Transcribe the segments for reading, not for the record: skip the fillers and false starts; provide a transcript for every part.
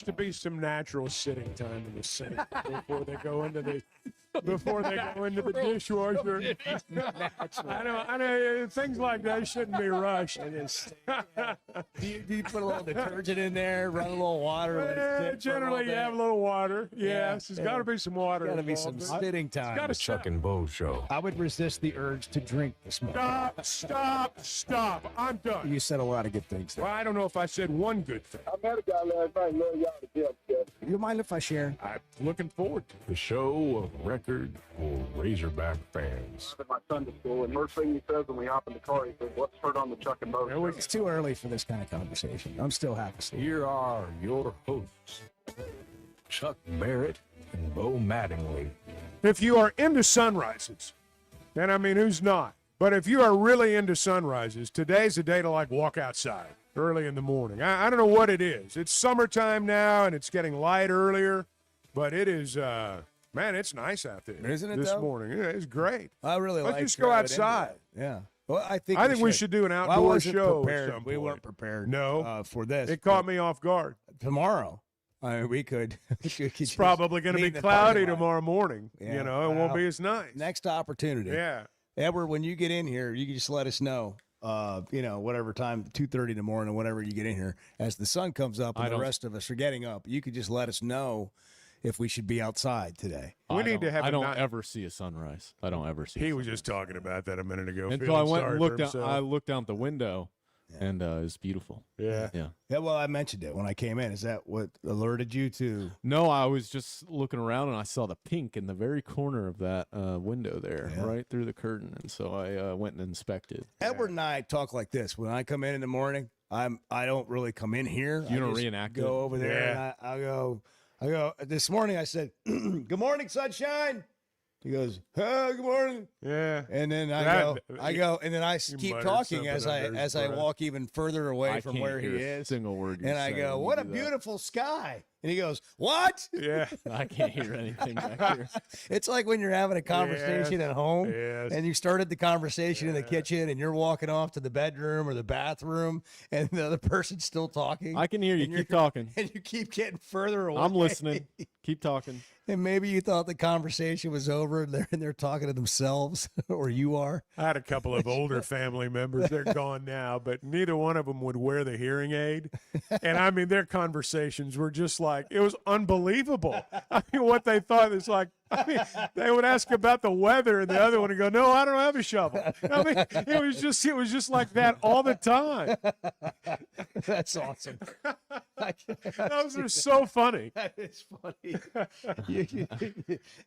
To be some natural sitting time in the sink before they go into the dishwasher. I know things like that shouldn't be rushed. Do you put a little detergent in there, run a little water? Let it sit for a Generally, little you have a bit? little water. Yes, there's got to be some water. Got to be some involved. spitting time. Gotta Chuck and Bo Show. I would resist the urge to drink this morning. Stop. I'm done. You said a lot of good things there. Well, I don't know if I said one good thing. I met a guy last night, love y'all to death, Jeff. You mind if I share? I'm looking forward to it. The show of record for Razorback fans. I'm at my Sunday school, and first thing he says when we hop in the car, he says, "Let's turn on the Chuck and Bo There show." we go. It's too early for this kind of conversation. I'm still half asleep. Here are your hosts, Chuck Barrett and Bo Mattingly. If you are into sunrises, and I mean, who's not? But if you are really into sunrises, today's a day to like walk outside early in the morning. I don't know what it is. It's summertime now, and it's getting light earlier, but it is, man, it's nice out there. Isn't it, this though? morning? Yeah, it's great. I really Let's like. just go outside. Yeah. Well, I think we should do an Well, I outdoor wasn't show at prepared. some We point. weren't prepared. No. For this. It caught me off guard. Tomorrow. I mean, we could. It's probably going to be cloudy tomorrow morning. Yeah. You know, it won't be as nice. Next opportunity. Yeah. Edward, when you get in here, you can just let us know. Whatever time, 2:30 in the morning, whenever you get in here, as the sun comes up and the rest of us are getting up, you could just let us know if we should be outside today. We need to have. I don't ever see a sunrise. I don't ever see. He was just talking about that a minute ago. Until I feeling went sorry and for looked out. himself. I looked out the window, and it's beautiful. Yeah. Yeah. Yeah, well, I mentioned it when I came in. Is that what alerted you to? No, I was just looking around and I saw the pink in the very corner of that window there, Yeah. right through the curtain, and so I went and inspected. Edward and I talk like this. When I come in the morning, I don't really come in here. You I don't just reenact it? Go over there Yeah. and I go. This morning I said, "Good morning, sunshine." He goes, "Oh, good morning." Yeah. And then That- I go, and then I keep muttered talking something under his as I breath. walk even further away I from can't where he hear a is. single word. You're And I saying go, when you "What a do that. beautiful sky!" And he goes, "What?" Yeah. I can't hear anything back here. It's like when you're having a conversation at home Yes. and you started the conversation in the kitchen and you're walking off to the bedroom or the bathroom and the other person's still talking. I can hear you. And Keep you're- talking. And you keep getting further away. I'm listening. Keep talking. And maybe you thought the conversation was over and they're talking to themselves or you are. I had a couple of older family members. They're gone now, but neither one of them would wear the hearing aid. And I mean, their conversations were just like, it was unbelievable. I mean, what they thought is like, I mean, they would ask about the weather, and the other one would go, "No, I don't have a shovel." I mean, it was just like that all the time. That's awesome. Those are so funny. That is funny.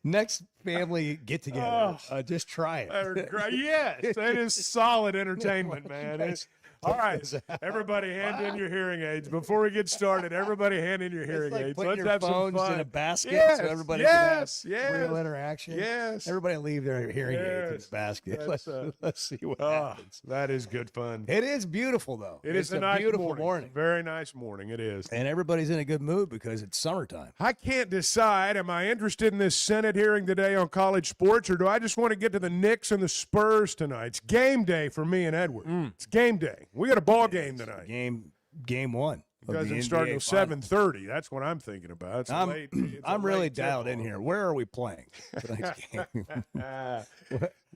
Next family get together, just try it. They're great. Yes, it is solid entertainment, man. It's, all right, everybody, hand in your hearing aids before we get started. Everybody, hand in your hearing It's like aids. putting Let's your have some phones fun in a basket Yes, so everybody yes, can have real yes. interaction. Yes. Everybody leave their hearing aids in Yes. the basket. That's, Let's see what Oh, happens. that is good fun. It is beautiful, though. It It's is a nice beautiful morning. Very nice morning. It is. And everybody's in a good mood because it's summertime. I can't decide. Am I interested in this Senate hearing today on college sports, or do I just want to get to the Knicks and the Spurs tonight? It's game day for me and Edward. It's game day. We got a ball game tonight. Game one. of Doesn't the start NBA till Finals. 7:30. That's what I'm thinking about. It's I'm, late. It's a I'm really late dialed in tip-off. here. Where are we playing tonight's game?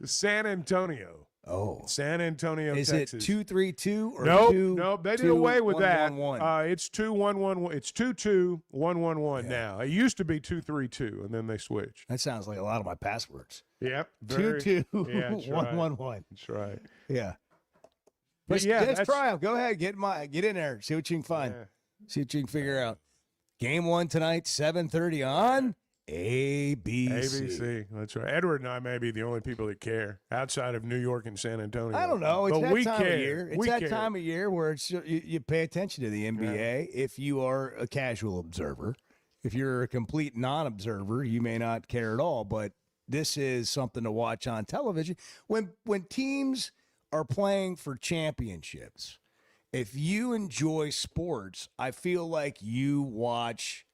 San Antonio. Oh. San Antonio, Is Texas. it 2-3-2 or No, 2 no, they did 2, away with 1, that. 1, 1? It's 2-1-1. It's 2-2-1-1-1 now. It used to be 2-3-2, and then they switched. That sounds like a lot of my passwords. Yep. 2-2, Yeah, that's 1-1-1. That's right. Yeah. But yeah, let's that's- try 'em. Go ahead, get in there. See what you can find. Yeah. See what you can figure out. Game one tonight, 7:30 on ABC. ABC. That's right. Edward and I may be the only people that care outside of New York and San Antonio. I don't know. It's But that we time care. of year. It's We that care. time of year where it's you pay attention to the NBA. If you are a casual observer, if you're a complete non-observer, you may not care at all. But this is something to watch on television when teams are playing for championships. If you enjoy sports, I feel like you watch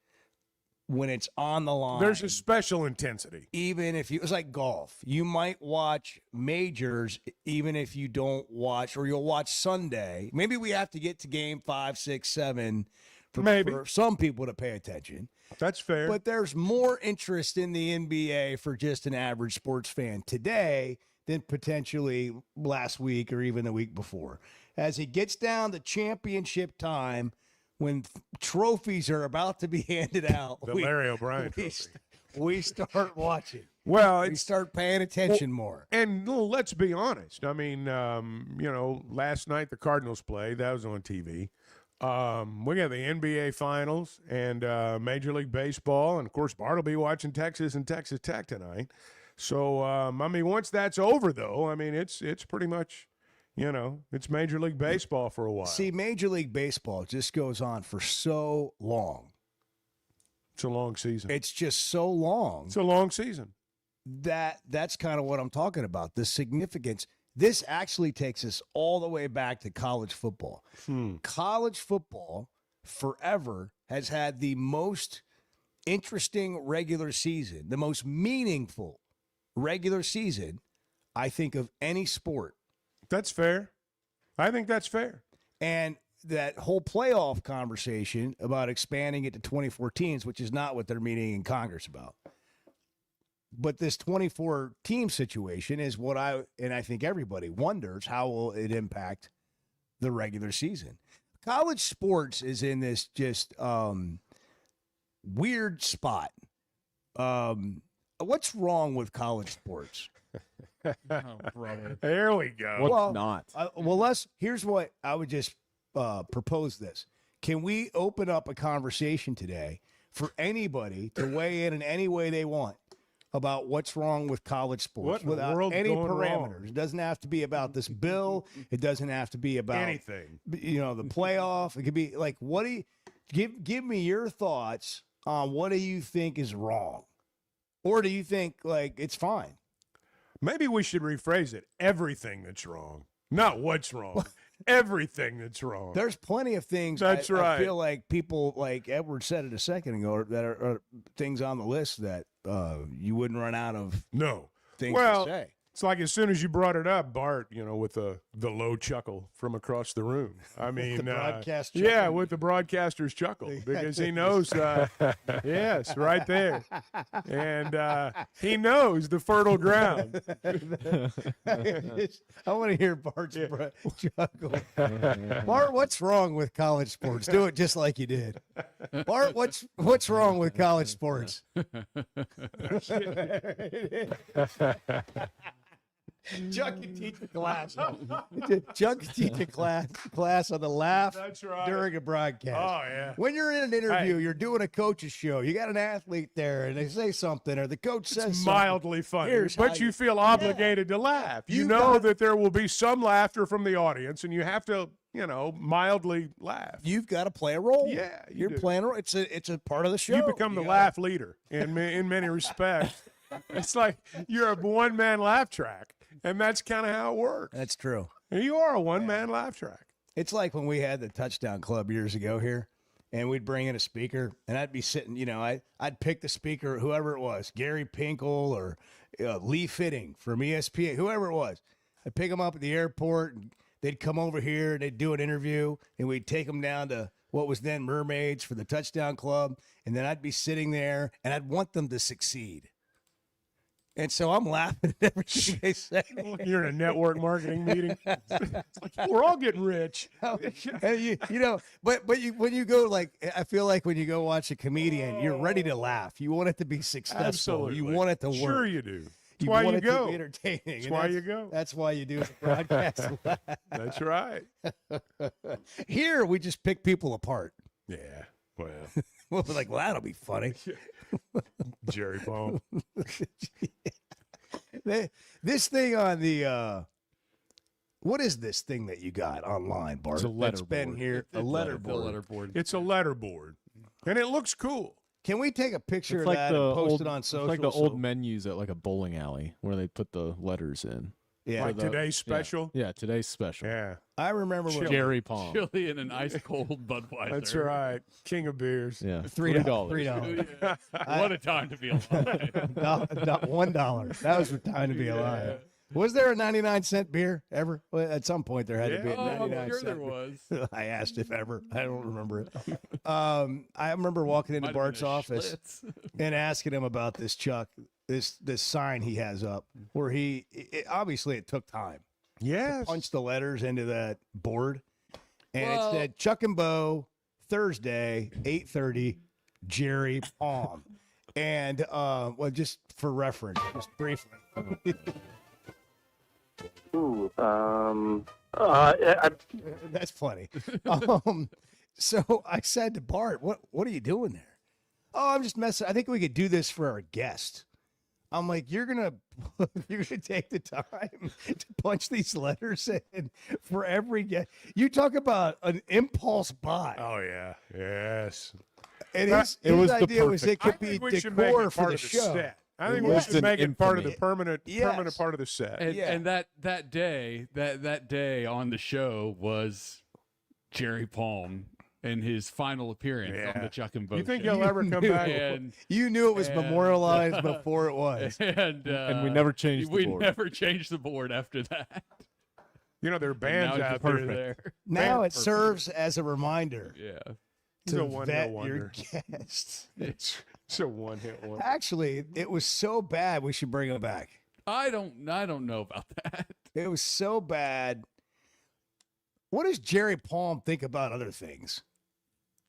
when it's on the line. There's a special intensity. Even if it's like golf, you might watch majors, even if you don't watch, or you'll watch Sunday. Maybe we have to get to game 5, 6, 7 Maybe. for some people to pay attention. That's fair. But there's more interest in the NBA for just an average sports fan today than potentially last week or even the week before. As it gets down to championship time, when trophies are about to be handed out, the Larry O'Brien trophy. we start watching. Well, We start paying attention more. and let's be honest. I mean, last night the Cardinals played. That was on TV. We got the NBA Finals and Major League Baseball, and of course Bart will be watching Texas and Texas Tech tonight. So I mean, once that's over, though, I mean it's pretty much, it's Major League Baseball for a while. See, Major League Baseball just goes on for so long. It's a long season. It's just so long It's a long season. that's kind of what I'm talking about. The significance. This actually takes us all the way back to college football. College football forever has had the most interesting regular season, the most meaningful regular season, I think, of any sport. That's fair. I think that's fair. And that whole playoff conversation about expanding it to 24 teams, which is not what they're meeting in Congress about. But this 24 team situation is what I think everybody wonders, how will it impact the regular season? College sports is in this just weird spot. What's wrong with college sports? There we go. What's Well, not? Here's what I would just propose this. Can we open up a conversation today for anybody to weigh in any way they want about what's wrong with college sports What in the without world's any going parameters? wrong? It doesn't have to be about this bill. It doesn't have to be about Anything. the playoff. It could be like, what do you give me your thoughts on what do you think is wrong? Or do you think like it's fine? Maybe we should rephrase it. Everything that's wrong. Not what's wrong. Everything that's wrong. There's plenty of things. That's I right. feel like people, like Edward said it a second ago, that are things on the list that you wouldn't run out of No. things Well, to say. it's like as soon as you brought it up, Bart, with the low chuckle from across the room. I mean, broadcast yeah, chuckle. with the broadcaster's chuckle because he knows, yes, right there, and he knows the fertile ground. I want to hear Bart's chuckle. Bart, what's wrong with college sports? Do it just like you did. Bart, what's wrong with college sports? Chuck can teach a class. Chuck can teach a class on the laugh That's right. during a broadcast. Oh yeah. When you're in an interview, you're doing a coach's show. You got an athlete there, and they say something, or the coach says It's something. mildly funny, Here's but how you you- feel obligated to laugh. You You know got- that there will be some laughter from the audience, and you have to, mildly laugh. You've got to play a role. Yeah, you you're do. playing a role. It's a part of the show. You become the gotta- laugh leader in many respects. It's like you're a one-man laugh track, and that's kind of how it works. That's true. You are a one-man laugh track. It's like when we had the Touchdown Club years ago here, and we'd bring in a speaker, and I'd be sitting, I'd pick the speaker, whoever it was, Gary Pinkel or Lee Fitting from ESPN, whoever it was. I'd pick them up at the airport, and they'd come over here, and they'd do an interview, and we'd take them down to what was then Mermaids for the Touchdown Club, and then I'd be sitting there, and I'd want them to succeed. And so I'm laughing at everything they say. You're in a network marketing meeting. It's like, we're all getting rich. And but when you go, like, I feel like when you go watch a comedian, you're ready to laugh. You want it to be successful. Absolutely. You want it to work. Sure you do. That's You why want you it to go. be entertaining. That's and why you go. That's why you do the broadcast. That's right. Here we just pick people apart. Yeah. Well, We'll be like, well, that'll be funny. Jerry Palm. This thing on the what is this thing that you got online, Bart? It's a That's been letterboard. here. A letterboard. letterboard. It's a letterboard, and it looks cool. Can we take a picture It's of like that the and post old, it on social? it's like the old menus at like a bowling alley where they put the letters in. Yeah, Like today's special. Yeah, today's special. Yeah, I remember when Jerry Palm. Chili and an ice cold Budweiser. that's right. King of beers. Yeah, $3. What a time to be alive. $1. That was the time to be alive. Was there a 99-cent beer ever? Well, at some point, there had to be a Oh, 99 I'm sure cent there beer. was. I asked if ever. I don't remember it. I remember walking into Might have been Bart's a office Schlitz. and asking him about this Chuck, this sign he has up, where obviously it took time. Yes. Punch the letters into that board, and Well- it said Chuck and Bo Thursday 8:30, Jerry Palm, and well, just for reference, just briefly. Ooh, That's funny. So I said to Bart, "What are you doing there?" "Oh, I'm just messing. I think we could do this for our guest." I'm like, you're gonna take the time to punch these letters in for every guest. You talk about an impulse buy. Oh yeah. Yes. And That- his was the idea was it I could be think we should make decor it for part the of the show. set. I think It we was should an make it part of the infamy. permanent Yes. part of the set. And, Yeah. and that day, that day on the show was Jerry Palm and his final appearance on Yeah. the Chuck and Bo You think show. he'll ever come knew back? And You knew it was And- memorialized before it was. and we never changed the we board. never changed the board after that. You know, there are And bands now out it's there. there. Now it Perfect. serves as a reminder Yeah. He's to a one-hit vet wonder. your guests. It's a one-hit wonder. Actually, it was so bad we should bring him back. I don't know about that. It was so bad. What does Jerry Palm think about other things?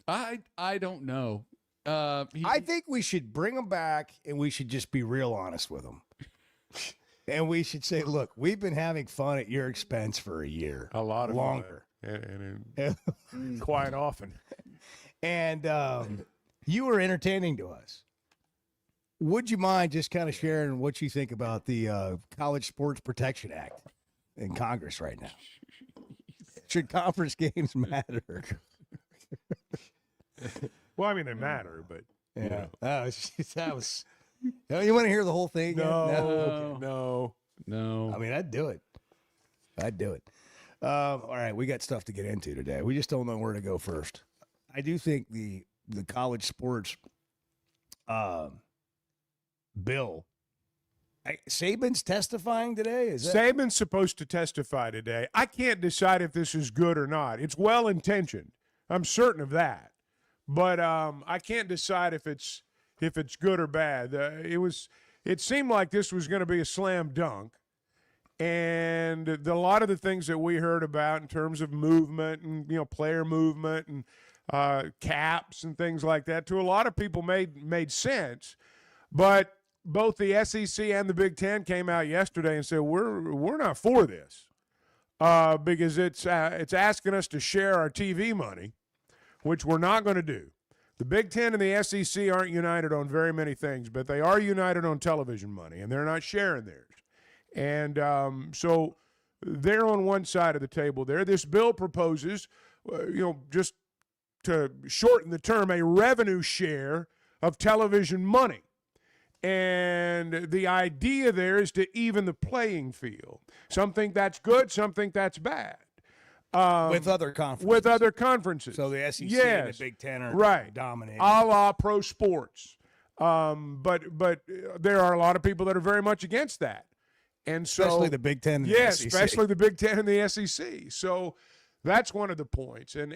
I don't know. I think we should bring him back and we should just be real honest with him. And we should say, look, we've been having fun at your expense for a year. A lot of longer. fun. And quite often. And you were entertaining to us. Would you mind just kind of sharing what you think about the College Sports Protection Act in Congress right now? Should conference games matter? Well, I mean, they matter, but Yeah. That was. You want to hear the whole thing? again? no. no. I mean, I'd do it. I'd do it. All right, we got stuff to get into today. We just don't know where to go first. I do think the college sports bill. Saban's testifying today. Is that Saban's supposed to testify today. I can't decide if this is good or not. It's well intentioned. I'm certain of that, but I can't decide if it's good or bad. It seemed like this was going to be a slam dunk, and a lot of the things that we heard about in terms of movement and player movement and caps and things like that, to a lot of people made sense, but both the SEC and the Big Ten came out yesterday and said we're not for this because it's asking us to share our TV money, which we're not going to do. The Big Ten and the SEC aren't united on very many things, but they are united on television money, and they're not sharing theirs. And so they're on one side of the table there. This bill proposes, just to shorten the term, a revenue share of television money. And the idea there is to even the playing field. Some think that's good, some think that's bad. with other conferences? With other conferences. So the SEC and Yes. the Big Ten are Right. dominating. A la pro sports. But there are a lot of people that are very much against that. And so, especially the Big Ten and the yes, SEC. especially the Big Ten and the SEC. So that's one of the points. And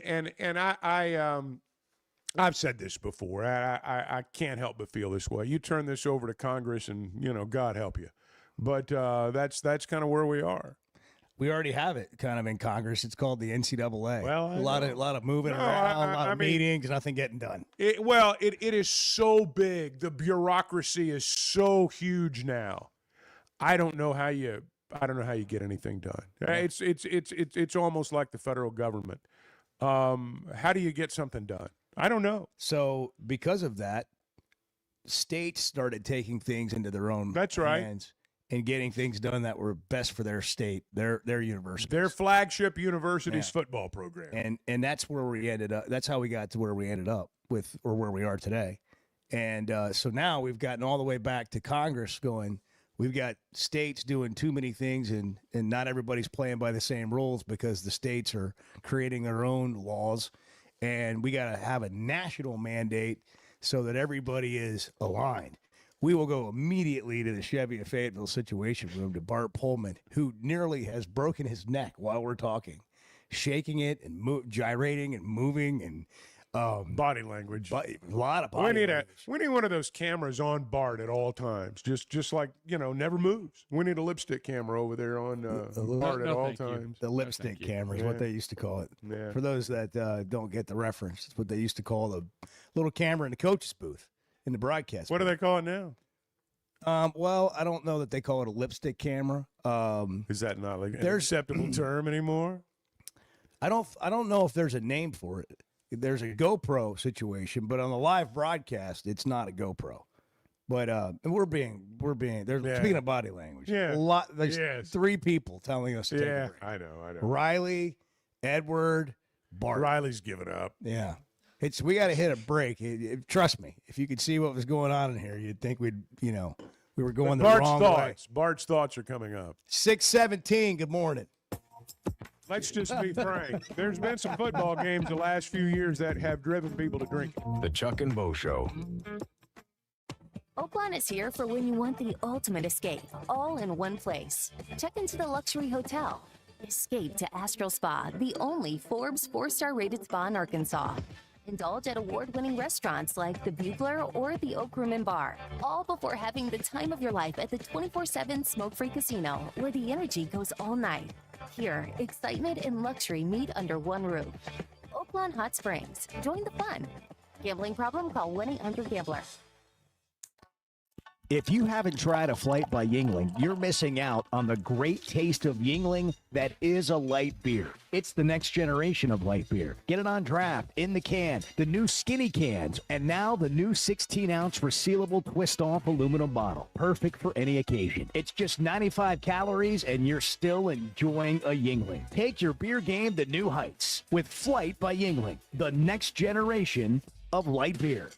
I've said this before. I can't help but feel this way. You turn this over to Congress, and God help you. But that's kind of where we are. We already have it kind of in Congress. It's called the NCAA. Well, I a lot know. of moving No, around, a lot I of mean- meetings, nothing getting done. It is so big. The bureaucracy is so huge now. I don't know how you get anything done. It's almost like the federal government. How do you get something done? I don't know. So because of that, states started taking things into their own That's right. hands and getting things done that were best for their state, their university. Their flagship university's Yeah. football program. And that's where we ended up. That's how we got to where we ended up with, or where we are today. And so now we've gotten all the way back to Congress going, we've got states doing too many things, and not everybody's playing by the same rules because the states are creating their own laws. And we got to have a national mandate so that everybody is aligned. We will go immediately to the Chevy of Fayetteville Situation Room to Bart Pullman, who nearly has broken his neck while we're talking, shaking it and gyrating and moving and Body language. a lot of body We need language. we need one of those cameras on Bart at all times. Just like, never moves. We need a lipstick camera over there on Bart at No, all thank you. times. The lipstick you. camera is what they used to call it. Yeah. For those that don't get the reference, it's what they used to call the little camera in the coach's booth in the broadcast. What do they call it now? Well, I don't know that they call it a lipstick camera. Is that not like an There's- acceptable term anymore? I don't know if there's a name for it. There's a GoPro situation, but on the live broadcast, it's not a GoPro. But and we're being there's Yeah. speaking of body language. Yeah. A lot there's Yes. 3 people telling us to take a Yeah, break. I know. Riley, Edward, Bart. Riley's giving up. Yeah. We got to hit a break. Trust me, if you could see what was going on in here, you'd think we were going the wrong way. Bart's thoughts are coming up. 6:17, good morning. Let's just be frank. There's been some football games the last few years that have driven people to drink. The Chuck and Bo Show. Oakland is here for when you want the ultimate escape, all in one place. Check into the luxury hotel. Escape to Astral Spa, the only Forbes 4-star rated spa in Arkansas. Indulge at award-winning restaurants like the Bugler or the Oak Room and Bar, all before having the time of your life at the 24/7 smoke-free casino, where the energy goes all night. Here, excitement and luxury meet under one roof. Oakland Hot Springs. Join the fun. Gambling problem? Call 1-800-GAMBLER. If you haven't tried a flight by Yingling, you're missing out on the great taste of Yingling that is a light beer. It's the next generation of light beer. Get it on draft, in the can, the new skinny cans, and now the new 16-ounce resealable twist-off aluminum bottle. Perfect for any occasion. It's just 95 calories, and you're still enjoying a Yingling. Take your beer game to new heights with Flight by Yingling, the next generation of light beer.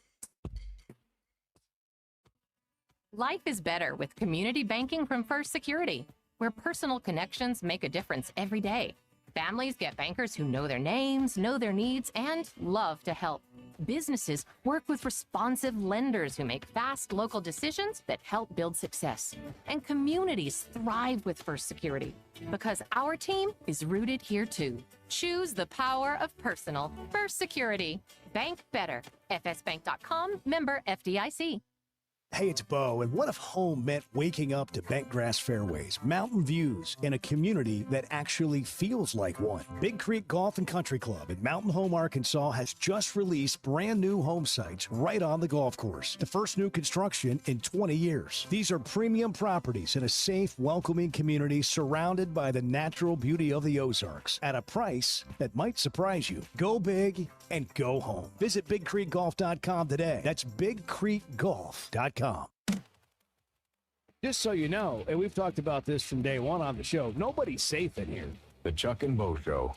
Life is better with community banking from First Security, where personal connections make a difference every day. Families get bankers who know their names, know their needs, and love to help. Businesses work with responsive lenders who make fast local decisions that help build success. And communities thrive with First Security because our team is rooted here too. Choose the power of personal. First Security. Bank better. fsbank.com, member FDIC. Hey, it's Bo, and what if home meant waking up to bent grass fairways, mountain views, and a community that actually feels like one? Big Creek Golf and Country Club in Mountain Home, Arkansas has just released brand new home sites right on the golf course. The first new construction in 20 years. These are premium properties in a safe, welcoming community surrounded by the natural beauty of the Ozarks at a price that might surprise you. Go big and go home. Visit BigCreekGolf.com today. That's BigCreekGolf.com. Just so you know, and we've talked about this from day one on the show, nobody's safe in here. The Chuck and Bo Show.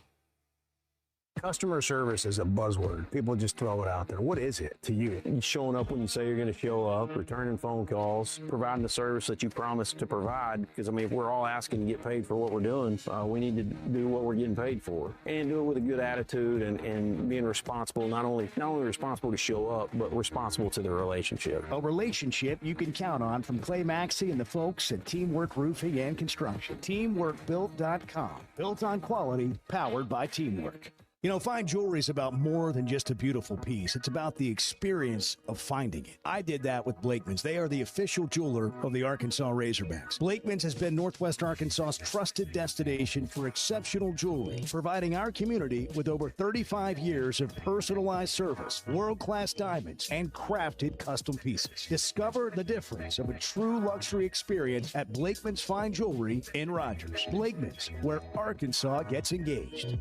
Customer service is a buzzword. People just throw it out there. What is it to you? Showing up when you say you're going to show up, returning phone calls, providing the service that you promised to provide. Because, I mean, if we're all asking to get paid for what we're doing, we need to do what we're getting paid for. And do it with a good attitude and being responsible, not only responsible to show up, but responsible to the relationship. A relationship you can count on from Clay Maxey and the folks at Teamwork Roofing and Construction. TeamworkBuilt.com. Built on quality, powered by teamwork. You know, fine jewelry is about more than just a beautiful piece. It's about the experience of finding it. I did that with Blakeman's. They are the official jeweler of the Arkansas Razorbacks. Blakeman's has been Northwest Arkansas's trusted destination for exceptional jewelry, providing our community with over 35 years of personalized service, world-class diamonds, and crafted custom pieces. Discover the difference of a true luxury experience at Blakeman's Fine Jewelry in Rogers. Blakeman's, where Arkansas gets engaged.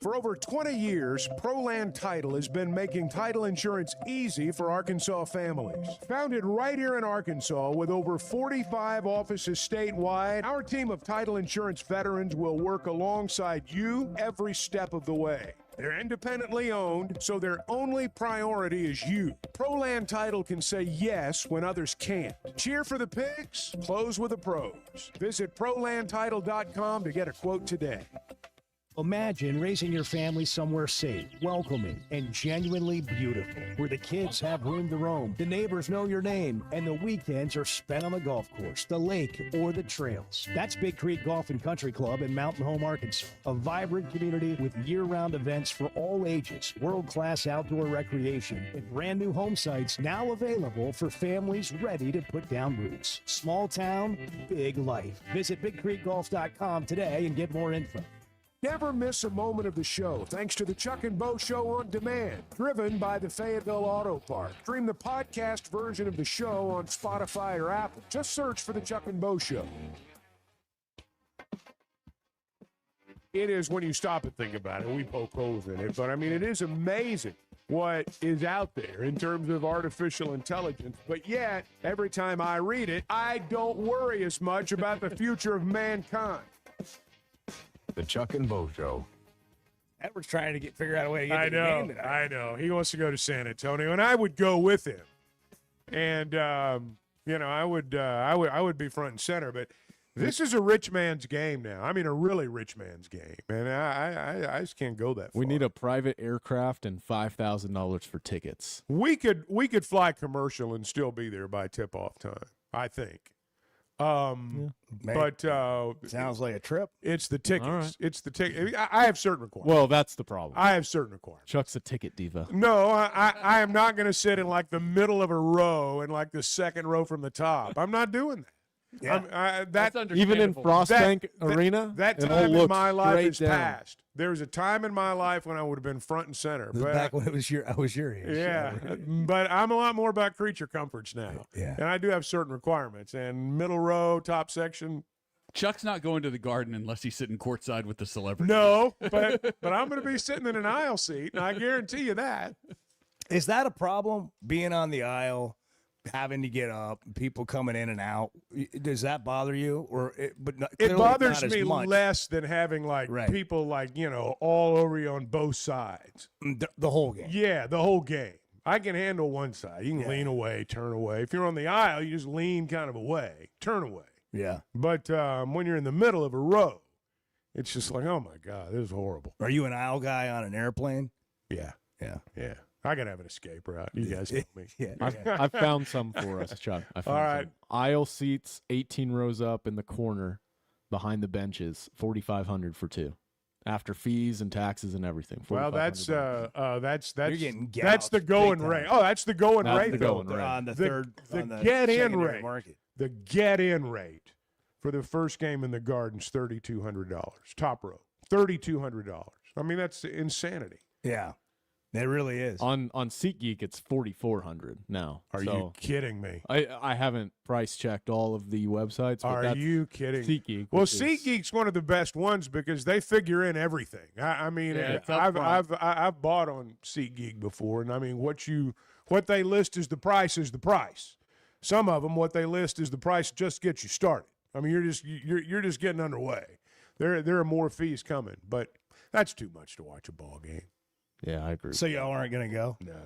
For over 20 years, ProLand Title has been making title insurance easy for Arkansas families. Founded right here in Arkansas with over 45 offices statewide, our team of title insurance veterans will work alongside you every step of the way. They're independently owned, so their only priority is you. ProLand Title can say yes when others can't. Cheer for the pigs, close with the pros. Visit ProLandTitle.com to get a quote today. Imagine raising your family somewhere safe, welcoming, and genuinely beautiful, where the kids have room to roam, the neighbors know your name, and the weekends are spent on the golf course, the lake, or the trails. That's Big Creek Golf and Country Club in Mountain Home, Arkansas, a vibrant community with year-round events for all ages, world-class outdoor recreation, and brand new home sites now available for families ready to put down roots. Small town, big life. Visit BigCreekGolf.com today and get more info. Never miss a moment of the show thanks to the Chuck and Bo Show on Demand, driven by the Fayetteville Auto Park. Stream the podcast version of the show on Spotify or Apple. Just search for the Chuck and Bo Show. It is, when you stop and think about it, we poke holes in it, but I mean, it is amazing what is out there in terms of artificial intelligence. But yet, every time I read it, I don't worry as much about the future of mankind. The Chuck and Bo Show. Edward's trying to figure out a way to get I to the know, game today. I know. He wants to go to San Antonio, and I would go with him. And you know, I would be front and center. But this is a rich man's game now. I mean, a really rich man's game, and I just can't go that far. We need a private aircraft and $5,000 for tickets. We could fly commercial and still be there by tip-off time, I think. But sounds like a trip. It's the tickets. All right. It's the ticket. I have certain requirements. Well, that's the problem. I have certain requirements. Chuck's a ticket diva. No, I am not going to sit in like the middle of a row and like the second row from the top. I'm not doing that. Yeah. That's Even in understandable. Frostbank Arena, that it all time in looks my life straight is down. past. There was a time in my life when I would have been front and center. But Back when I was your age. yeah, but I'm a lot more about creature comforts now. Yeah. And I do have certain requirements. And middle row, top section, Chuck's not going to the Garden unless he's sitting courtside with the celebrity. no. But I'm going to be sitting in an aisle seat, and I guarantee you that. Is that a problem, being on the aisle, having to get up, people coming in and out? Does that bother you? It bothers not as me much. less than having like Right. people like, you know, all over you on both sides. The whole game. Yeah, the whole game. I can handle one side. You can Yeah. lean away, turn away. If you're on the aisle, you just lean kind of away, turn away. Yeah. But when you're in the middle of a row, it's just like, oh my God, this is horrible. Are you an aisle guy on an airplane? Yeah, Yeah. yeah. I got to have an escape route. You guys know me. Yeah. I found some for us, Chuck. I found All right. some. Aisle seats, 18 rows up in the corner, behind the benches, 4,500 for two, after fees and taxes and everything. Well, that's You're getting that's the gouged going big rate. time. Oh, that's the going That's rate. the though. going rate. On the The- third, the on the get-in secondary rate. market. The get-in rate for the first game in the Garden's $3,200. Top row, $3,200. I mean, that's insanity. Yeah. It really is. on SeatGeek. It's 4,400 now. Are So you kidding me? I haven't price checked all of the websites. But Are that's you kidding? SeatGeek. Well, which is- SeatGeek's one of the best ones because they figure in everything. I mean, Yeah, it's I've upfront. bought on SeatGeek before, and I mean, what they list as the price is the price. Some of them, what they list as the price just gets you started. I mean, you're just getting underway. There are more fees coming, but that's too much to watch a ball game. Yeah, I agree. So y'all aren't going to go? No.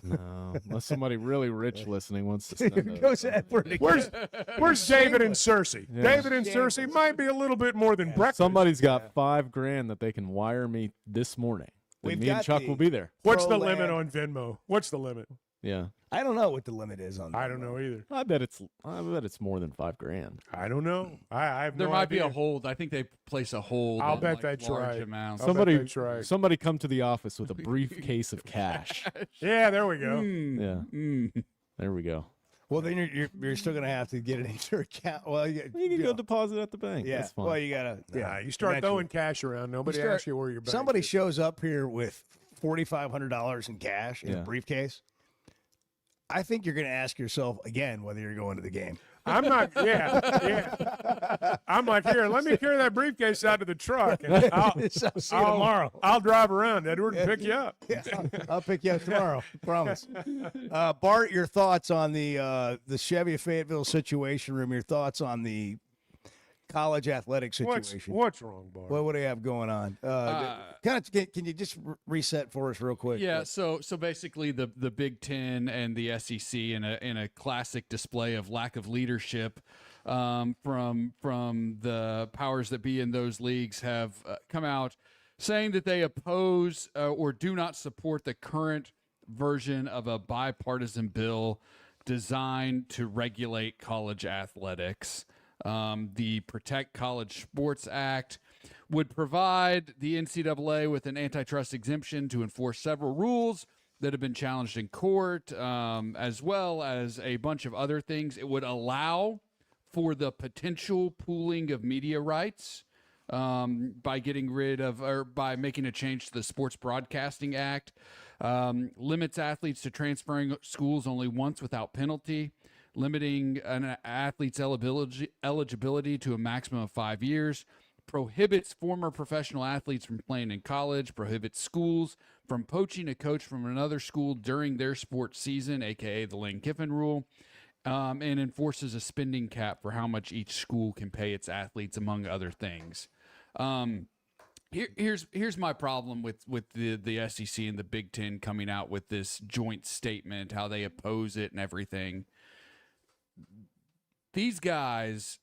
No, unless somebody really rich listening wants to send It goes Edward again. Where's David and Cersei? Yeah. David and Cersei might be a little bit more than breakfast. Somebody's got $5,000 that they can wire me this morning. Then We've me and got Chuck the- will be there. What's the Pro limit Land. on Venmo? What's the limit? Yeah, I don't know what the limit is on that. I don't know either. I bet it's more than $5,000. I don't know. I have There no might be idea. a hold. I think they place a hold. I'll on, bet like, that's large right. amounts. I'll bet that's right. Somebody come to the office with a briefcase of cash. Yeah, there we go. Yeah, there we go. Well, then you're still going to have to get it into your account. Well, You can go deposit at the bank. Yeah. That's fine. Well, you got to. Yeah, you start eventually. throwing cash around. Nobody asks you where your bank Somebody is. shows up here with $4,500 in cash in a Yeah. briefcase. I think you're going to ask yourself again whether you're going to the game. I'm not. Yeah. I'm like, here, let me carry that briefcase out to the truck, and I'll See you tomorrow. I'll drive around, Edward, and pick you up. Yeah, I'll pick you up tomorrow. Promise. Bart, your thoughts on the Chevy Fayetteville Situation Room? Your thoughts on the college athletic situation? What's wrong, Bart? What do you have going on? Can you just reset for us real quick? Yeah, so basically the Big Ten and the SEC in a classic display of lack of leadership from the powers that be in those leagues have come out saying that they oppose or do not support the current version of a bipartisan bill designed to regulate college athletics. The Protect College Sports Act would provide the NCAA with an antitrust exemption to enforce several rules that have been challenged in court, as well as a bunch of other things. It would allow for the potential pooling of media rights by getting rid of, or by making a change to the Sports Broadcasting Act, limits athletes to transferring schools only once without penalty, limiting an athlete's eligibility to a maximum of 5 years, prohibits former professional athletes from playing in college, prohibits schools from poaching a coach from another school during their sports season, aka the Lane Kiffin rule, and enforces a spending cap for how much each school can pay its athletes, among other things. Here's my problem with the SEC and the Big Ten coming out with this joint statement, how they oppose it and everything. These guys,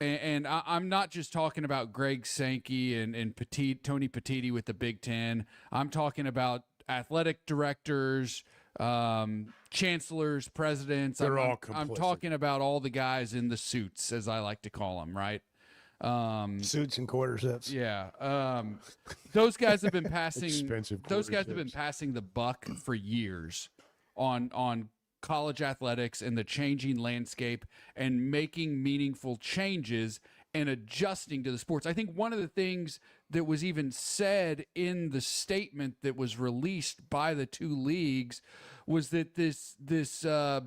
and I'm not just talking about Greg Sankey and Tony Petitti with the Big Ten. I'm talking about athletic directors, chancellors, presidents. They're all complicit. I'm talking about all the guys in the suits, as I like to call them, right? Suits and quarter zips. Yeah. Those guys have been passing. Expensive Those guys quarter have been zips. passing the buck for years on college athletics and the changing landscape and making meaningful changes and adjusting to the sports. I think one of the things that was even said in the statement that was released by the two leagues was that this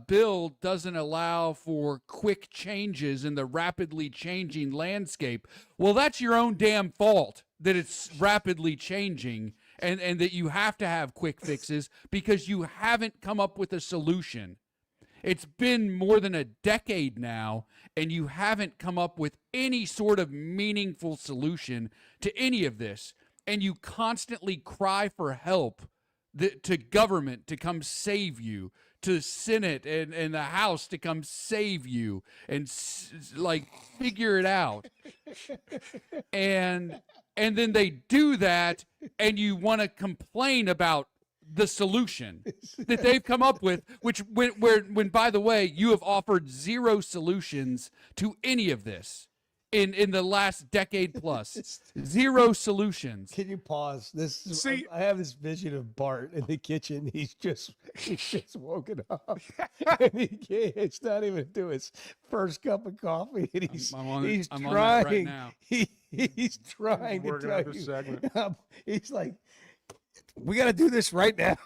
bill doesn't allow for quick changes in the rapidly changing landscape. Well, that's your own damn fault that it's rapidly changing and that you have to have quick fixes because you haven't come up with a solution. It's been more than a decade now, and you haven't come up with any sort of meaningful solution to any of this. And you constantly cry for help to government to come save you, to Senate and the House to come save you and figure it out. And then they do that, and you want to complain about the solution that they've come up with, which when by the way, you have offered zero solutions to any of this in the last decade plus. Zero solutions. Can you pause? See- I have this vision of Bart in the kitchen. He's just woken up, and it's not even to his first cup of coffee, and he's I'm on that trying. right now. He's trying to Working tell out the you. segment. He's like, we got to do this right now.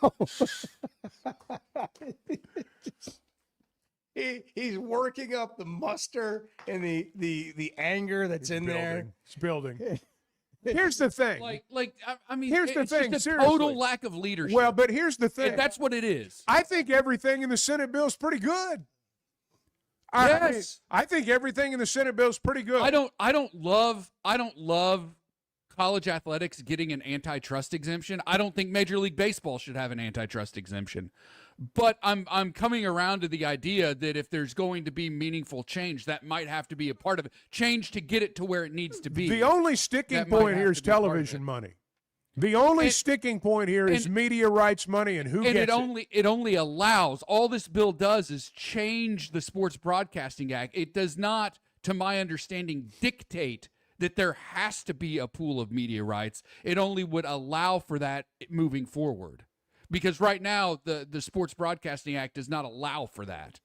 He's working up the muster and the anger that's in there. It's building. Here's the thing. I mean, Here's the it's thing, just a seriously. total lack of leadership. Well, but here's the thing. That's what it is. I think everything in the Senate bill is pretty good. Yes. I think everything in the Senate bill is pretty good. I don't love college athletics getting an antitrust exemption. I don't think Major League Baseball should have an antitrust exemption. But I'm coming around to the idea that if there's going to be meaningful change, that might have to be a part of it. Change to get it to where it needs to be. The only sticking That might point have here to is be part of television it. money. The only And- sticking point here is media rights money and who And gets it only allows, all this bill does is change the Sports Broadcasting Act. It does not, to my understanding, dictate that there has to be a pool of media rights. It only would allow for that moving forward. Because right now, the Sports Broadcasting Act does not allow for that.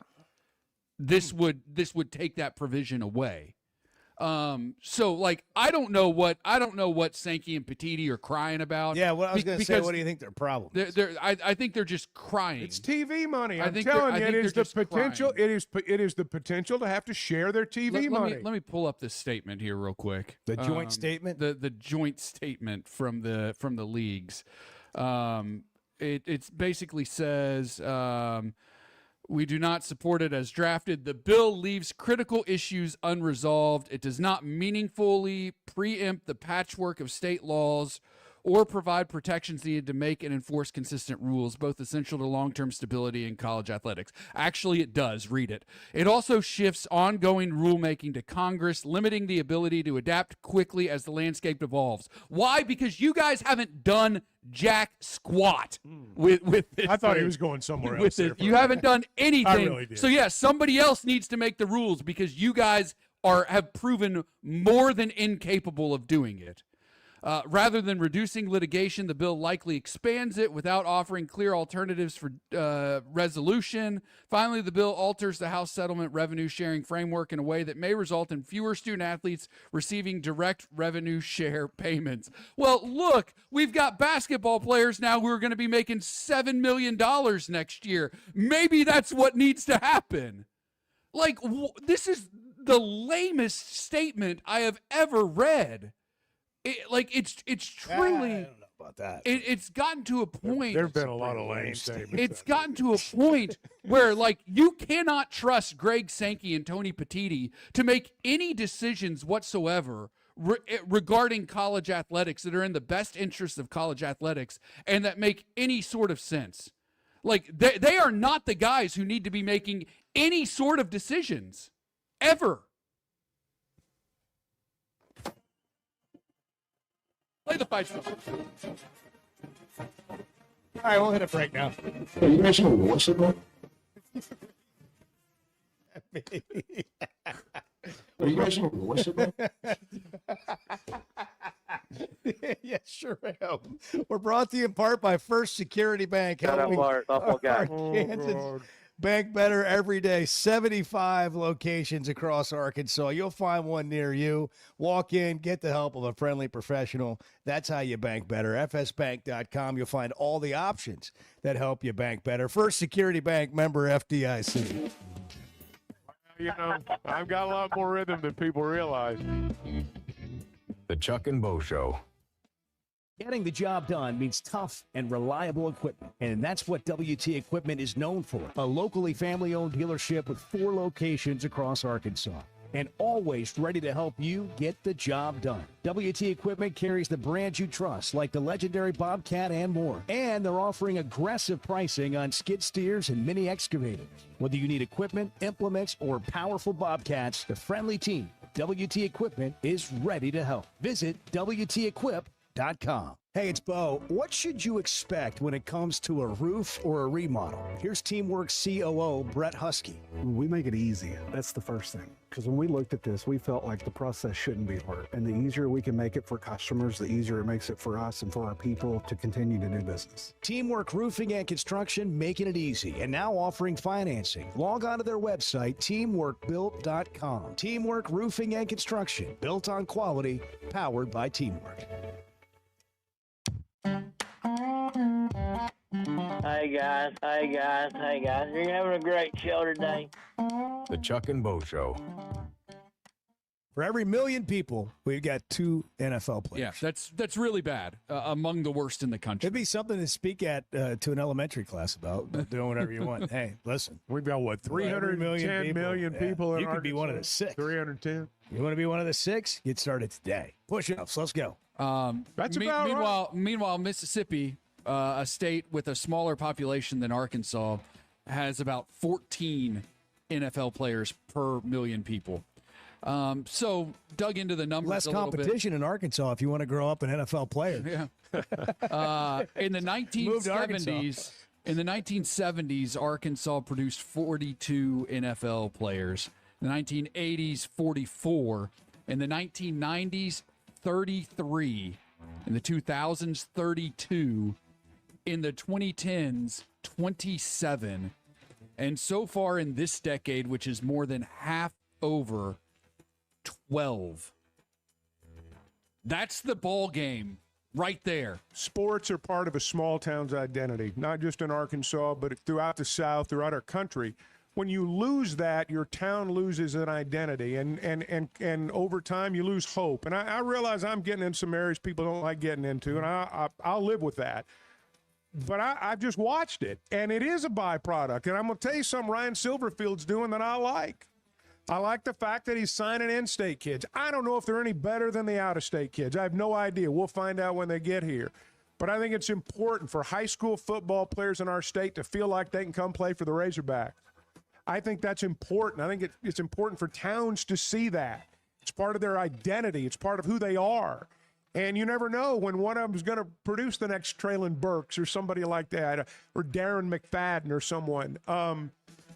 This would take that provision away. So I don't know what Sankey and Petitti are crying about. Yeah, well, I was going to say, because what do you think their problem is? I think they're just crying. It's TV money. I I'm think telling they're- you, I it think is they're the just potential. crying. It is the potential to have to share their TV money. Let me pull up this statement here real quick. The joint statement? The joint statement from the leagues. It basically says we do not support it as drafted. The bill leaves critical issues unresolved. It does not meaningfully preempt the patchwork of state laws or provide protections needed to make and enforce consistent rules, both essential to long-term stability in college athletics. Actually, it does. Read it. It also shifts ongoing rulemaking to Congress, limiting the ability to adapt quickly as the landscape evolves. Why? Because you guys haven't done jack squat with this. I thought he thing. was going somewhere With else. this. There for You a haven't minute. done anything. really did. So yeah, somebody else needs to make the rules because you guys have proven more than incapable of doing it. Rather than reducing litigation, the bill likely expands it without offering clear alternatives for resolution. Finally, the bill alters the House settlement revenue sharing framework in a way that may result in fewer student athletes receiving direct revenue share payments. Well, look, we've got basketball players now who are going to be making $7 million next year. Maybe that's what needs to happen. Like, this is the lamest statement I have ever read. It's truly. I don't know about that. It's gotten to a point. There have been a lot of lame statements. It's gotten to a point where, like, you cannot trust Greg Sankey and Tony Petitti to make any decisions whatsoever regarding college athletics that are in the best interest of college athletics and that make any sort of sense. Like, they are not the guys who need to be making any sort of decisions ever. Play the fight. All right, we'll hit a break now. Are you guys going to watch it, bro? Are you guys going to watch it, bro? Yeah, sure am. We're brought to you in part by First Security Bank. Shut up, helping Bart. Awful guy. Kansas Bank better every day. 75 locations across Arkansas. You'll find one near you. Walk in, get the help of a friendly professional. That's how you bank better. FSbank.com. You'll find all the options that help you bank better. First Security Bank, member FDIC. You know, I've got a lot more rhythm than people realize. The Chuck and Bo Show. Getting the job done means tough and reliable equipment, and that's what WT Equipment is known for. A locally family-owned dealership with 4 locations across Arkansas, and always ready to help you get the job done. WT Equipment carries the brands you trust, like the legendary Bobcat and more. And they're offering aggressive pricing on skid steers and mini excavators. Whether you need equipment, implements, or powerful Bobcats, the friendly team, WT Equipment, is ready to help. Visit WTEquip.com. Hey, it's Bo. What should you expect when it comes to a roof or a remodel? Here's Teamworks COO Brett Husky. We make it easy. That's the first thing. Because when we looked at this, we felt like the process shouldn't be hard. And the easier we can make it for customers, the easier it makes it for us and for our people to continue to do business. Teamwork Roofing and Construction, making it easy, and now offering financing. Log on to their website, teamworkbuilt.com. Teamwork Roofing and Construction, built on quality, powered by Teamwork. Hey guys, you're having a great show today. The Chuck and Bo Show. For every million people, we've got 2 NFL players. Yeah, that's really bad. Among the worst in the country. It'd be something to speak at to an elementary class about. Doing whatever you want. Hey, listen. We've got, what, 310 million people in You could be one of the Arkansas? 6. 310? You want to be one of the 6? Get started today. Push-ups. Let's go. That's about right. Meanwhile, Mississippi, a state with a smaller population than Arkansas, has about 14 NFL players per million people. So dug into the numbers Less a little competition in Arkansas if you want to grow up an NFL player. Yeah. In the 1970s, Arkansas produced 42 NFL players. In the 1980s, 44. In the 1990s, 33. In the 2000s, 32. In the 2010s, 27. And so far in this decade, which is more than half over, 12. That's the ball game right there. Sports are part of a small town's identity, not just in Arkansas, but throughout the South, throughout our country. When you lose that, your town loses an identity, and over time you lose hope. And I realize I'm getting in some areas people don't like getting into, and I'll live with that. But I've just watched it, and it is a byproduct. And I'm going to tell you something Ryan Silverfield's doing that I like. I like the fact that he's signing in-state kids. I don't know if they're any better than the out-of-state kids. I have no idea. We'll find out when they get here. But I think it's important for high school football players in our state to feel like they can come play for the Razorbacks. I think that's important. I think it's important for towns to see that. It's part of their identity. It's part of who they are. And you never know when one of them is going to produce the next Traylon Burks or somebody like that, or Darren McFadden or someone.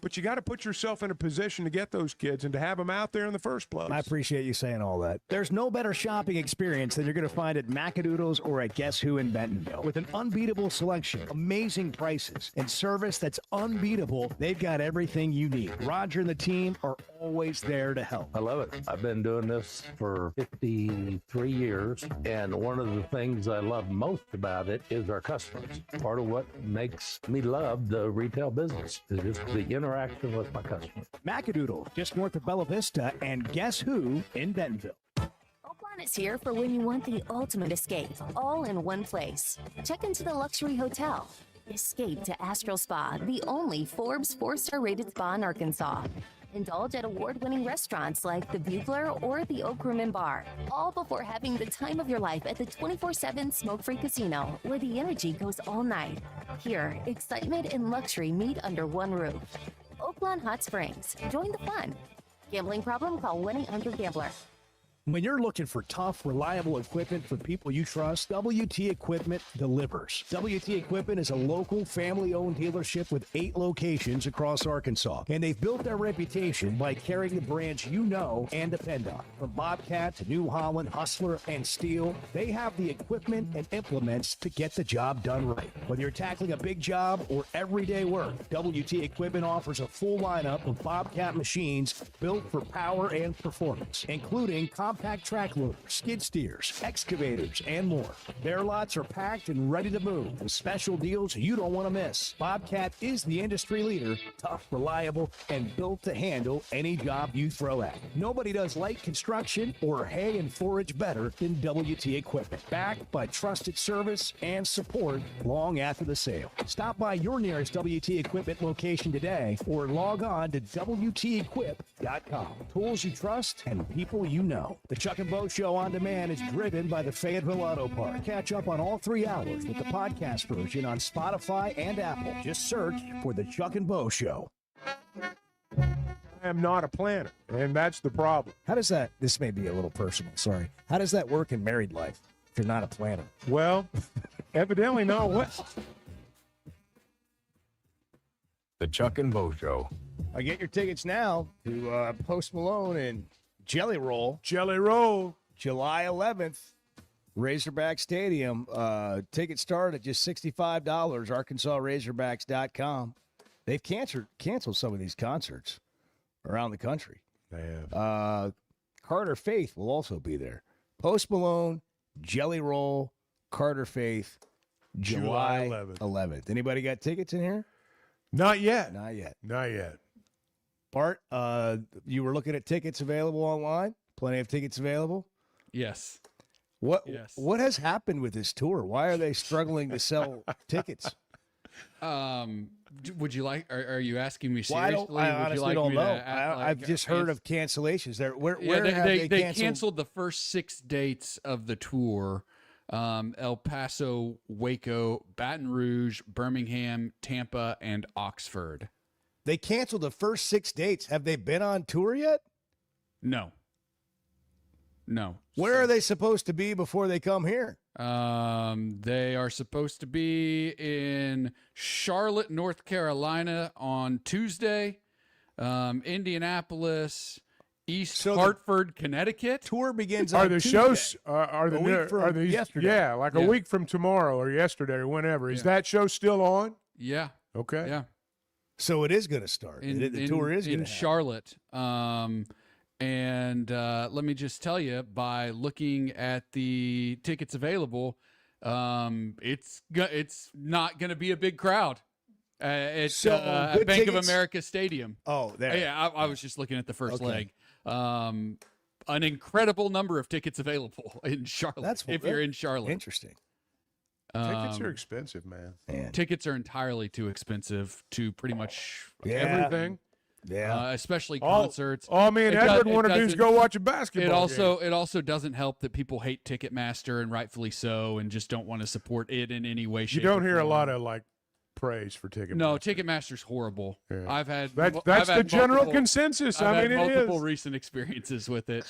But you got to put yourself in a position to get those kids and to have them out there in the first place. I appreciate you saying all that. There's no better shopping experience than you're going to find at Macadoodles or at Guess Who in Bentonville. With an unbeatable selection, amazing prices, and service that's unbeatable, they've got everything you need. Roger and the team are always there to help. I love it. I've been doing this for 53 years, and one of the things I love most about it is our customers. Part of what makes me love the retail business is just the interaction with my customers. Macadoodle, just north of Bella Vista, and Guess Who in Bentonville. Oakland is here for when you want the ultimate escape, all in one place. Check into the luxury hotel. Escape to Astral Spa, the only Forbes 4-star rated spa in Arkansas. Indulge at award-winning restaurants like the Bugler or the Oak Room and Bar, all before having the time of your life at the 24/7 smoke-free casino, where the energy goes all night. Here, excitement and luxury meet under one roof. Oaklawn Hot Springs. Join the fun. Gambling problem? Call 1-800-GAMBLER. When you're looking for tough, reliable equipment for people you trust, WT Equipment delivers. WT Equipment is a local, family-owned dealership with 8 locations across Arkansas, and they've built their reputation by carrying the brands you know and depend on. From Bobcat to New Holland, Hustler, and Steel, they have the equipment and implements to get the job done right. Whether you're tackling a big job or everyday work, WT Equipment offers a full lineup of Bobcat machines built for power and performance, including compact track loaders, skid steers, excavators, and more. Their lots are packed and ready to move with special deals you don't want to miss. Bobcat is the industry leader, tough, reliable, and built to handle any job you throw at. Nobody does light construction or hay and forage better than WT Equipment. Backed by trusted service and support long after the sale. Stop by your nearest WT Equipment location today or log on to WTEquip.com. Tools you trust and people you know. The Chuck and Bo Show on demand is driven by the Fayetteville Auto Park. Catch up on all 3 hours with the podcast version on Spotify and Apple. Just search for the Chuck and Bo Show. I am not a planner, and that's the problem. How does that, this may be a little personal, sorry. How does that work in married life if you're not a planner? Well, evidently not well. The Chuck and Bo Show. I get your tickets now to Post Malone and Jelly Roll. Jelly Roll. July 11th, Razorback Stadium. Tickets start at just $65, ArkansasRazorbacks.com. They've canceled some of these concerts around the country. They have. Carter Faith will also be there. Post Malone, Jelly Roll, Carter Faith, July 11th. Anybody got tickets in here? Not yet. Not yet. Not yet. Bart, you were looking at tickets available online? Plenty of tickets available? Yes. What has happened with this tour? Why are they struggling to sell tickets? Would you like? Are you asking me Well, seriously? I honestly don't know. I've just heard of of cancellations. Where they have they canceled the first 6 dates of the tour. El Paso, Waco, Baton Rouge, Birmingham, Tampa, and Oxford. They canceled the first 6 dates. Have they been on tour yet? No. Where are they supposed to be before they come here? They are supposed to be in Charlotte, North Carolina on Tuesday, Indianapolis, East Hartford, Connecticut. Tour begins Are on the Tuesday. shows are the yesterday? Yeah, like a week from tomorrow or yesterday or whenever. Is that show still on? Yeah. Okay. Yeah. So it is going to start. The tour is going in to Charlotte. And let me just tell you, by looking at the tickets available, it's not going to be a big crowd at Bank of America Stadium. Oh, there. Yeah, I was just looking at the first leg. An incredible number of tickets available in Charlotte. If you're in Charlotte, interesting. Tickets are expensive, man. Tickets are entirely too expensive to pretty much everything. Yeah. Especially All- concerts. all me and It Edward does- it want to do is doesn't- go watch a basketball game. It also doesn't help that people hate Ticketmaster, and rightfully so, and just don't want to support it in any way, shape, You don't or hear a form. lot of like praise for Ticketmaster. No, Ticketmaster's horrible. Yeah. I've had That's I've had the general multiple- consensus. I've I had mean, it multiple is. recent experiences with it.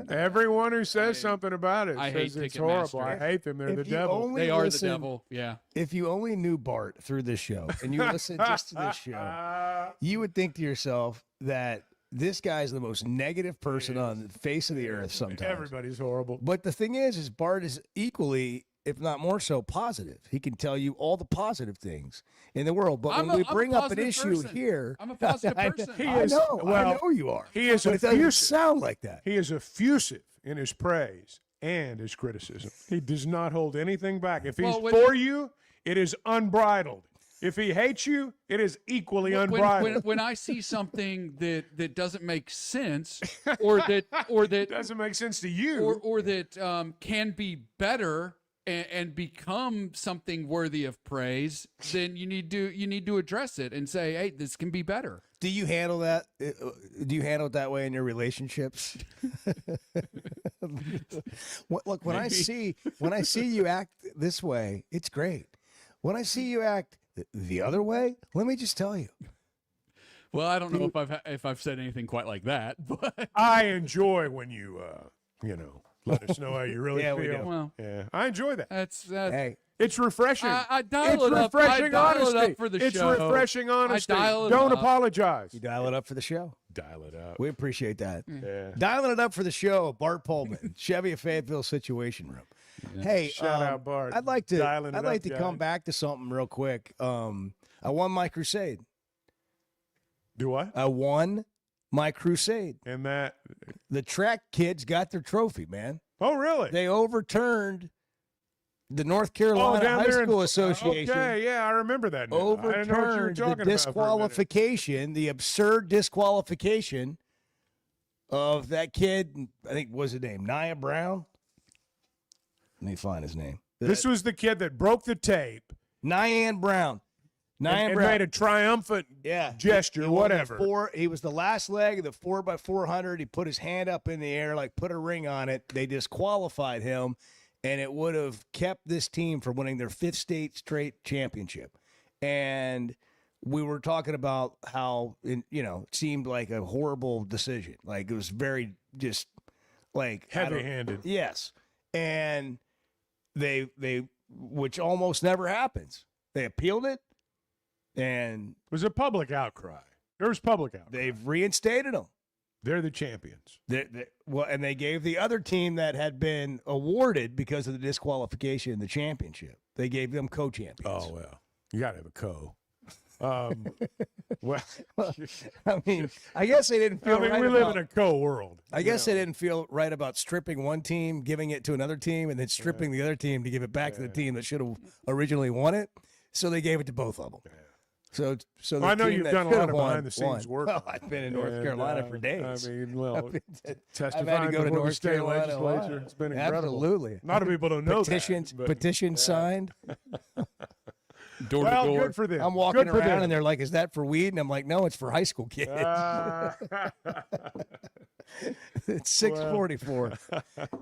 Everyone who says something about it I says hate it's horrible. Ticketmaster. I hate them. They're If the you devil. only They are listen- the devil. Yeah. If you only knew Bart through this show and you listen just to this show, you would think to yourself that this guy's the most negative person on the face of the earth sometimes. Everybody's horrible. But the thing is Bart is equally, if not more so, positive. He can tell you all the positive things in the world. But when we bring up an issue here, I'm a positive person. I know you are. He is but it doesn't effusive. sound like that. He is effusive in his praise and his criticism. He does not hold anything back. If he's Well, when- for you, it is unbridled. If he hates you, it is equally unbridled. When I see something that doesn't make sense, or that doesn't make sense to you, or that can be better and become something worthy of praise, then you need to address it and say, hey, this can be better. Do you handle that? Do you handle it that way in your relationships? Look, when I see you act this way, it's great. When I see you act the other way, let me just tell you. Well, I don't know if I've said anything quite like that, but I enjoy when you, let us know how you really Yeah, feel. we do. Well, yeah, I enjoy that. That's Hey, It's refreshing. I dial it's it up. refreshing I dial honesty. it up for the it's show. refreshing honesty. dial it Don't up. apologize. you dial it up for the show. Dial it up. We appreciate that. Yeah. Dialing it up for the show, Bart Pullman, Chevy of Fayetteville Situation Room. Hey, Shout out, Bart. I'd like to Dialing it up, come guys. back to something real quick. I won my crusade. Do what? I won my crusade. And that. The track kids got their trophy, man. Oh, really? They overturned the North Carolina down High there in- School Association. Okay, yeah, I remember that. Now. I didn't know what you were Overturned the talking about for a minute. disqualification, the absurd disqualification of that kid. I think was his name Nia Brown. Let me find his name. This was the kid that broke the tape. Nyan Brown. And made a triumphant gesture, He won the whatever. He was the last leg of the 4x400. He put his hand up in the air, like put a ring on it. They disqualified him, and it would have kept this team from winning their 5th state straight championship. And we were talking about how, it seemed like a horrible decision. Like it was very just like Heavy-handed. Yes. And they which almost never happens. They appealed it. And it was a public outcry. There was public outcry. They've reinstated them. They're the champions. And they gave the other team that had been awarded because of the disqualification the championship. They gave them co-champions. Oh, well. You got to have a co. Well, I mean, I guess they didn't feel right we live about, in a co-world. I guess they didn't feel right about stripping one team, giving it to another team, and then stripping the other team to give it back to the team that should have originally won it. So they gave it to both of them. So the I know team you've that done a should lot have of won, behind-the-scenes won. work. Well, I've been in North Carolina for days. I mean, well, I've had testifying to go to before the North state Carolina. a lot. legislature. It's been incredible. Absolutely. A lot of people don't know petitions, that. Petitions signed. Door Well, to door. good for them. I'm walking Good for around them. and they're like, "Is that for weed?" And I'm like, "No, it's for high school kids." It's 644.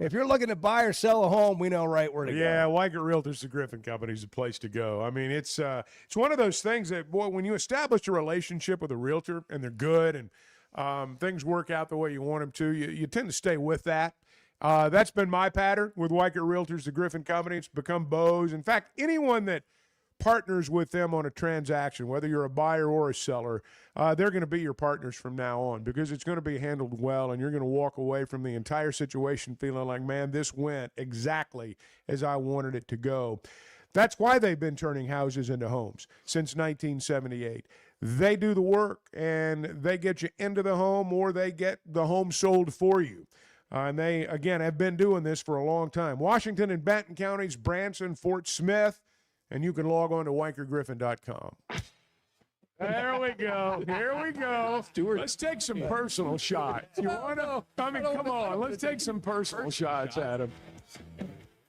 If you're looking to buy or sell a home, we know right where to Yeah, go. Weigert Realtors, the Griffin Company, is the place to go. I mean, it's one of those things that, boy, when you establish a relationship with a realtor and they're good and things work out the way you want them to, you tend to stay with that. That's been my pattern with Weigert Realtors, the Griffin Company. It's become Bose. In fact, anyone that partners with them on a transaction, whether you're a buyer or a seller, they're going to be your partners from now on because it's going to be handled well, and you're going to walk away from the entire situation feeling like, man, this went exactly as I wanted it to go. That's why they've been turning houses into homes since 1978. They do the work, and they get you into the home or they get the home sold for you. And they, again, have been doing this for a long time. Washington and Benton counties, Branson, Fort Smith, and you can log on to WeicherGriffin.com. There we go. Here we go. Let's take some personal shots. You want to? I mean, come on. Let's take some personal shots at him.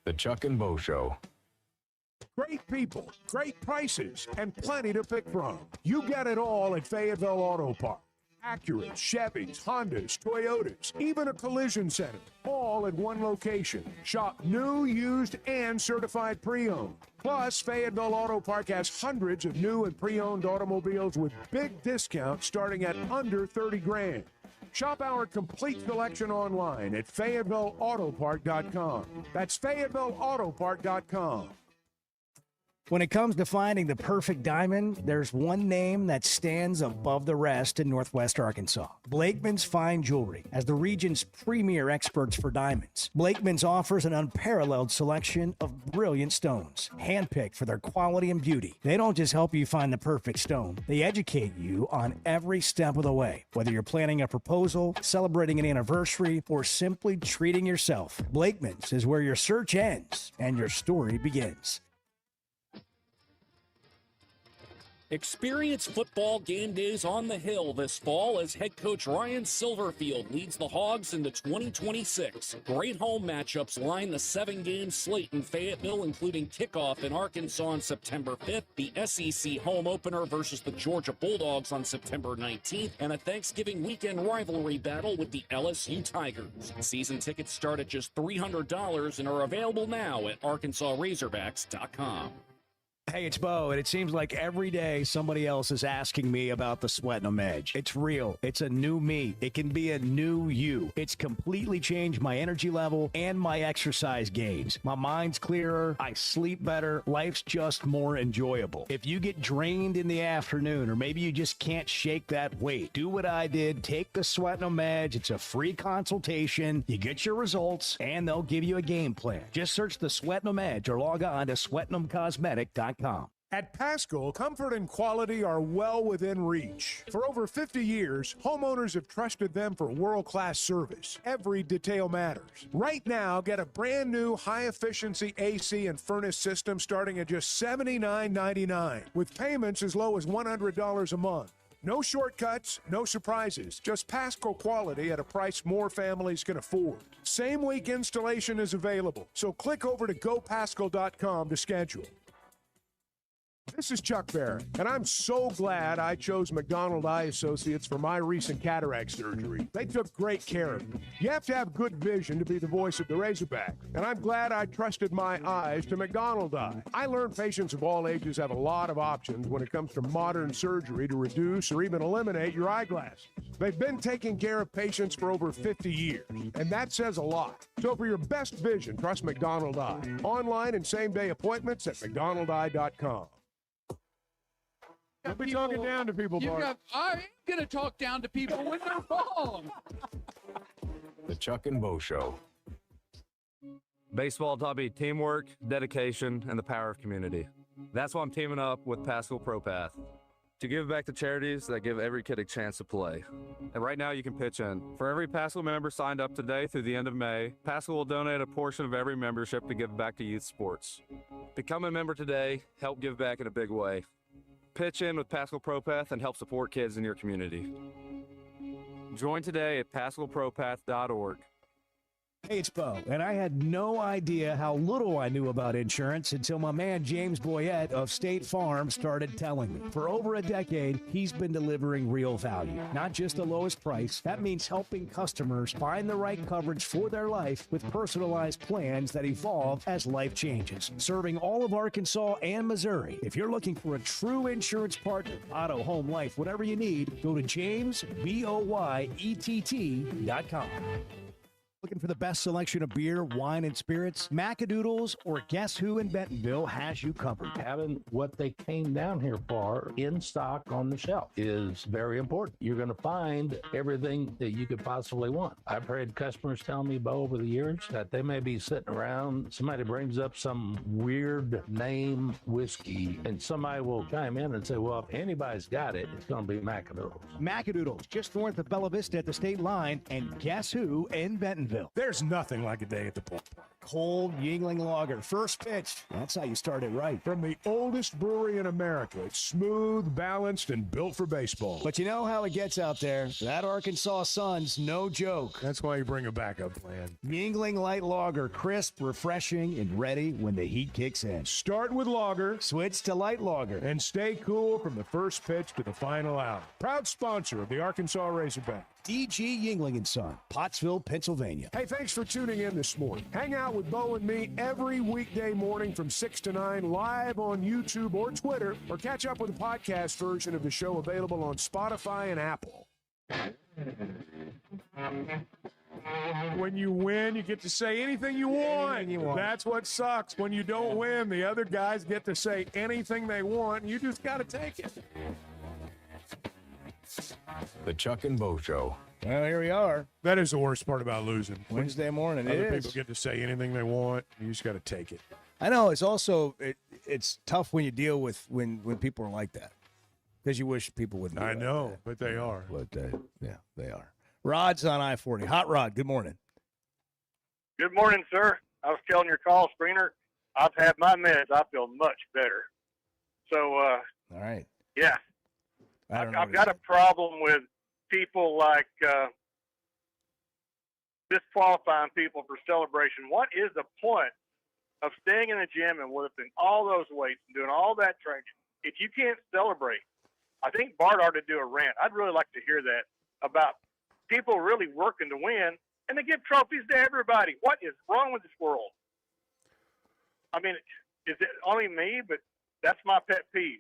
The Chuck and Bo Show. Great people, great prices, and plenty to pick from. You get it all at Fayetteville Auto Parts. Acuras, Chevys, Hondas, Toyotas, even a collision center, all at one location. Shop new, used, and certified pre-owned. Plus, Fayetteville Auto Park has hundreds of new and pre-owned automobiles with big discounts starting at under $30,000. Shop our complete selection online at FayettevilleAutoPark.com. That's FayettevilleAutoPark.com. When it comes to finding the perfect diamond, there's one name that stands above the rest in Northwest Arkansas. Blakeman's Fine Jewelry. As the region's premier experts for diamonds, Blakeman's offers an unparalleled selection of brilliant stones, handpicked for their quality and beauty. They don't just help you find the perfect stone, they educate you on every step of the way. Whether you're planning a proposal, celebrating an anniversary, or simply treating yourself, Blakeman's is where your search ends and your story begins. Experience football game days on the Hill this fall as head coach Ryan Silverfield leads the Hogs into 2026. Great home matchups line the 7-game slate in Fayetteville, including kickoff in Arkansas on September 5th, the SEC home opener versus the Georgia Bulldogs on September 19th, and a Thanksgiving weekend rivalry battle with the LSU Tigers. Season tickets start at just $300 and are available now at ArkansasRazorbacks.com. Hey, it's Bo, and it seems like every day somebody else is asking me about the Swetnam Edge. It's real. It's a new me. It can be a new you. It's completely changed my energy level and my exercise gains. My mind's clearer. I sleep better. Life's just more enjoyable. If you get drained in the afternoon, or maybe you just can't shake that weight, do what I did. Take the Swetnam Edge. It's a free consultation. You get your results, and they'll give you a game plan. Just search the Swetnam Edge or log on to SwetnamCosmetic.com. At Paschal, comfort and quality are well within reach. For over 50 years, homeowners have trusted them for world-class service. Every detail matters. Right now, get a brand new high-efficiency AC and furnace system starting at just $79.99, with payments as low as $100 a month. No shortcuts, no surprises, just Paschal quality at a price more families can afford. Same week installation is available, so click over to gopaschal.com to schedule. This is Chuck Barrett, and I'm so glad I chose McDonald Eye Associates for my recent cataract surgery. They took great care of me. You have to have good vision to be the voice of the Razorbacks, and I'm glad I trusted my eyes to McDonald Eye. I learned patients of all ages have a lot of options when it comes to modern surgery to reduce or even eliminate your eyeglasses. They've been taking care of patients for over 50 years, and that says a lot. So for your best vision, trust McDonald Eye. Online and same-day appointments at McDonaldEye.com. Don't be talking down to people, Bart. I am going to talk down to people when they're wrong. The Chuck and Bo Show. Baseball taught me teamwork, dedication, and the power of community. That's why I'm teaming up with Paschal ProPath to give back to charities that give every kid a chance to play. And right now you can pitch in. For every Paschal member signed up today through the end of May, Paschal will donate a portion of every membership to give back to youth sports. Become a member today, help give back in a big way. Pitch in with Paschal ProPath and help support kids in your community. Join today at PaschalProPath.org. Hey, it's Bo, and I had no idea how little I knew about insurance until my man James Boyette of State Farm started telling me. For over a decade, he's been delivering real value, not just the lowest price. That means helping customers find the right coverage for their life with personalized plans that evolve as life changes. Serving all of Arkansas and Missouri. If you're looking for a true insurance partner, auto, home, life, whatever you need, go to JamesBoyett.com. Looking for the best selection of beer, wine, and spirits? Macadoodles or Guess Who in Bentonville has you covered. Having what they came down here for in stock on the shelf is very important. You're going to find everything that you could possibly want. I've heard customers tell me, Bo, over the years that they may be sitting around, somebody brings up some weird name whiskey, and somebody will chime in and say, well, if anybody's got it, it's going to be Macadoodles. Macadoodles, just north of Bella Vista at the state line, and Guess Who in Bentonville. There's nothing like a day at the ballpark. cold Yingling Lager. First pitch. That's how you start it right. From the oldest brewery in America, it's smooth, balanced, and built for baseball. But you know how it gets out there. That Arkansas sun's no joke. That's why you bring a backup plan. Yingling Light Lager, crisp, refreshing, and ready when the heat kicks in. Start with lager, switch to light lager, and stay cool from the first pitch to the final out. Proud sponsor of the Arkansas Razorback. DG Yingling & Son, Pottsville, Pennsylvania. Hey, thanks for tuning in this morning. Hang out with Bo and me every weekday morning from 6 to 9 live on YouTube or Twitter, or catch up with the podcast version of the show available on Spotify and Apple. When you win, you get to say anything you want. That's what sucks. When you don't win, the other guys get to say anything they want, and you just got to take it. The Chuck and Bo Show. Well, here we are. That is the worst part about losing. Wednesday morning. Other It is. people get to say anything they want. You just got to take it. I know. It's also it's tough when you deal with when people are like that, because you wish people wouldn't. I know, but they are. But yeah, they are. Rod's on I-40. Hot Rod. Good morning. Good morning, sir. I was telling your call screener, I've had my meds. I feel much better. So, all right. Yeah. I've got a problem with people like disqualifying people for celebration. What is the point of staying in the gym and lifting all those weights and doing all that training if you can't celebrate? I think Bart ought to do a rant. I'd really like to hear that about people really working to win, and they give trophies to everybody. What is wrong with this world? I mean, is it only me? But that's my pet peeve.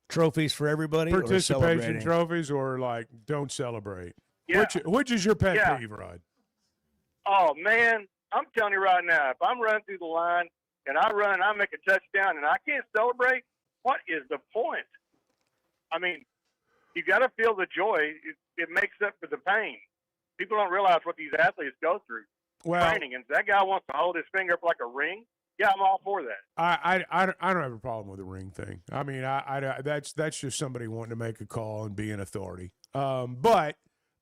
Trophies for everybody. Or Participation celebrating? trophies, or like don't celebrate. Yeah. Which is your pet Yeah. peeve, Rod? Oh, man, I'm telling you right now, if I'm running through the line and I run and I make a touchdown and I can't celebrate, what is the point? I mean, you got to feel the joy. It makes up for the pain. People don't realize what these athletes go through. Well- training, and if that guy wants to hold his finger up like a ring, yeah, I'm all for that. I don't have a problem with the ring thing. I mean, that's just somebody wanting to make a call and be an authority. But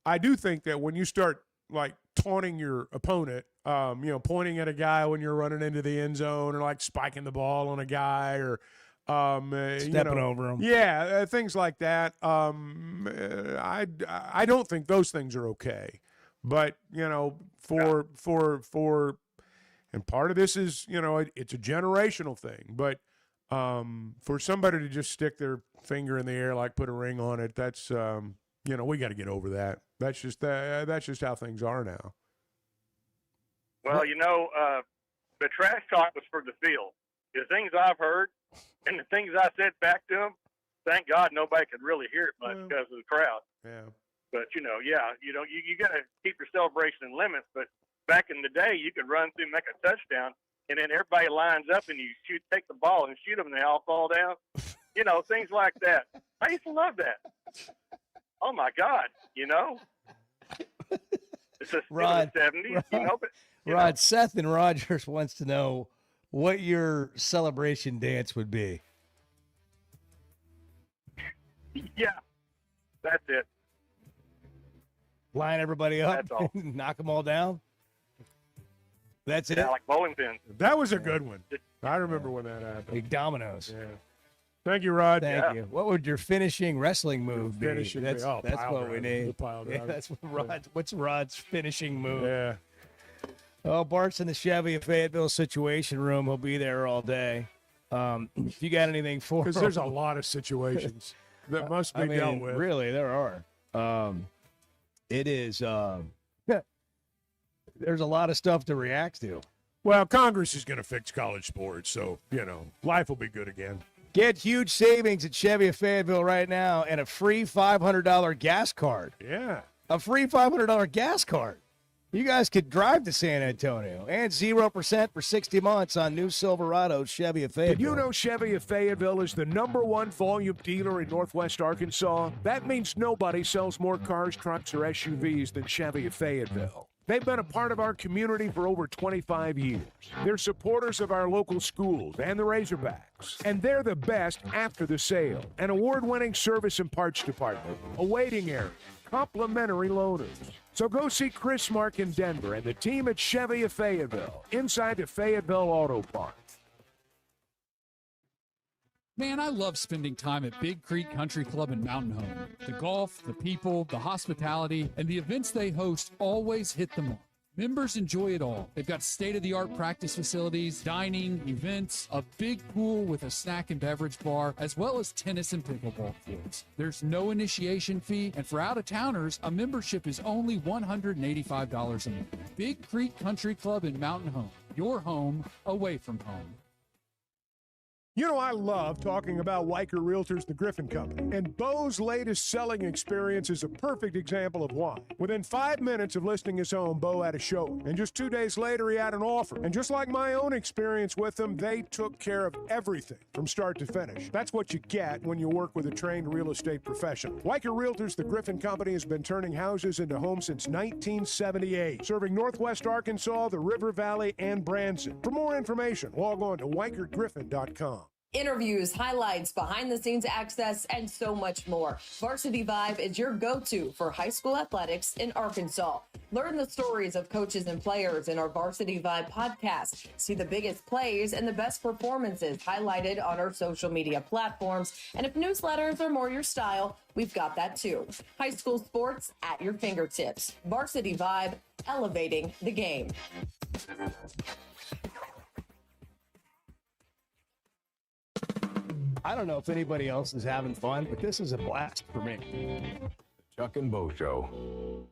I do think that when you start like taunting your opponent, pointing at a guy when you're running into the end zone, or like spiking the ball on a guy, or Stepping over him. Yeah, things like that. I don't think those things are okay. But and part of this is, it's a generational thing. But for somebody to just stick their finger in the air, like put a ring on it, that's we got to get over that. That's just how things are now. Well, the trash talk was for the field. The things I've heard and the things I said back to them, thank God nobody could really hear it much because of the crowd. Yeah. But, you got to keep your celebration in limits. But back in the day, you could run through, make a touchdown, and then everybody lines up and you take the ball and shoot them and they all fall down. Things like that. I used to love that. Oh, my God, It's just Rod, the 70s, but Rod, Seth and Rogers wants to know what your celebration dance would be. Yeah, that's it. Line everybody up, That's all. knock them all down. That's it. Yeah, like bowling pins. That was a good one. I remember when that happened. Like dominoes. Yeah. Thank you, Rod. Thank you. What would your finishing wrestling move be? Finishing That's move. Oh, that's pile what we driver. need. The pile Yeah, driver. that's what what's Rod's finishing move? Yeah. Oh, Bart's in the Chevy Fayetteville Situation Room. He'll be there all day. If you got anything for Because him. there's a lot of situations that must be dealt with. Really, there are. It is. There's a lot of stuff to react to. Well, Congress is going to fix college sports, so, life will be good again. Get huge savings at Chevy of Fayetteville right now and a free $500 gas card. Yeah. A free $500 gas card. You guys could drive to San Antonio and 0% for 60 months on new Silverado Chevy of Fayetteville. Did you know Chevy of Fayetteville is the #1 volume dealer in Northwest Arkansas? That means nobody sells more cars, trucks, or SUVs than Chevy of Fayetteville. They've been a part of our community for over 25 years. They're supporters of our local schools and the Razorbacks. And they're the best after the sale. An award-winning service and parts department, a waiting area, complimentary loaners. So go see Chris Mark in Denver and the team at Chevy of Fayetteville, inside the Fayetteville Auto Park. Man, I love spending time at Big Creek Country Club and Mountain Home. The golf, the people, the hospitality, and the events they host always hit the mark. Members enjoy it all. They've got state-of-the-art practice facilities, dining, events, a big pool with a snack and beverage bar, as well as tennis and pickleball courts. There's no initiation fee, and for out-of-towners, a membership is only $185 a month. Big Creek Country Club and Mountain Home. Your home away from home. You know, I love talking about Weicker Realtors, the Griffin Company, and Bo's latest selling experience is a perfect example of why. Within 5 minutes of listing his home, Bo had a showing, and just 2 days later, he had an offer. And just like my own experience with them, they took care of everything from start to finish. That's what you get when you work with a trained real estate professional. Weicker Realtors, the Griffin Company, has been turning houses into homes since 1978, serving Northwest Arkansas, the River Valley, and Branson. For more information, log on to WeicherGriffin.com. Interviews, highlights, behind-the-scenes access, and so much more. Varsity Vibe is your go-to for high school athletics in Arkansas. Learn the stories of coaches and players in our Varsity Vibe podcast. See the biggest plays and the best performances highlighted on our social media platforms. And if newsletters are more your style, we've got that too. High school sports at your fingertips. Varsity Vibe, elevating the game. I don't know if anybody else is having fun, but this is a blast for me. Chuck and Bo Show.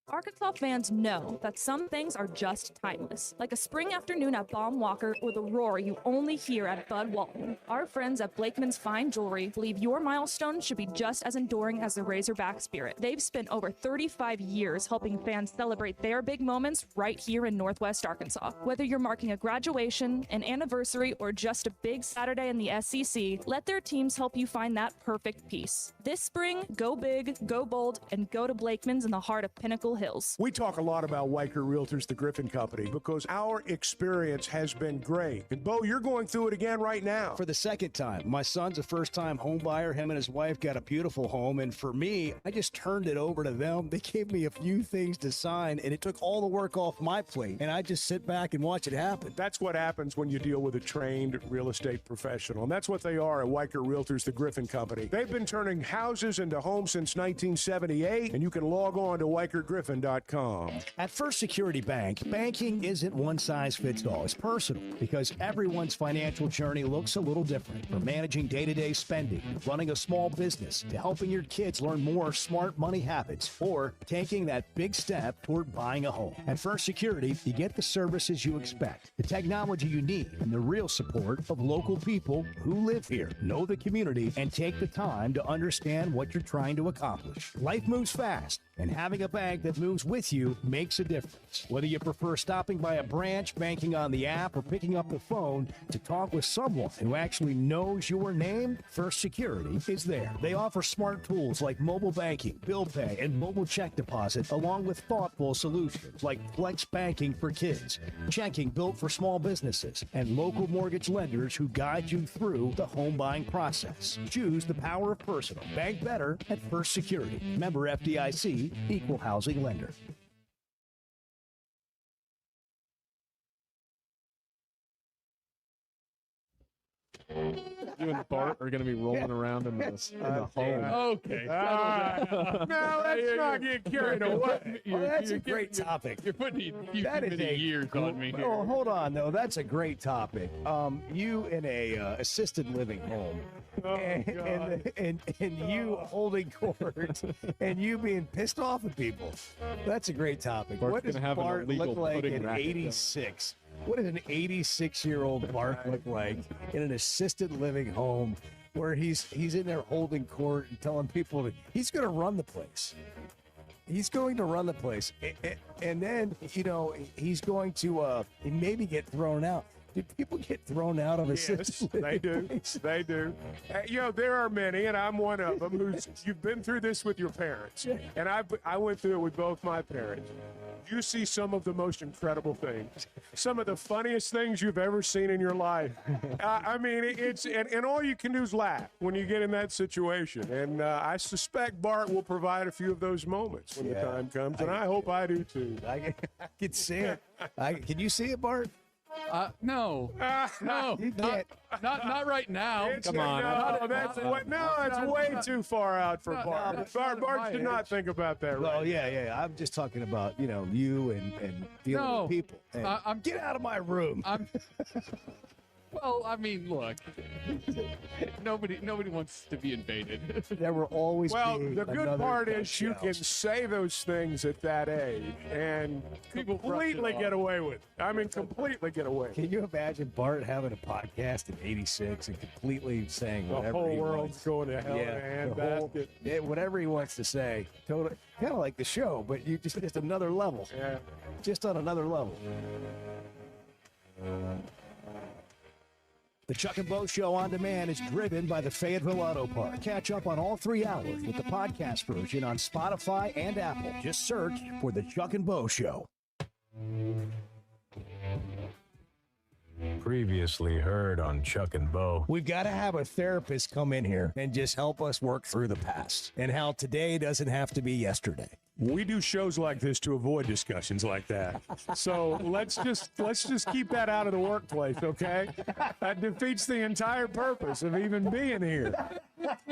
Arkansas fans know that some things are just timeless, like a spring afternoon at Baum Walker or the roar you only hear at Bud Walton. Our friends at Blakeman's Fine Jewelry believe your milestone should be just as enduring as the Razorback spirit. They've spent over 35 years helping fans celebrate their big moments right here in Northwest Arkansas. Whether you're marking a graduation, an anniversary, or just a big Saturday in the SEC, let their teams help you find that perfect piece. This spring, go big, go bold, and go to Blakeman's in the heart of Pinnacle Hills. We talk a lot about Weicker Realtors, the Griffin Company, because our experience has been great. And Bo, you're going through it again right now. For the second time. My son's a first-time home buyer. Him and his wife got a beautiful home. And for me, I just turned it over to them. They gave me a few things to sign, and it took all the work off my plate. And I just sit back and watch it happen. That's what happens when you deal with a trained real estate professional. And that's what they are at Weicker Realtors, the Griffin Company. They've been turning houses into homes since 1978, and you can log on to WeicherGriffin.com. At First Security Bank, banking isn't one size fits all. It's personal because everyone's financial journey looks a little different. From managing day-to-day spending, running a small business, to helping your kids learn more smart money habits, or taking that big step toward buying a home. At First Security, you get the services you expect, the technology you need, and the real support of local people who live here, know the community, and take the time to understand what you're trying to accomplish. Life moves fast, and having a bank that moves with you makes a difference. Whether you prefer stopping by a branch, banking on the app, or picking up the phone to talk with someone who actually knows your name, First Security is there. They offer smart tools like mobile banking, bill pay, and mobile check deposit, along with thoughtful solutions like flex banking for kids, checking built for small businesses, and local mortgage lenders who guide you through the home buying process. Choose the power of personal. Bank better at First Security. Member FDIC, Equal Housing Lender. You and Bart are going to be rolling around in the home. Okay. No, let's not get carried away. That's a great topic. You're putting That is a years on me here. Oh, hold on, though. That's a great topic. You in a assisted living home, and you holding court, and you being pissed off at people. That's a great topic. Bart's What does gonna have an Bart illegal look like pudding at racket, 86? What does an 86-year-old Bart look like in an assisted living home where he's in there holding court and telling people that he's going to run the place? He's going to run the place. And then, he's going to maybe get thrown out. Do people get thrown out of assisted living? They do. places? They do. There are many, and I'm one of them. You've been through this with your parents, and I went through it with both my parents. you see some of the most incredible things, some of the funniest things you've ever seen in your life. I mean, and all you can do is laugh when you get in that situation. And I suspect Bart will provide a few of those moments when the time comes, and I hope I do too. I can see it. Can you see it, Bart? No, not right now. Come on, that's way too far out for Bart. Bart should not think about that. Right? Well, yeah. I'm just talking about you and dealing with people. And get out of my room. Well, I mean, look, nobody wants to be invaded. There will always be the good part is you can say those things at that age and completely get away with it. I mean, completely get away with it. Can you imagine Bart having a podcast in '86 and completely saying whatever the whole he world's wants? going to hell in a handbasket. Whatever he wants to say. Totally, kind of like the show, but you just another level. Yeah. Just on another level. The Chuck and Bo Show on Demand is driven by the Fayetteville Auto Park. Catch up on all 3 hours with the podcast version on Spotify and Apple. Just search for The Chuck and Bo Show. Previously heard on Chuck and Bo. We've got to have a therapist come in here and just help us work through the past and how today doesn't have to be yesterday. We do shows like this to avoid discussions like that. So let's just keep that out of the workplace, okay? That defeats the entire purpose of even being here.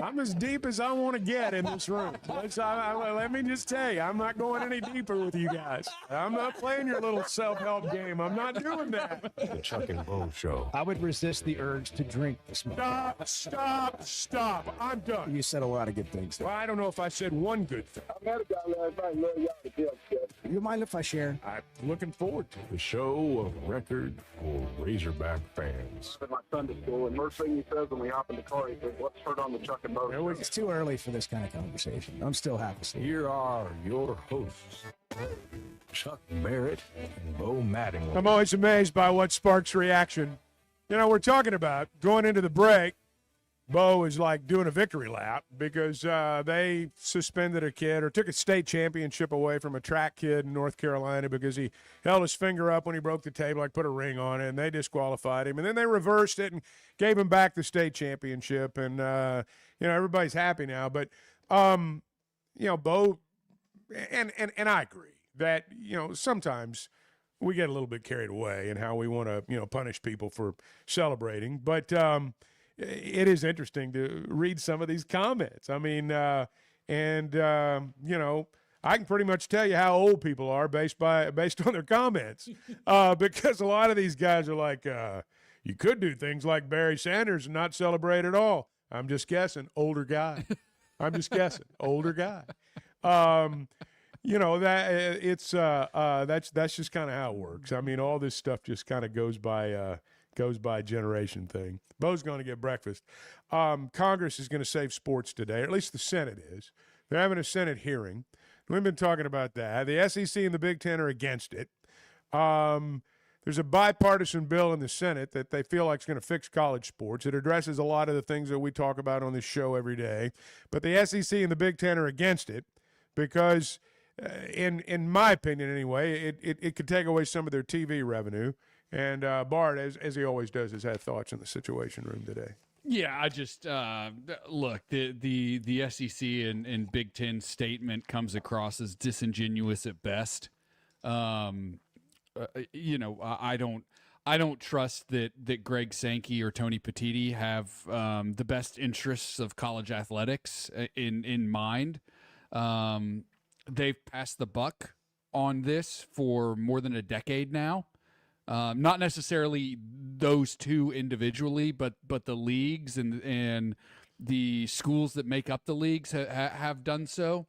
I'm as deep as I want to get in this room. Let me just tell you, I'm not going any deeper with you guys. I'm not playing your little self-help game. I'm not doing that. The Chuck and Bo Show. I would resist the urge to drink this morning. Stop. I'm done. You said a lot of good things there. Well, I don't know if I said one good thing. I met a guy last night, love y'all to death, Chuck. You mind if I share? I'm looking forward to it. The show of record for Razorback fans. At my Sunday school, and first thing he says when we hop in the car, he says, "Let's turn on the Chuck and Bo Show." It's too early for this kind of conversation. I'm still half asleep. Here are your hosts, Chuck Barrett and Bo Mattingly. I'm always amazed by what sparks reaction. You know, we're talking about going into the break. Bo is like doing a victory lap because they suspended a kid or took a state championship away from a track kid in North Carolina because he held his finger up when he broke the table, like put a ring on it, and they disqualified him. And then they reversed it and gave him back the state championship. And, everybody's happy now. But, Bo, and I agree that, sometimes we get a little bit carried away in how we want to, punish people for celebrating. But, it is interesting to read some of these comments. I mean, I can pretty much tell you how old people are based on their comments, because a lot of these guys are like, you could do things like Barry Sanders and not celebrate at all. I'm just guessing, older guy. I'm just guessing, older guy. That's just kind of how it works. I mean, all this stuff just kind of goes by generation thing. Bo's going to get breakfast. Congress is going to save sports today, or at least the Senate is. They're having a Senate hearing. We've been talking about that. The SEC and the Big Ten are against it. There's a bipartisan bill in the Senate that they feel like is going to fix college sports. It addresses a lot of the things that we talk about on this show every day. But the SEC and the Big Ten are against it because, in my opinion anyway, it could take away some of their TV revenue. And Bart, as he always does, has had thoughts in the Situation Room today. Yeah, I just look, the SEC and Big Ten statement comes across as disingenuous at best. I don't trust that Greg Sankey or Tony Petitti have the best interests of college athletics in mind. They've passed the buck on this for more than a decade now. Not necessarily those two individually, but the leagues and the schools that make up the leagues have done so.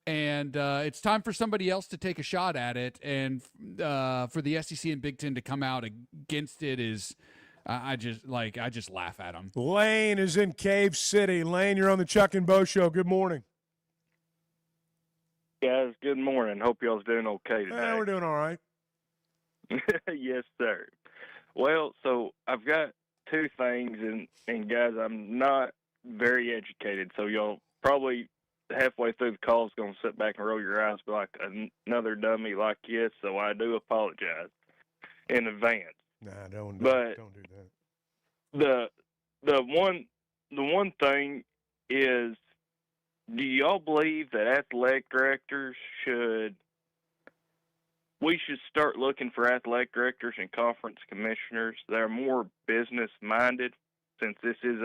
And it's time for somebody else to take a shot at it. And for the SEC and Big Ten to come out against it is, I just laugh at them. Lane is in Cave City. Lane, you're on the Chuck and Bo Show. Good morning. Guys, good morning. Hope y'all's doing okay today. We're doing all right. Yes, sir. Well, so I've got two things, and guys, I'm not very educated, so y'all probably halfway through the call is going to sit back and roll your eyes like another dummy like you, so I do apologize in advance. Nah, don't do The that. one thing is, do y'all believe that athletic directors we should start looking for athletic directors and conference commissioners that are more business minded, since this is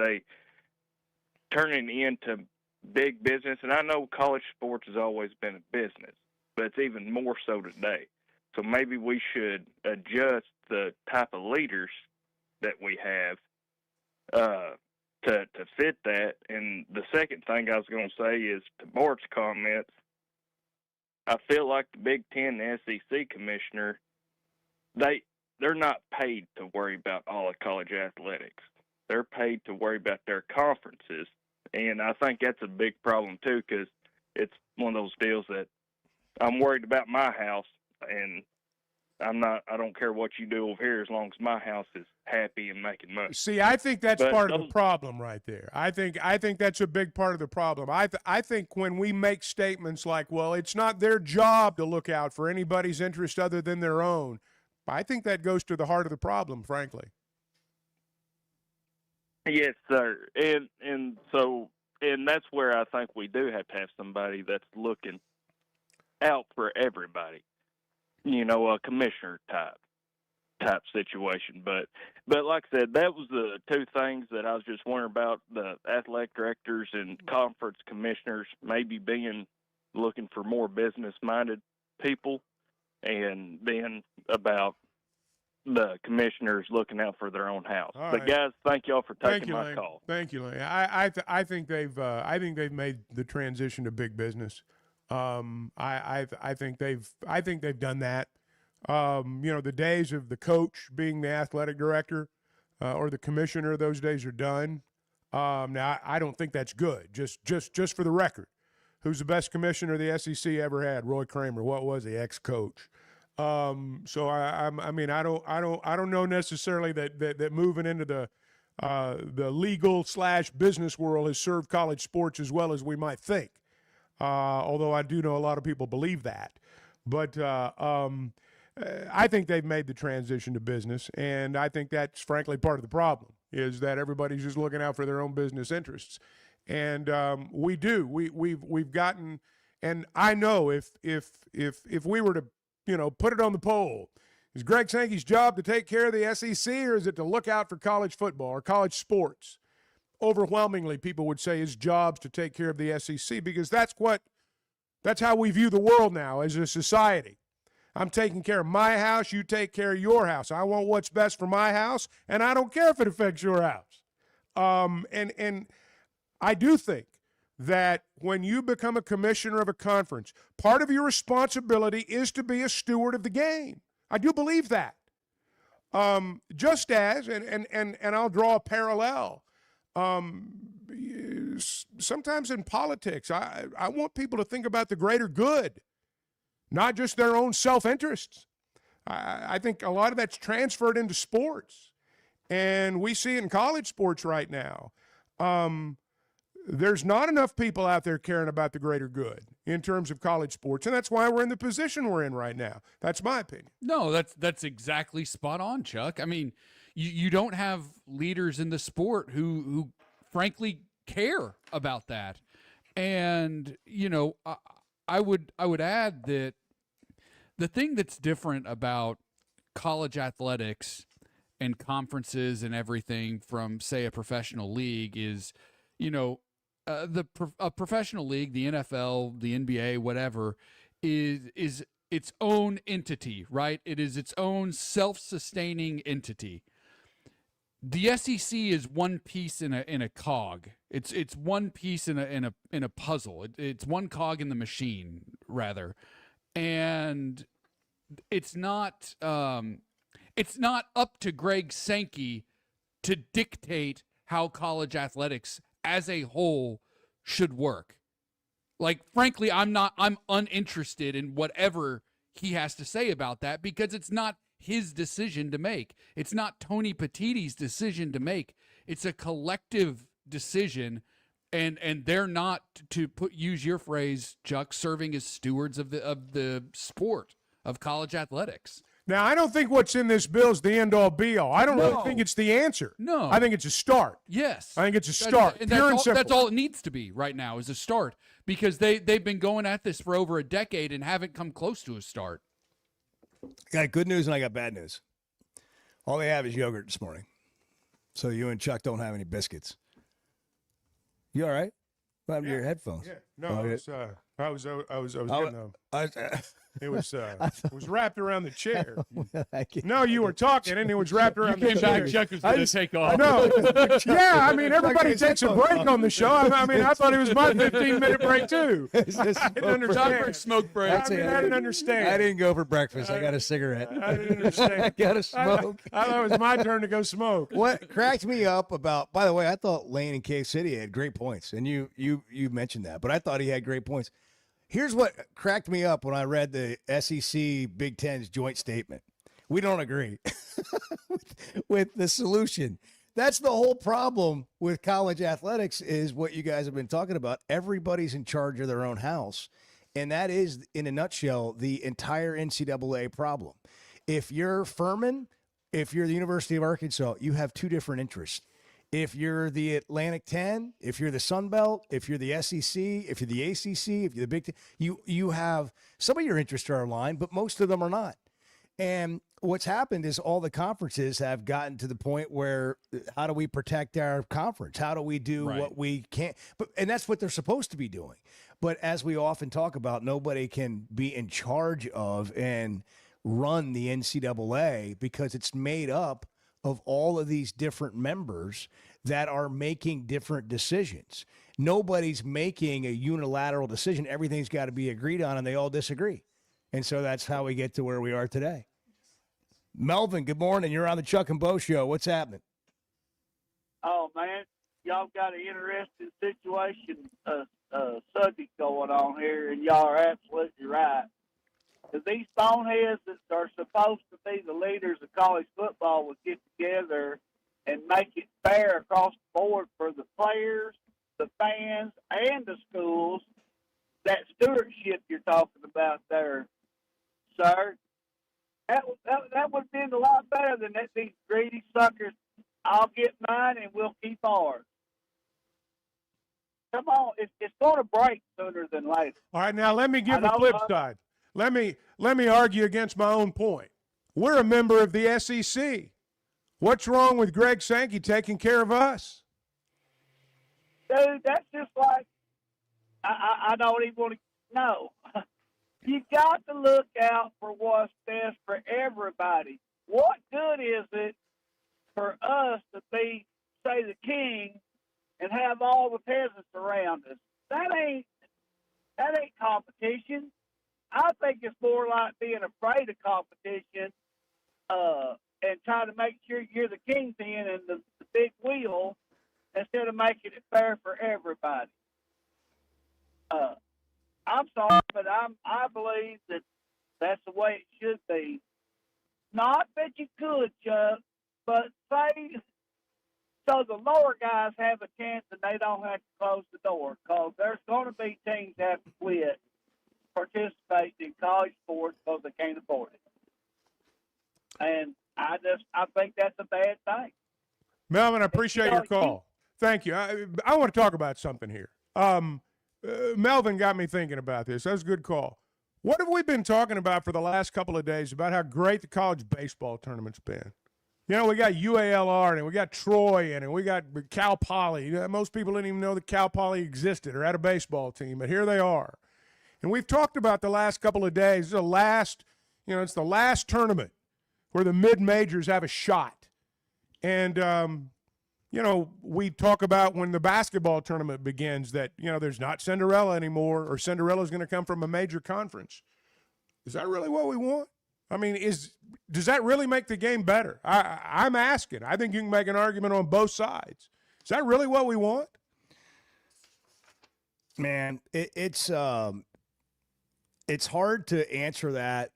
turning into big business? And I know college sports has always been a business, but it's even more so today. So maybe we should adjust the type of leaders that we have to fit that. And the second thing I was going to say is, to Bart's comments, I feel like the Big Ten and SEC commissioner, they're not paid to worry about all of college athletics. They're paid to worry about their conferences. And I think that's a big problem, too, because it's one of those deals that I'm worried about my house, and I don't care what you do over here as long as my house is happy and making money. See, I think that's part of the problem right there. I think that's a big part of the problem. I think when we make statements like, well, it's not their job to look out for anybody's interest other than their own, I think that goes to the heart of the problem, frankly. Yes, sir. And that's where I think we do have to have somebody that's looking out for everybody. You know, a commissioner type situation. But like I said, that was the two things that I was just wondering about, the athletic directors and conference commissioners maybe looking for more business-minded people, and then about the commissioners looking out for their own house. All But right. guys, thank y'all for Thank taking you, my Lane. call. Thank you, Lane. I think they've made the transition to big business. I think they've done that. The days of the coach being the athletic director or the commissioner, those days are done. Now I don't think that's good. Just for the record, who's the best commissioner the SEC ever had? Roy Kramer. What was he? Ex-coach. So I don't know necessarily that moving into the legal / business world has served college sports as well as we might think. Although I do know a lot of people believe that. But I think they've made the transition to business, and I think that's frankly part of the problem, is that everybody's just looking out for their own business interests. And we've gotten, and I know if we were to, put it on the poll, is Greg Sankey's job to take care of the SEC, or is it to look out for college football or college sports? Overwhelmingly, people would say his job's to take care of the SEC, because that's how we view the world now as a society. I'm taking care of my house, you take care of your house. I want what's best for my house, and I don't care if it affects your house. And I do think that when you become a commissioner of a conference, part of your responsibility is to be a steward of the game. I do believe that. Just as, and I'll draw a parallel, sometimes in politics, I want people to think about the greater good, not just their own self-interests. I think a lot of that's transferred into sports, and we see it in college sports right now. There's not enough people out there caring about the greater good in terms of college sports, and that's why we're in the position we're in right now. That's my opinion. No, that's exactly spot on, Chuck. I mean, you don't have leaders in the sport who frankly care about that. And, I would add that the thing that's different about college athletics and conferences and everything from, say, a professional league is, a professional league, the NFL, the NBA, whatever, is its own entity, right? It is its own self-sustaining entity. The SEC is one piece in a cog. It's one piece in a puzzle. It's one cog in the machine, rather, and it's not up to Greg Sankey to dictate how college athletics as a whole should work. Like, frankly, I'm uninterested in whatever he has to say about that, because it's not his decision to make. It's not Tony Petitti's decision to make. It's a collective decision, and they're not, to use your phrase, Chuck, serving as stewards of the sport of college athletics. Now, I don't think what's in this bill is the end-all, be-all. I don't No. really think it's the answer. No. I think it's a start. Yes. I think it's a start. And Pure and simple. that's all it needs to be right now, is a start, because they've been going at this for over a decade and haven't come close to a start. I got good news and I got bad news. All they have is yogurt this morning. So you and Chuck don't have any biscuits. You all right? What happened to your headphones? Yeah. No, Oh, I was getting them. It was wrapped around the chair. No, you were talking, and it was wrapped around the chair. Chuck was going to take off. I know. Yeah, I mean, everybody takes a break on the show. I mean, I thought it was my 15-minute break, too. I didn't understand. Smoke break. I didn't understand. I didn't go for breakfast. I got a cigarette. I didn't understand. I got to smoke. I thought it was my turn to go smoke. What cracked me up about, by the way, I thought Lane in Cave City had great points, and you mentioned that, but I thought he had great points. Here's what cracked me up when I read the SEC Big Ten's joint statement. We don't agree with the solution. That's the whole problem with college athletics, is what you guys have been talking about. Everybody's in charge of their own house. And that is, in a nutshell, the entire NCAA problem. If you're Furman, if you're the University of Arkansas, you have two different interests. If you're the Atlantic 10, if you're the Sun Belt, if you're the SEC, if you're the ACC, if you're the Big Ten, you have some of your interests are aligned, but most of them are not. And what's happened is all the conferences have gotten to the point where, how do we protect our conference? How do we do what we can? And that's what they're supposed to be doing. But as we often talk about, nobody can be in charge of and run the NCAA because it's made up of all of these different members that are making different decisions. Nobody's making a unilateral decision. Everything's got to be agreed on, and they all disagree. And so that's how we get to where we are today. Melvin, good morning. You're on the Chuck and Bo Show. What's happening? Oh, man, y'all got an interesting situation, subject going on here, and y'all are absolutely right. Because these boneheads that are supposed to be the leaders of college football would get together and make it fair across the board for the players, the fans, and the schools. That stewardship you're talking about there, sir, that would have been a lot better than these greedy suckers. I'll get mine and we'll keep ours. Come on, it's going to break sooner than later. All right, now let me give the flip side. Let me argue against my own point. We're a member of the SEC. What's wrong with Greg Sankey taking care of us? Dude, that's just like, I don't even want to know. You got to look out for what's best for everybody. What good is it for us to be, say, the king and have all the peasants around us? That ain't competition. I think it's more like being afraid of competition and trying to make sure you're the kingpin and the big wheel instead of making it fair for everybody. I'm sorry, but I believe that that's the way it should be. Not that you could, Chuck, but say so the lower guys have a chance and they don't have to close the door, because there's going to be teams that have to quit participate in college sports because they can't afford it. And I think that's a bad thing. Melvin, I appreciate your call. Thank you. I want to talk about something here. Melvin got me thinking about this. That was a good call. What have we been talking about for the last couple of days about how great the college baseball tournament's been? You know, we got UALR and we got Troy and we got Cal Poly. Most people didn't even know that Cal Poly existed or had a baseball team, but here they are. And we've talked about the last couple of days. It's the last tournament where the mid-majors have a shot. And, we talk about when the basketball tournament begins that, there's not Cinderella anymore, or Cinderella's going to come from a major conference. Is that really what we want? I mean, does that really make the game better? I'm asking. I think you can make an argument on both sides. Is that really what we want? Man, it's hard to answer that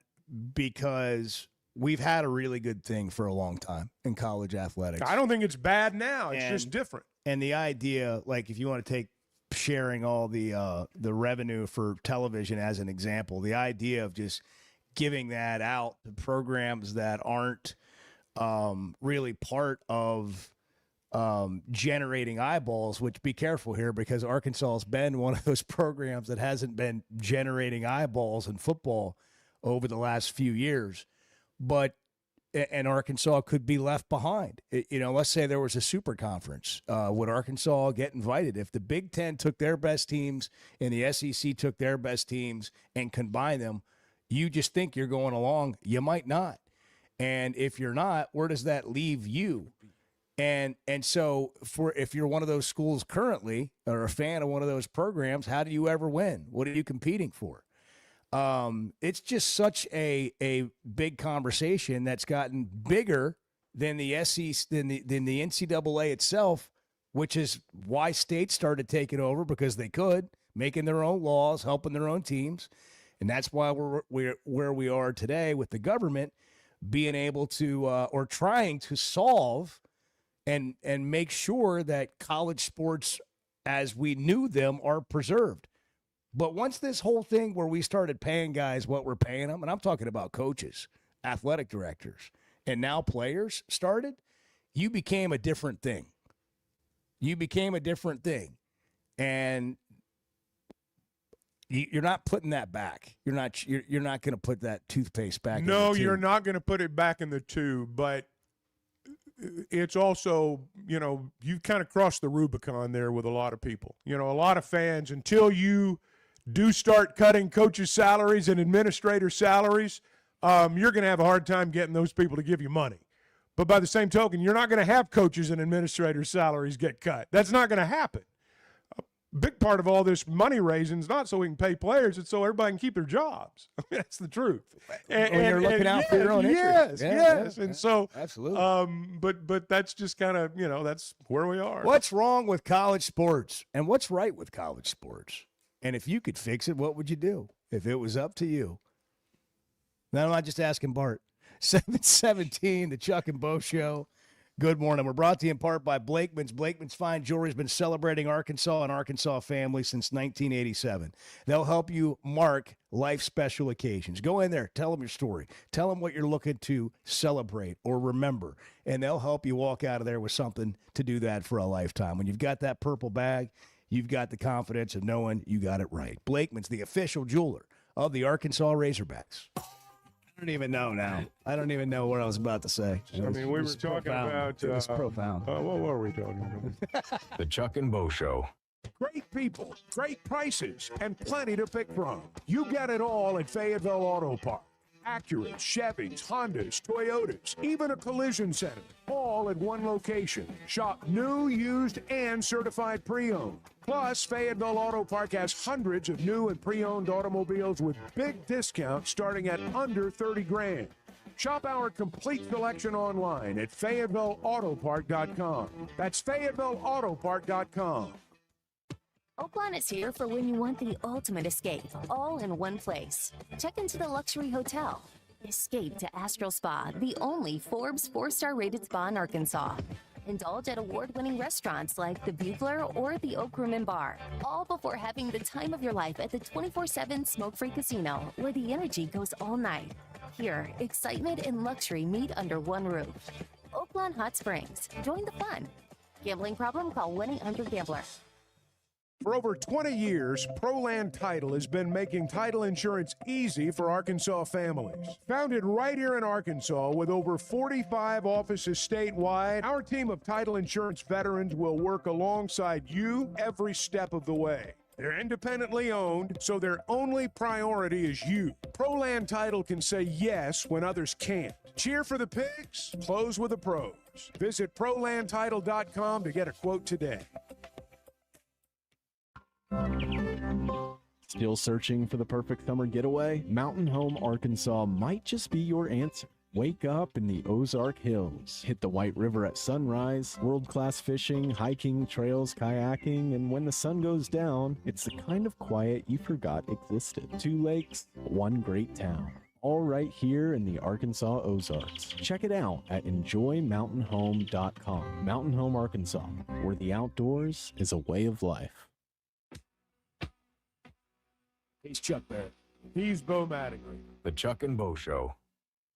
because we've had a really good thing for a long time in college athletics. I don't think it's bad now. It's just different. And the idea, like if you want to take sharing all the revenue for television as an example. The idea of just giving that out to programs that aren't really part of generating eyeballs, which be careful here because Arkansas has been one of those programs that hasn't been generating eyeballs in football over the last few years. And Arkansas could be left behind. Let's say there was a super conference. Would Arkansas get invited? If the Big Ten took their best teams and the SEC took their best teams and combined them, you just think you're going along. You might not. And if you're not, where does that leave you? And so if you're one of those schools currently or a fan of one of those programs, how do you ever win? What are you competing for? It's just such a big conversation that's gotten bigger than the SEC, than the NCAA itself, which is why states started taking over because they could, making their own laws, helping their own teams. And that's why we're where we are today with the government being able to or trying to solve and make sure that college sports as we knew them are preserved. But once this whole thing where we started paying guys what we're paying them, and I'm talking about coaches, athletic directors, and now players started, you became a different thing. And you're not putting that back. You're not going to put that toothpaste back. No, in the tube. you're not going to put it back in the tube, but it's also, you've kind of crossed the Rubicon there with a lot of people. A lot of fans, until you do start cutting coaches' salaries and administrator salaries, you're going to have a hard time getting those people to give you money. But by the same token, you're not going to have coaches and administrators' salaries get cut. That's not going to happen. Big part of all this money raising is not so we can pay players, it's so everybody can keep their jobs. That's the truth. And you're looking out for your own interest. Yes. And so, absolutely. But that's just kind of, that's where we are. What's wrong with college sports and what's right with college sports? And if you could fix it, what would you do if it was up to you? Now, I'm not just asking Bart. 717, the Chuck and Bo Show. Good morning. We're brought to you in part by Blakeman's. Blakeman's Fine Jewelry has been celebrating Arkansas and Arkansas family since 1987. They'll help you mark life special occasions. Go in there. Tell them your story. Tell them what you're looking to celebrate or remember, and they'll help you walk out of there with something to do that for a lifetime. When you've got that purple bag, you've got the confidence of knowing you got it right. Blakeman's, the official jeweler of the Arkansas Razorbacks. I don't even know now. I don't even know what I was about to say. We were talking about. It was profound. What were we talking about? The Chuck and Bo Show. Great people, great prices, and plenty to pick from. You get it all at Fayetteville Auto Park. Acura, Chevys, Hondas, Toyotas, even a collision center, all at one location. Shop new, used, and certified pre-owned. Plus, Fayetteville Auto Park has hundreds of new and pre-owned automobiles with big discounts starting at under $30,000. Shop our complete selection online at FayettevilleAutopark.com. That's FayettevilleAutopark.com. Oakland is here for when you want the ultimate escape, all in one place. Check into the luxury hotel. Escape to Astral Spa, the only Forbes 4-star rated spa in Arkansas. Indulge at award-winning restaurants like the Bugler or the Oak Room and Bar, all before having the time of your life at the 24/7 smoke-free casino, where the energy goes all night. Here, excitement and luxury meet under one roof. Oakland Hot Springs. Join the fun. Gambling problem? Call 1-800-GAMBLER. For over 20 years, ProLand Title has been making title insurance easy for Arkansas families. Founded right here in Arkansas with over 45 offices statewide, our team of title insurance veterans will work alongside you every step of the way. They're independently owned, so their only priority is you. ProLand Title can say yes when others can't. Cheer for the pigs, close with the pros. Visit ProLandTitle.com to get a quote today. Still searching for the perfect summer getaway? Mountain Home Arkansas might just be your answer. Wake up in the Ozark Hills. Hit the White River at sunrise, world-class fishing, hiking, trails, kayaking, and when the sun goes down, it's the kind of quiet you forgot existed. 2 lakes, one great town. All right here in the Arkansas Ozarks. Check it out at enjoymountainhome.com. Mountain Home Arkansas, where the outdoors is a way of life. He's Chuck Barrett. He's Bo Mattingly. The Chuck and Bo Show.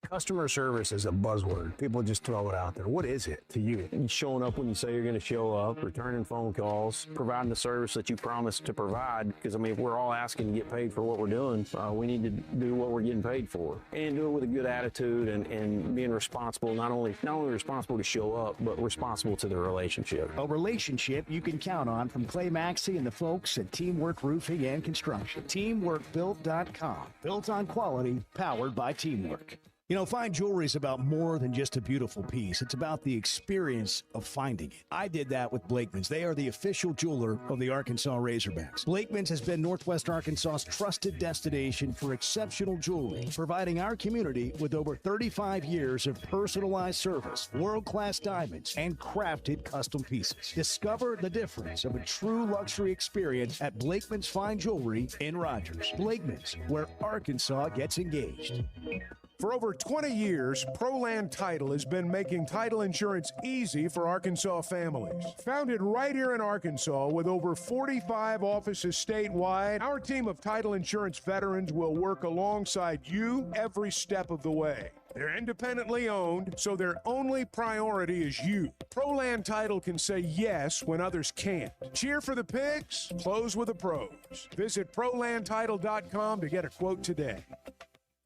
Customer service is a buzzword. People just throw it out there. What is it to you? You showing up when you say you're going to show up, returning phone calls, providing the service that you promised to provide. Because, I mean, if we're all asking to get paid for what we're doing, we need to do what we're getting paid for. And do it with a good attitude and being responsible, not only responsible to show up, but responsible to the relationship. A relationship you can count on from Clay Maxey and the folks at Teamwork Roofing and Construction. TeamworkBuilt.com. Built on quality, powered by Teamwork. You know, fine jewelry is about more than just a beautiful piece. It's about the experience of finding it. I did that with Blakeman's. They are the official jeweler of the Arkansas Razorbacks. Blakeman's has been Northwest Arkansas's trusted destination for exceptional jewelry, providing our community with over 35 years of personalized service, world-class diamonds, and crafted custom pieces. Discover the difference of a true luxury experience at Blakeman's Fine Jewelry in Rogers. Blakeman's, where Arkansas gets engaged. For over 20 years, ProLand Title has been making title insurance easy for Arkansas families. Founded right here in Arkansas with over 45 offices statewide, our team of title insurance veterans will work alongside you every step of the way. They're independently owned, so their only priority is you. ProLand Title can say yes when others can't. Cheer for the pigs, close with the pros. Visit ProLandTitle.com to get a quote today.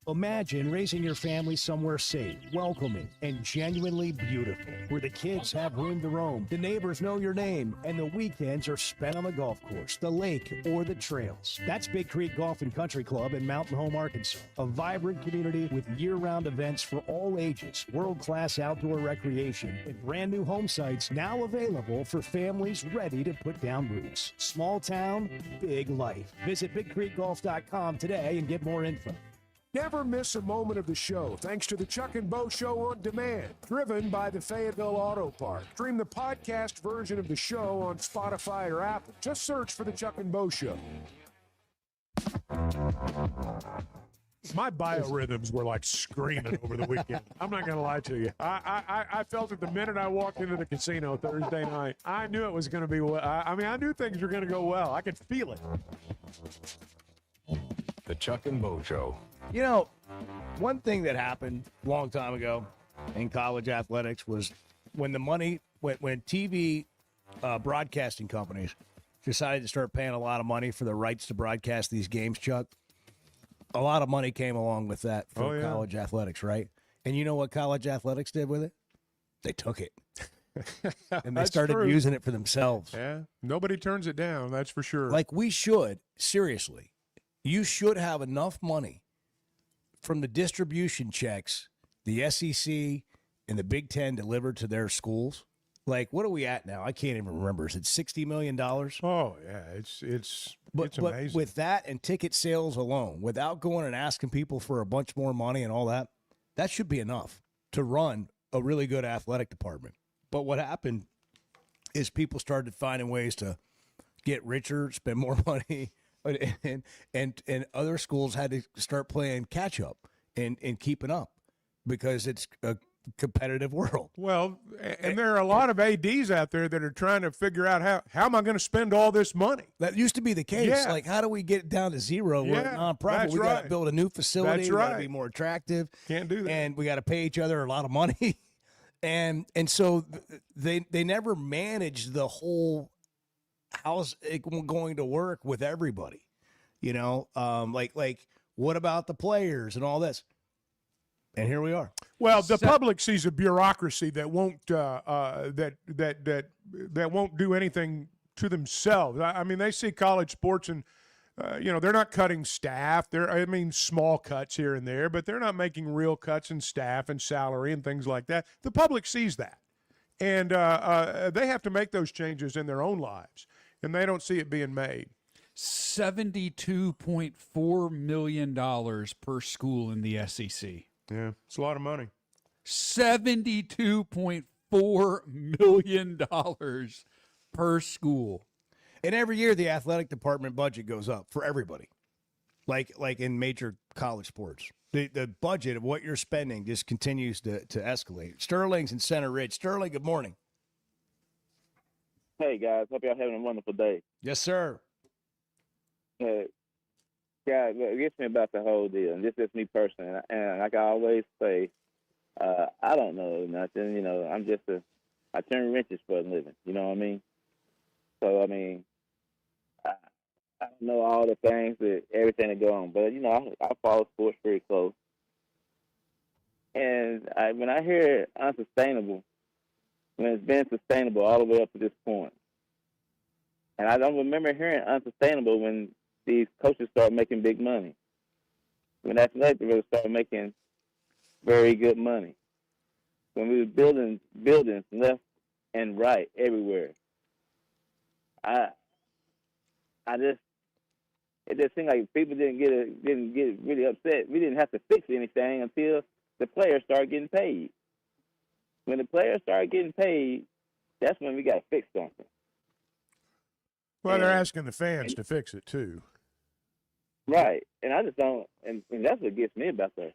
Imagine raising your family somewhere safe, welcoming, and genuinely beautiful, where the kids have room to roam, the neighbors know your name, and the weekends are spent on the golf course, the lake, or the trails. That's Big Creek Golf and Country Club in Mountain Home, Arkansas, a vibrant community with year-round events for all ages, world-class outdoor recreation, and brand-new home sites now available for families ready to put down roots. Small town, big life. Visit BigCreekGolf.com today and get more info. Never miss a moment of the show thanks to the Chuck and Bo Show on Demand, driven by the Fayetteville Auto Park. Stream the podcast version of the show on Spotify or Apple. Just search for the Chuck and Bo Show. My biorhythms were like screaming over the weekend. I'm not going to lie to you. I felt it the minute I walked into the casino Thursday night. I knew it was going to be well. I knew things were going to go well. I could feel it. The Chuck and Bo Show. You know, one thing that happened a long time ago in college athletics was when TV broadcasting companies decided to start paying a lot of money for the rights to broadcast these games, Chuck, a lot of money came along with that for college athletics, right? And you know what college athletics did with it? They took it. And they started using it for themselves. Yeah, nobody turns it down, that's for sure. Like we should, seriously, you should have enough money from the distribution checks the SEC and the Big Ten delivered to their schools. Like, what are we at now? I can't even remember. Is it $60 million? Oh, yeah. It's amazing. With that and ticket sales alone, without going and asking people for a bunch more money and all that, that should be enough to run a really good athletic department. But what happened is people started finding ways to get richer, spend more money, and other schools had to start playing catch up and keeping up because it's a competitive world. Well, and there are a lot of ADs out there that are trying to figure out how am I going to spend all this money? That used to be the case. Yeah. Like, how do we get it down to zero? We're a nonprofit. We got to build a new facility. That's We got to right. be more attractive. Can't do that. And we got to pay each other a lot of money. and so they never managed the whole how's it going to work with everybody. You know, like what about the players and all this? And here we are. Well, the public sees a bureaucracy that won't that won't do anything to themselves. I mean, they see college sports and they're not cutting staff. Small cuts here and there, but they're not making real cuts in staff and salary and things like that. The public sees that, and they have to make those changes in their own lives, and they don't see it being made. $72.4 million per school in the SEC. Yeah, it's a lot of money. $72.4 million per school. And every year the athletic department budget goes up for everybody, like in major college sports. The budget of what you're spending just continues to escalate. Sterling's in Center Ridge. Sterling, good morning. Hey, guys. Hope y'all having a wonderful day. Yes, sir. Yeah, it gets me about the whole deal, and this is me personally. And like I always say, I don't know nothing. You know, I turn wrenches for a living. You know what I mean? So I mean, I don't know all the things everything that go on, but you know, I follow sports pretty close. And when I hear unsustainable, when it's been sustainable all the way up to this point, and I don't remember hearing unsustainable when these coaches start making big money. When athletic directors started making very good money. When we were building buildings left and right everywhere. It just seemed like people didn't get really upset. We didn't have to fix anything until the players started getting paid. When the players started getting paid, that's when we got to fix something. Well, they're asking the fans to fix it too. Right, and I just don't, and that's what gets me about the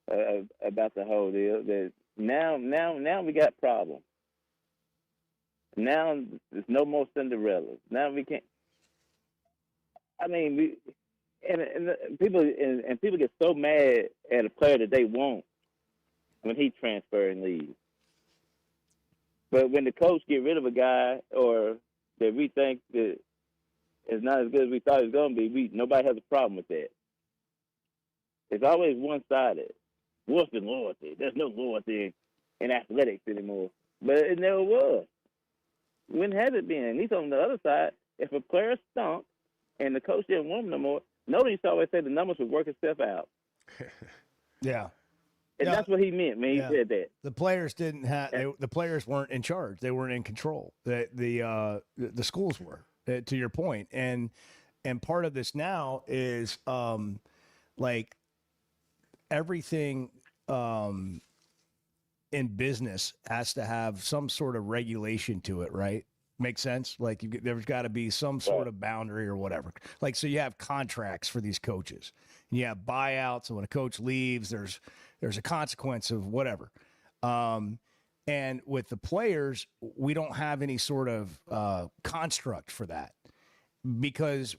whole deal. That now we got problems. Now there's no more Cinderellas. Now we can't. I mean, people get so mad at a player that they want when he transfer and leaves. But when the coach get rid of a guy or that we think that is not as good as we thought it was going to be, nobody has a problem with that. It's always one-sided. What's the loyalty? There's no loyalty in athletics anymore. But it never was. When has it been? At least on the other side, if a player stunk and the coach didn't want him no more, notice always say the numbers would work itself out. Yeah. And that's what he meant when he said that. The players didn't have. The players weren't in charge. They weren't in control. The schools were. To your point, and part of this now is like everything in business has to have some sort of regulation to it, right? Make sense? Like there's got to be some sort of boundary or whatever. Like so, you have contracts for these coaches, and you have buyouts. And when a coach leaves, there's a consequence of whatever. And with the players, we don't have any sort of construct for that because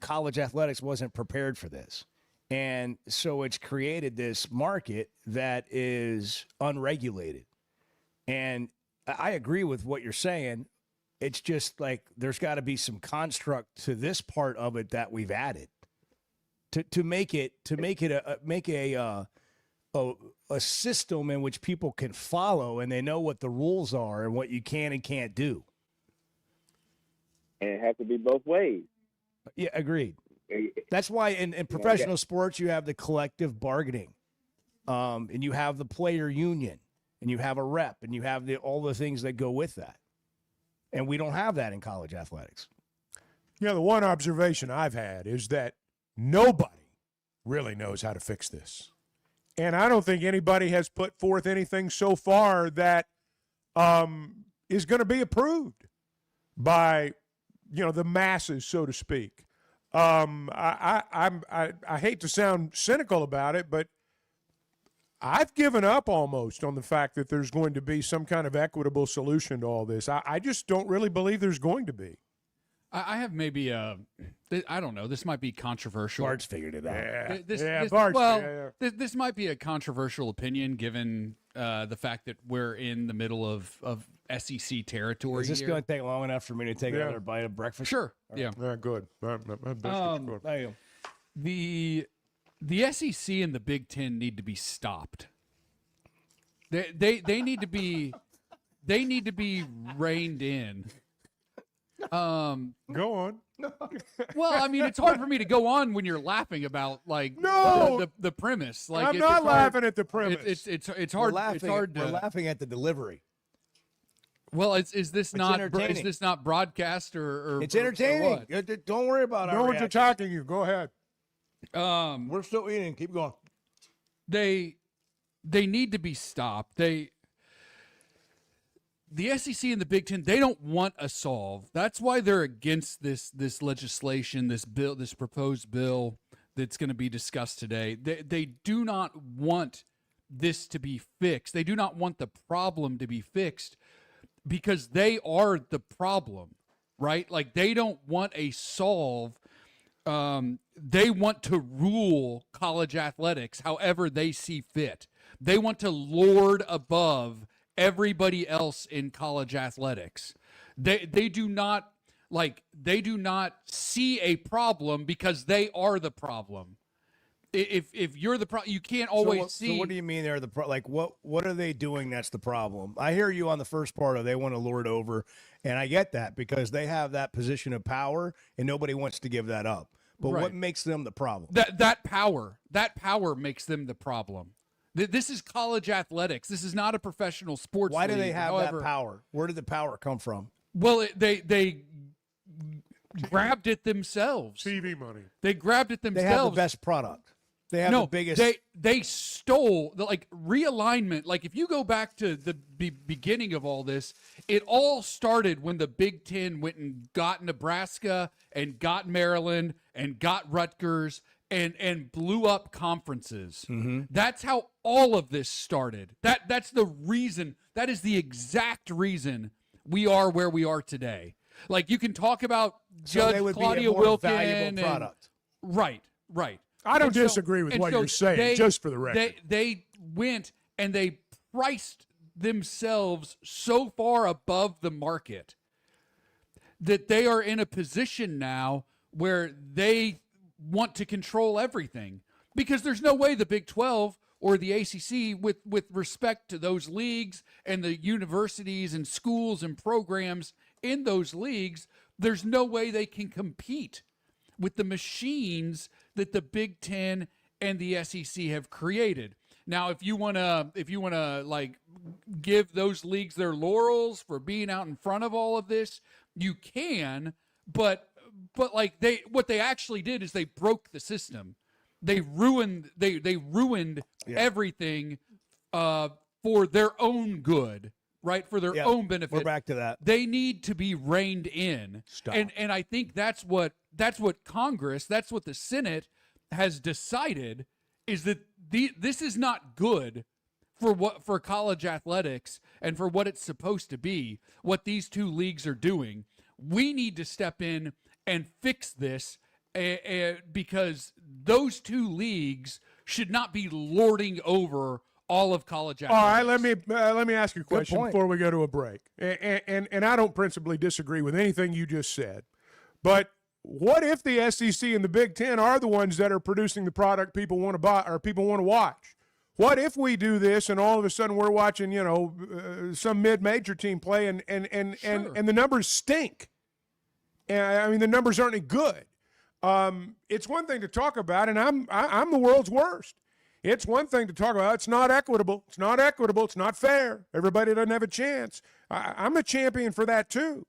college athletics wasn't prepared for this. And so it's created this market that is unregulated. And I agree with what you're saying. It's just like there's got to be some construct to this part of it that we've added to make it a system in which people can follow and they know what the rules are and what you can and can't do. And it has to be both ways. Yeah, agreed. That's why in professional sports you have the collective bargaining, and you have the player union, and you have a rep, and you have all the things that go with that. And we don't have that in college athletics. You know, the one observation I've had is that nobody really knows how to fix this. And I don't think anybody has put forth anything so far that is going to be approved by, the masses, so to speak. I hate to sound cynical about it, but I've given up almost on the fact that there's going to be some kind of equitable solution to all this. I just don't really believe there's going to be. I have maybe I don't know. This might be controversial. Bart's figured it out. This might be a controversial opinion given the fact that we're in the middle of SEC territory. Is this going to take long enough for me to take another bite of breakfast? Sure. Yeah. Good. The SEC and the Big Ten need to be stopped. They need to be reined in. Go on. Well, I mean, it's hard for me to go on when you're laughing about the premise. Like I'm not laughing at the premise. It's hard. It's hard. We're laughing at the delivery. Well, is this not broadcast or it's entertaining? Or what? Don't worry about it. No one's attacking you. Go ahead. We're still eating. Keep going. They need to be stopped. The SEC and the Big Ten, they don't want a solve. That's why they're against this legislation, this proposed bill that's going to be discussed today. They do not want this to be fixed. They do not want the problem to be fixed because they are the problem, right? Like they don't want a solve they want to rule college athletics however they see fit. They want to lord above everybody else in college athletics. They do not see a problem because they are the problem. If you're the problem, you can't always see. So what do you mean they're the what are they doing that's the problem? I hear you on the first part of they want to lord over, and I get that because they have that position of power and nobody wants to give that up. But Right. what makes them the problem? That power makes them the problem. This is college athletics. This is not a professional sports. Why do league. they have However, that power? Where did the power come from? Well, they grabbed it themselves. TV money. They grabbed it They themselves. have the best product. They have the biggest. They stole the realignment. Like if you go back to the beginning of all this, it all started when the Big Ten went and got Nebraska and got Maryland and got Rutgers and blew up conferences. Mm-hmm. That's how all of this started. That's the reason. That is the exact reason we are where we are today. Like you can talk about So Judge they would be a Claudia more Wilkin valuable product. Right. I don't And so- disagree with and what so you're saying, just for the record. They went and they priced themselves so far above the market that they are in a position now where they want to control everything, because there's no way the Big 12 or the ACC, with respect to those leagues and the universities and schools and programs in those leagues, there's no way they can compete with the machines that the Big Ten and the SEC have created. Now, if you wanna like give those leagues their laurels for being out in front of all of this, you can. But like what they actually did is they broke the system. They ruined everything for their own good. Right, for their own benefit. We're back to that. They need to be reined in. Stop. And I think that's what Congress, that's what the Senate has decided, is that this is not good for college athletics and for what it's supposed to be. What these two leagues are doing, we need to step in and fix this, because those two leagues should not be lording over all of college athletics. All right, let me ask you a question point. before we go to a break. And I don't principally disagree with anything you just said, but what if the SEC and the Big Ten are the ones that are producing the product people want to buy or people want to watch? What if we do this and all of a sudden we're watching, some mid-major team play and the numbers stink? I mean, the numbers aren't any good. It's one thing to talk about, and I'm the world's worst. It's one thing to talk about. It's not equitable. It's not equitable. It's not fair. Everybody doesn't have a chance. I'm a champion for that too.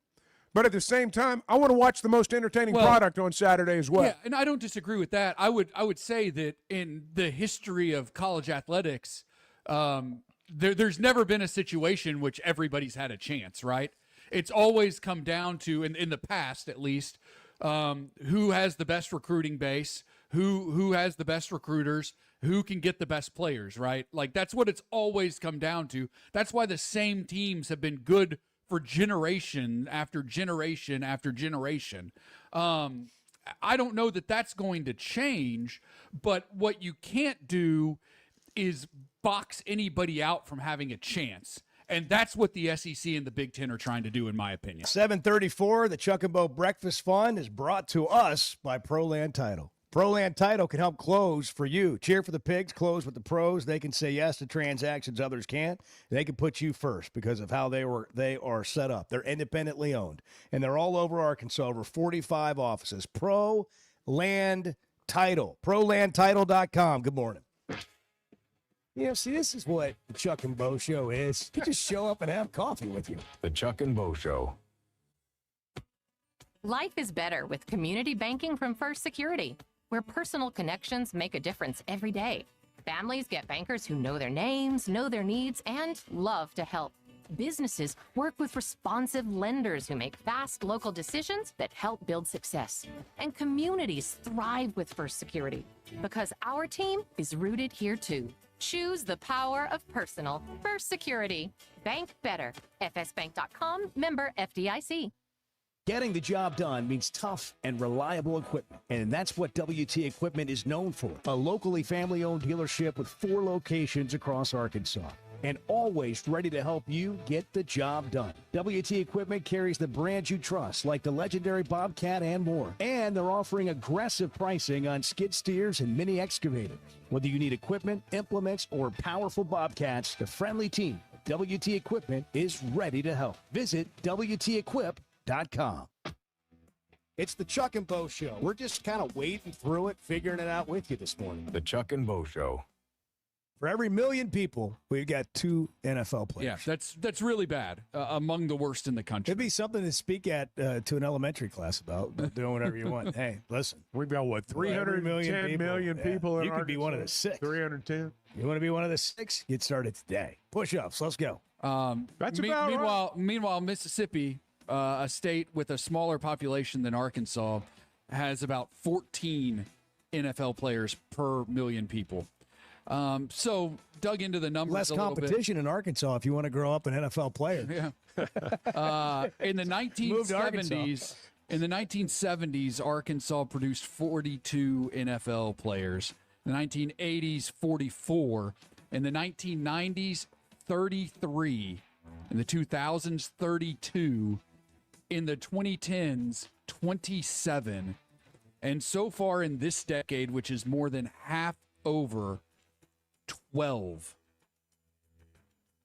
But at the same time, I want to watch the most entertaining product on Saturday as well. Yeah, and I don't disagree with that. I would say that in the history of college athletics, there's never been a situation which everybody's had a chance, right? It's always come down to, in the past at least, who has the best recruiting base, who has the best recruiters, who can get the best players, right? Like that's what it's always come down to. That's why the same teams have been good for generation after generation after generation. I don't know that that's going to change, but what you can't do is box anybody out from having a chance. And that's what the SEC and the Big Ten are trying to do, in my opinion. 734, the Chuck and Bo Breakfast Fund is brought to us by ProLand Title. ProLand Title can help close for you. Cheer for the Pigs, close with the pros. They can say yes to transactions others can't. They can put you first because of how they are set up. They're independently owned, and they're all over Arkansas, over 45 offices. ProLand Title, ProLandTitle.com. Good morning. See, this is what the Chuck and Bo Show is. You just show up and have coffee with you. The Chuck and Bo Show. Life is better with community banking from First Security, where personal connections make a difference every day. Families get bankers who know their names, know their needs, and love to help. Businesses work with responsive lenders who make fast local decisions that help build success. And communities thrive with First Security because our team is rooted here too. Choose the power of personal. First Security. Bank better. FSbank.com, member FDIC. Getting the job done means tough and reliable equipment, and that's what WT Equipment is known for. A locally family-owned dealership with 4 locations across Arkansas, and always ready to help you get the job done. WT Equipment carries the brands you trust, like the legendary Bobcat and more. And they're offering aggressive pricing on skid steers and mini excavators. Whether you need equipment, implements, or powerful Bobcats, the friendly team at WT Equipment is ready to help. Visit WTEquip.com. It's the Chuck and Bo Show. We're just kind of wading through it, figuring it out with you this morning. The Chuck and Bo Show. For every million people, we've got 2 NFL players. Yeah, that's really bad. Among the worst in the country. It'd be something to speak at to an elementary class about doing whatever you want. Hey, listen. We've got, what, 310 million people in You could be one of the 6. 310. You want to be one of the 6? Get started today. Push-ups. Let's go. That's about right. Meanwhile, Mississippi, a state with a smaller population than Arkansas, has about 14 NFL players per million people. So dug into the numbers Less a little bit. competition in Arkansas if you want to grow up an NFL player. Yeah. In the 1970s, Arkansas produced 42 NFL players. In the 1980s, 44. In the 1990s, 33. In the 2000s, 32. In the 2010s, 27. And so far in this decade, which is more than half over, 12.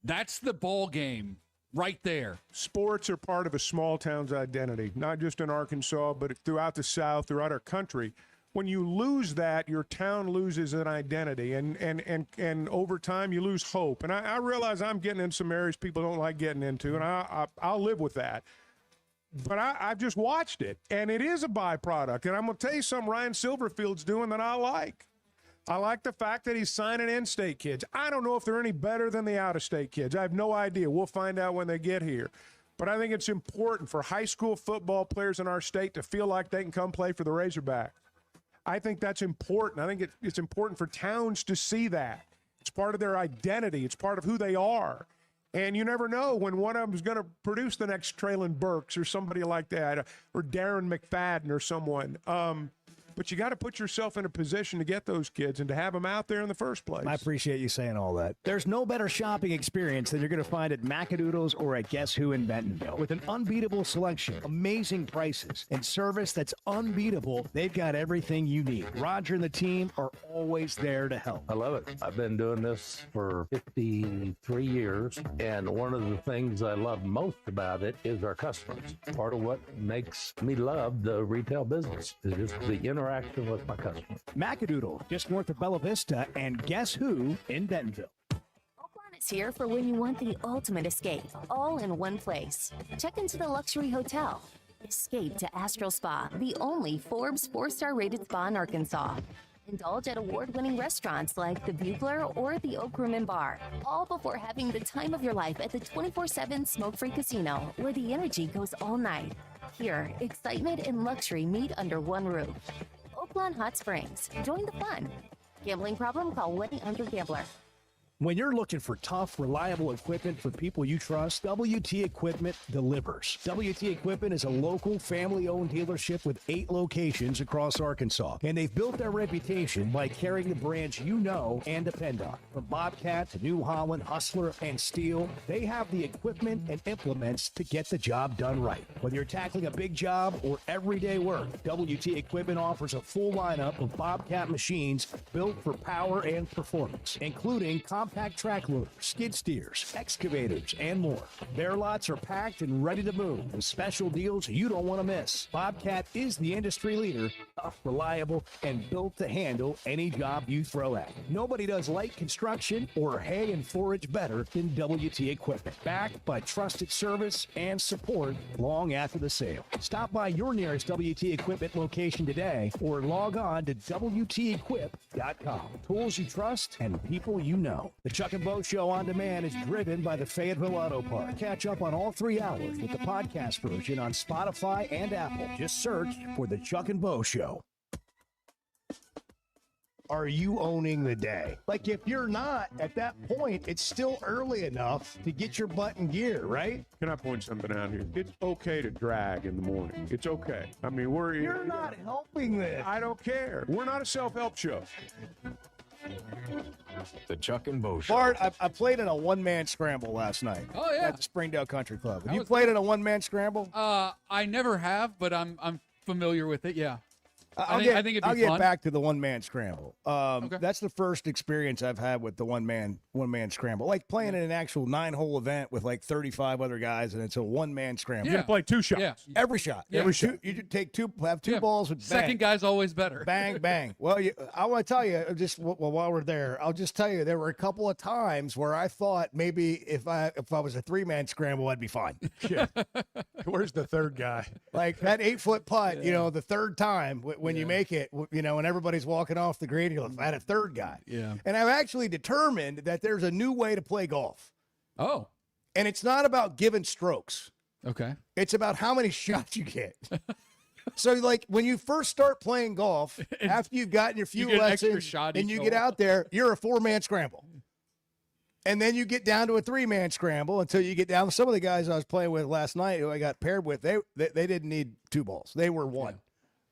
That's the ball game right there. Sports are part of a small town's identity, not just in Arkansas, but throughout the South, throughout our country. When you lose that, your town loses an identity, and over time you lose hope. And I realize I'm getting in some areas people don't like getting into, and I'll live with that. But I've just watched it, and it is a byproduct. And I'm going to tell you something Ryan Silverfield's doing that I like. I like the fact that he's signing in-state kids. I don't know if they're any better than the out-of-state kids. I have no idea. We'll find out when they get here. But I think it's important for high school football players in our state to feel like they can come play for the Razorbacks. I think that's important. I think it's important for towns to see that. It's part of their identity. It's part of who they are. And you never know when one of them is going to produce the next Traylon Burks or somebody like that, or Darren McFadden or someone. But you got to put yourself in a position to get those kids and to have them out there in the first place. I appreciate you saying all that. There's no better shopping experience than you're going to find at Macadoodles or at Guess Who in Bentonville. With an unbeatable selection, amazing prices, and service that's unbeatable, they've got everything you need. Roger and the team are always there to help. I love it. I've been doing this for 53 years, and one of the things I love most about it is our customers. Part of what makes me love the retail business is just the interaction with my customers. Macadoodle, just north of Bella Vista, and Guess Who in Bentonville. Oaklawn is here for when you want the ultimate escape, all in one place. Check into the luxury hotel. Escape to Astral Spa, the only Forbes 4-star rated spa in Arkansas. Indulge at award-winning restaurants like the Bugler or the Oak Room and Bar, all before having the time of your life at the 24/7 smoke-free casino, where the energy goes all night. Here, excitement and luxury meet under one roof. Oaklawn Hot Springs. Join the fun. Gambling problem? Call 1-800-GAMBLER. When you're looking for tough, reliable equipment for people you trust, WT Equipment delivers. WT Equipment is a local, family-owned dealership with 8 locations across Arkansas. And they've built their reputation by carrying the brands you know and depend on. From Bobcat to New Holland, Hustler, and Steel, they have the equipment and implements to get the job done right. Whether you're tackling a big job or everyday work, WT Equipment offers a full lineup of Bobcat machines built for power and performance, including compact track loaders, skid steers, excavators, and more. Their lots are packed and ready to move with special deals you don't want to miss. Bobcat is the industry leader, tough, reliable, and built to handle any job you throw at. Nobody does light construction or hay and forage better than WT Equipment. Backed by trusted service and support long after the sale. Stop by your nearest WT Equipment location today or log on to WTEquip.com. Tools you trust and people you know. The Chuck and Bo Show on demand is driven by the Fayetteville Auto Park. Catch up on all 3 hours with the podcast version on Spotify and Apple. Just search for the Chuck and Bo Show. are you owning the day? Like, if you're not, at that point, it's still early enough to get your butt in gear, right? Can I point something out here? It's okay to drag in the morning. It's okay. I mean, You're not helping this. I don't care. We're not a self-help show. The Chuck and Bo Show. Bart, I played in a one-man scramble last night. Oh, yeah. At the Springdale Country Club. Have you played in a one-man scramble? I never have, but I'm familiar with it. Yeah. I'll I think it'd be I'll get fun. back to the one-man scramble. That's the first experience I've had with the one-man scramble. Like playing in an actual 9-hole event with like 35 other guys, and it's a one-man scramble. You got to play 2 shots. Yeah. Every shot. Yeah. Every shot. You take have two balls with bang. Second guy's always better. Bang, bang. Well, I want to tell you, while we're there, I'll just tell you there were a couple of times where I thought maybe if I was a 3-man scramble, I'd be fine. Yeah. Where's the third guy? Like that 8-foot putt, the third time when you make it, when everybody's walking off the green, I had a third guy. Yeah. And I've actually determined that there's a new way to play golf. Oh. And it's not about giving strokes. Okay. It's about how many shots you get. So, like, when you first start playing golf, after you've gotten your few get an extra lessons shot and each you hole. get out there, you're a 4-man scramble. And then you get down to a 3-man scramble until you get down. Some of the guys I was playing with last night who I got paired with, they didn't need 2 balls. They were one. Yeah.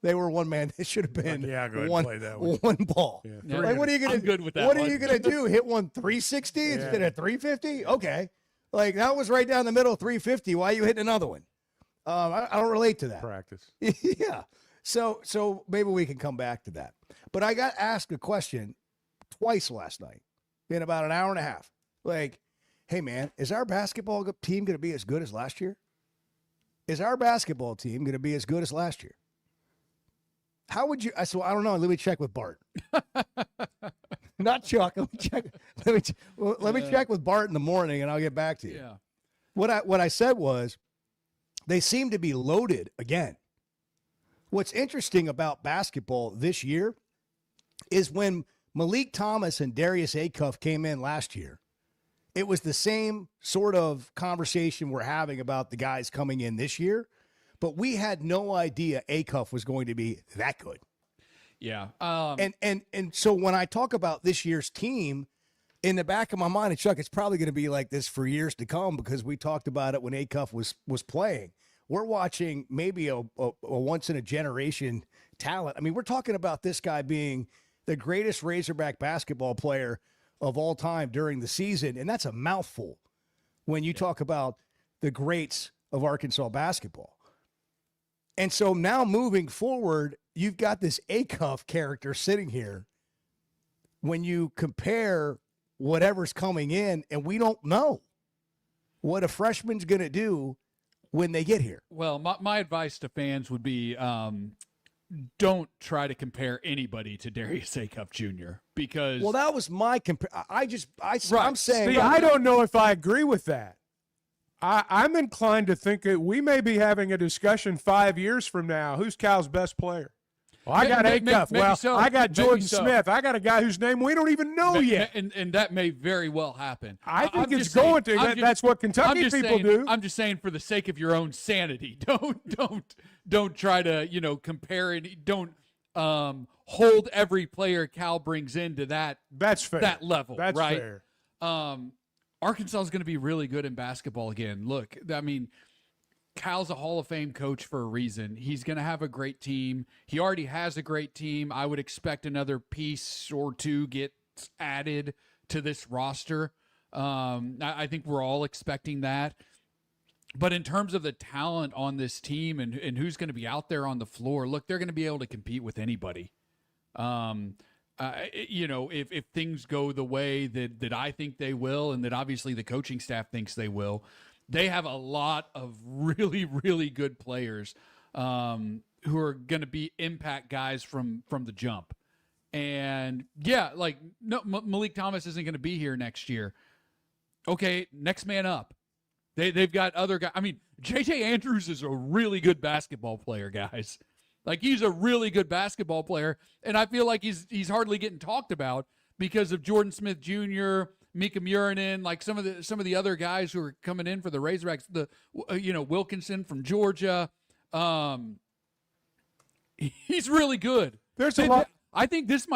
They were 1 man. They should have been go ahead and one, play that one. 1 ball. Yeah. Like, what are you gonna? I'm good with that What one. are you gonna do? Hit one 360 instead of 350? Okay, like that was right down the middle, 350. Why are you hitting another one? I don't relate to that. Practice. Yeah. So maybe we can come back to that. But I got asked a question twice last night in about an hour and a half. Like, hey man, is our basketball team going to be as good as last year? Is our basketball team going to be as good as last year? How would you? I said, well, I don't know. Let me check with Bart. Not Chuck. Let me check. Let me check with Bart in the morning, and I'll get back to you. Yeah. What I said was, they seem to be loaded again. What's interesting about basketball this year is when Malik Thomas and Darius Acuff came in last year, it was the same sort of conversation we're having about the guys coming in this year, but we had no idea Acuff was going to be that good. Yeah. And so when I talk about this year's team, in the back of my mind, and Chuck, it's probably going to be like this for years to come because we talked about it when Acuff was playing. We're watching maybe a once-in-a-generation talent. I mean, we're talking about this guy being the greatest Razorback basketball player of all time during the season, and that's a mouthful when you talk about the greats of Arkansas basketball. And so now moving forward, you've got this Acuff character sitting here when you compare whatever's coming in, and we don't know what a freshman's going to do when they get here. Well, my advice to fans would be don't try to compare anybody to Darius Acuff Jr. because Well, that was my I'm saying. See, I don't know if I agree with that. I'm inclined to think that we may be having a discussion 5 years from now. Who's Cal's best player? Well, I got Acuff. Well, so. I got Maybe Jordan so. Smith. I got a guy whose name we don't even know yet. And that may very well happen. I think I'm it's just saying- going to. I'm That's what Kentucky people do. I'm just saying for the sake of your own sanity, don't try to compare it. Don't hold every player Cal brings into that. That's fair. That level. That's right? fair. Arkansas is going to be really good in basketball again. Look, I mean, Cal's a Hall of Fame coach for a reason. He's going to have a great team. He already has a great team. I would expect another piece or two gets added to this roster. I think we're all expecting that. But in terms of the talent on this team and who's going to be out there on the floor, look, they're going to be able to compete with anybody. If things go the way that I think they will, and that obviously the coaching staff thinks they will, they have a lot of really, really good players who are going to be impact guys from the jump. And yeah, like no, Malik Thomas isn't going to be here next year. Okay, next man up. They've got other guys. I mean, JJ Andrews is a really good basketball player, guys. Like, he's a really good basketball player, and I feel like he's hardly getting talked about because of Jordan Smith Jr., Mika Murinen, like some of the other guys who are coming in for the Razorbacks. Wilkinson from Georgia. He's really good. There's a lot. I think this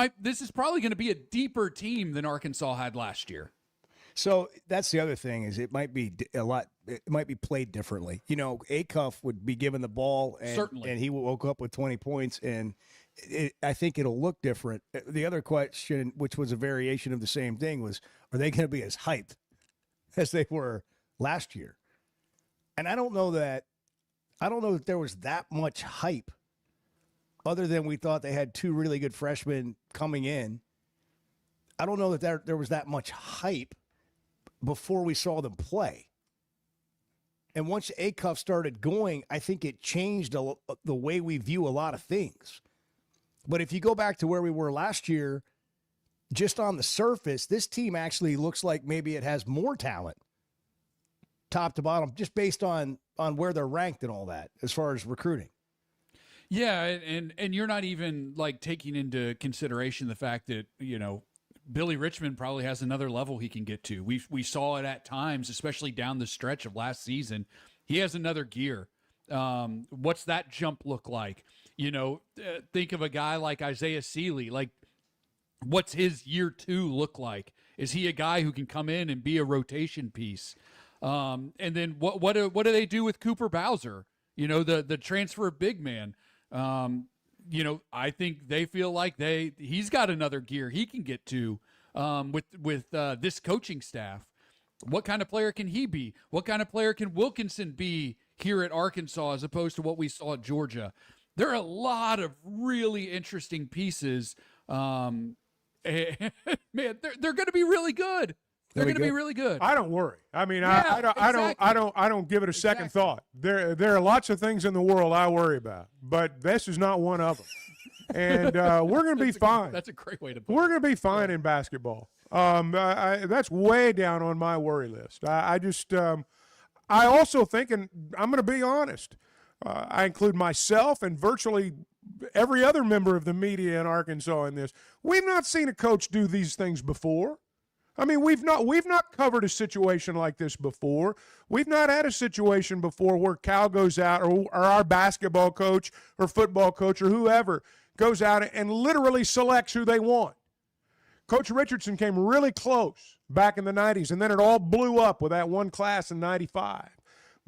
is probably going to be a deeper team than Arkansas had last year. So that's the other thing is it might be it might be played differently. You know, Acuff would be given the ball and he woke up with 20 points and I think it'll look different. The other question, which was a variation of the same thing, was are they going to be as hyped as they were last year? And I don't know that there was that much hype other than we thought they had two really good freshmen coming in. I don't know that there was that much hype before we saw them play. And once Acuff started going, I think it changed the way we view a lot of things. But if you go back to where we were last year, just on the surface, this team actually looks like maybe it has more talent, top to bottom, just based on where they're ranked and all that, as far as recruiting. Yeah, and you're not even like taking into consideration the fact that, you know, Billy Richmond probably has another level he can get to. We saw it at times, especially down the stretch of last season. He has another gear. What's that jump look like? You know, think of a guy like Isaiah Seeley. Like, what's his year 2 look like? Is he a guy who can come in and be a rotation piece? And then what do they do with Cooper Bowser? You know, the transfer big man. You know, I think they feel like he's got another gear he can get to with this coaching staff. What kind of player can he be? What kind of player can Wilkinson be here at Arkansas as opposed to what we saw at Georgia? There are a lot of really interesting pieces. Man, they're going to be really good. They're going to be really good. I don't worry. I mean, Yeah, I don't give it a second thought. There are lots of things in the world I worry about, but this is not one of them. And we're going to be fine. That's a great way to put it. We're going to be fine in basketball. That's way down on my worry list. I also think, and I'm going to be honest, I include myself and virtually every other member of the media in Arkansas in this. We've not seen a coach do these things before. I mean, we've not covered a situation like this before. We've not had a situation before where Cal goes out or our basketball coach or football coach or whoever goes out and literally selects who they want. Coach Richardson came really close back in the 90s, and then it all blew up with that one class in 95.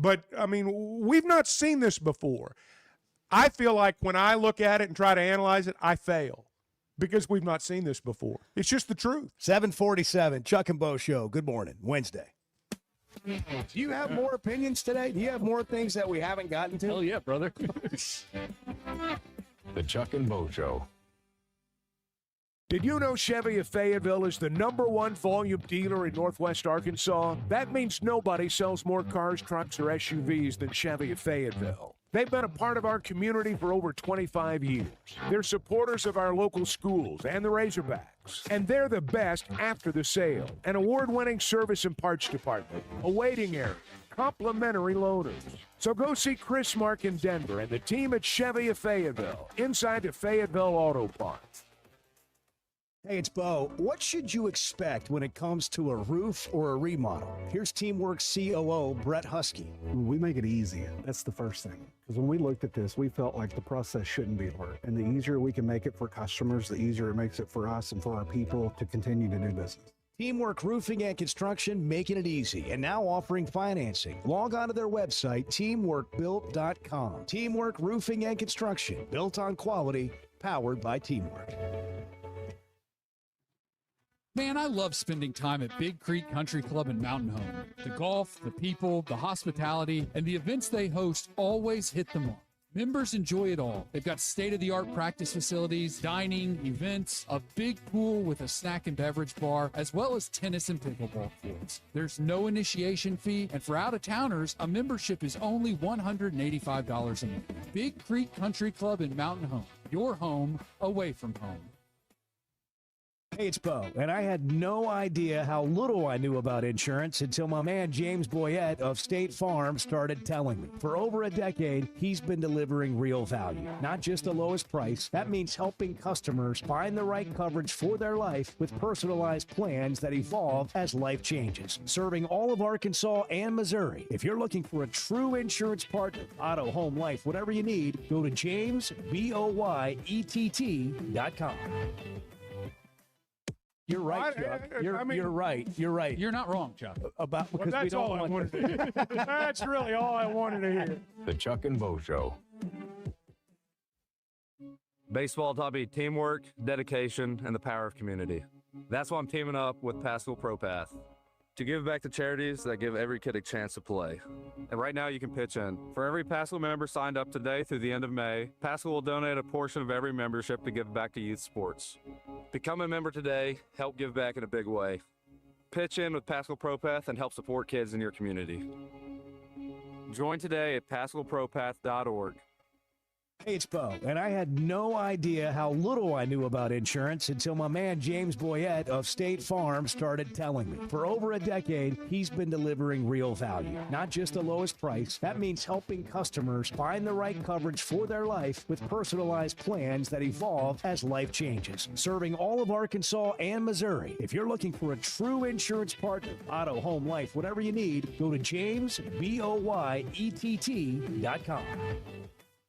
But, I mean, we've not seen this before. I feel like when I look at it and try to analyze it, I fail. Because we've not seen this before. It's just the truth. 747, Chuck and Bo Show. Good morning, Wednesday. Do you have more opinions today? Do you have more things that we haven't gotten to? Hell yeah, brother. The Chuck and Bo Show. Did you know Chevy of Fayetteville is the #1 volume dealer in Northwest Arkansas? That means nobody sells more cars, trucks, or SUVs than Chevy of Fayetteville. They've been a part of our community for over 25 years. They're supporters of our local schools and the Razorbacks. And they're the best after the sale. An award-winning service and parts department, a waiting area, complimentary loaners. So go see Chris Mark in Denver and the team at Chevy of Fayetteville, inside the Fayetteville Auto Parts. Hey, it's Bo. What should you expect when it comes to a roof or a remodel? Here's Teamwork COO Brett Husky. We make it easy. That's the first thing. Because when we looked at this, we felt like the process shouldn't be hard. And the easier we can make it for customers, the easier it makes it for us and for our people to continue to do business. Teamwork Roofing and Construction, making it easy and now offering financing. Log on to their website, teamworkbuilt.com. Teamwork Roofing and Construction, built on quality, powered by Teamwork. Man, I love spending time at Big Creek Country Club and Mountain Home. The golf, the people, the hospitality, and the events they host always hit the mark. Members enjoy it all. They've got state-of-the-art practice facilities, dining, events, a big pool with a snack and beverage bar, as well as tennis and pickleball courts. There's no initiation fee, and for out-of-towners, a membership is only $185 a month. Big Creek Country Club and Mountain Home. Your home away from home. Hey, it's Bo, and I had no idea how little I knew about insurance until my man James Boyette of State Farm started telling me. For over a decade, he's been delivering real value, not just the lowest price. That means helping customers find the right coverage for their life with personalized plans that evolve as life changes. Serving all of Arkansas and Missouri. If you're looking for a true insurance partner, auto, home, life, whatever you need, go to JamesBoyett.com. You're right, Chuck. You're right. You're right. You're not wrong, Chuck. About Well, because we that's don't all I want wanted to hear. That's really all I wanted to hear. The Chuck and Bo Show. Baseball taught me teamwork, dedication, and the power of community. That's why I'm teaming up with Pascal ProPath to give back to charities that give every kid a chance to play. And right now you can pitch in. For every Pascal member signed up today through the end of May, Pascal will donate a portion of every membership to give back to youth sports. Become a member today, help give back in a big way. Pitch in with Pascal ProPath and help support kids in your community. Join today at PascalProPath.org. Hey, it's Bo, and I had no idea how little I knew about insurance until my man James Boyette of State Farm started telling me. For over a decade, he's been delivering real value, not just the lowest price. That means helping customers find the right coverage for their life with personalized plans that evolve as life changes. Serving all of Arkansas and Missouri. If you're looking for a true insurance partner, auto, home, life, whatever you need, go to JamesBoyett.com.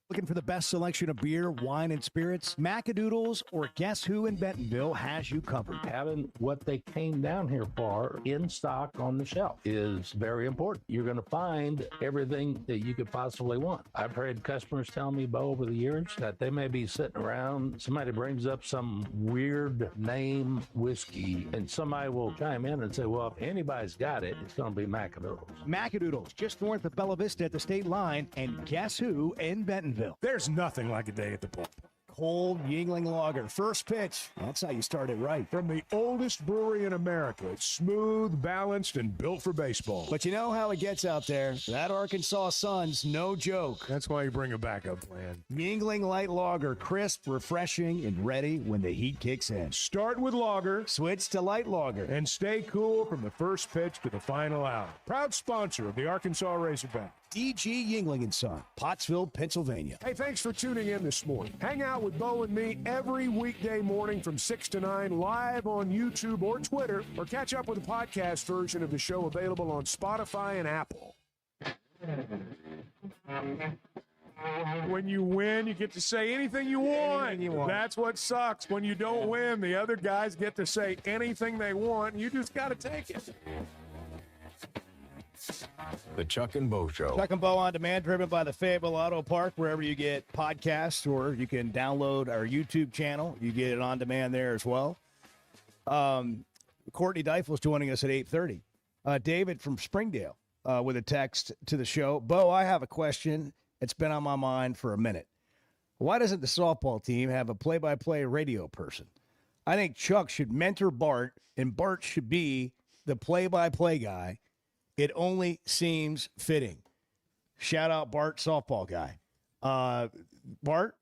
Looking for the best selection of beer, wine, and spirits? Macadoodles or Guess Who in Bentonville has you covered. Having what they came down here for in stock on the shelf is very important. You're going to find everything that you could possibly want. I've heard customers tell me, Bo, over the years that they may be sitting around, somebody brings up some weird name whiskey, and somebody will chime in and say, well, if anybody's got it, it's going to be Macadoodles. Macadoodles, just north of Bella Vista at the state line, and Guess Who in Bentonville. There's nothing like a day at the ballpark. Cold Yingling Lager, first pitch. That's how you start it right. From the oldest brewery in America, it's smooth, balanced, and built for baseball. But you know how it gets out there. That Arkansas sun's no joke. That's why you bring a backup plan. Yingling Light Lager, crisp, refreshing, and ready when the heat kicks in. Start with lager, switch to light lager, and stay cool from the first pitch to the final out. Proud sponsor of the Arkansas Razorbacks. DG Yingling & Son, Pottsville, Pennsylvania. Hey, thanks for tuning in this morning. Hang out with Bo and me every weekday morning from 6 to 9 live on YouTube or Twitter, or catch up with the podcast version of the show available on Spotify and Apple. When you win, you get to say anything you want. That's what sucks. When you don't win, the other guys get to say anything they want, and you just got to take it. The Chuck and Bo Show. Chuck and Bo on demand, driven by the Fayetteville Auto Park, wherever you get podcasts, or you can download our YouTube channel. You get it on demand there as well. Courtney Deifel's joining us at 8:30. David from Springdale with a text to the show. Bo, I have a question. It's been on my mind for a minute. Why doesn't the softball team have a play-by-play radio person? I think Chuck should mentor Bart, and Bart should be the play-by-play guy. It only seems fitting. Shout out Bart, softball guy. Bart,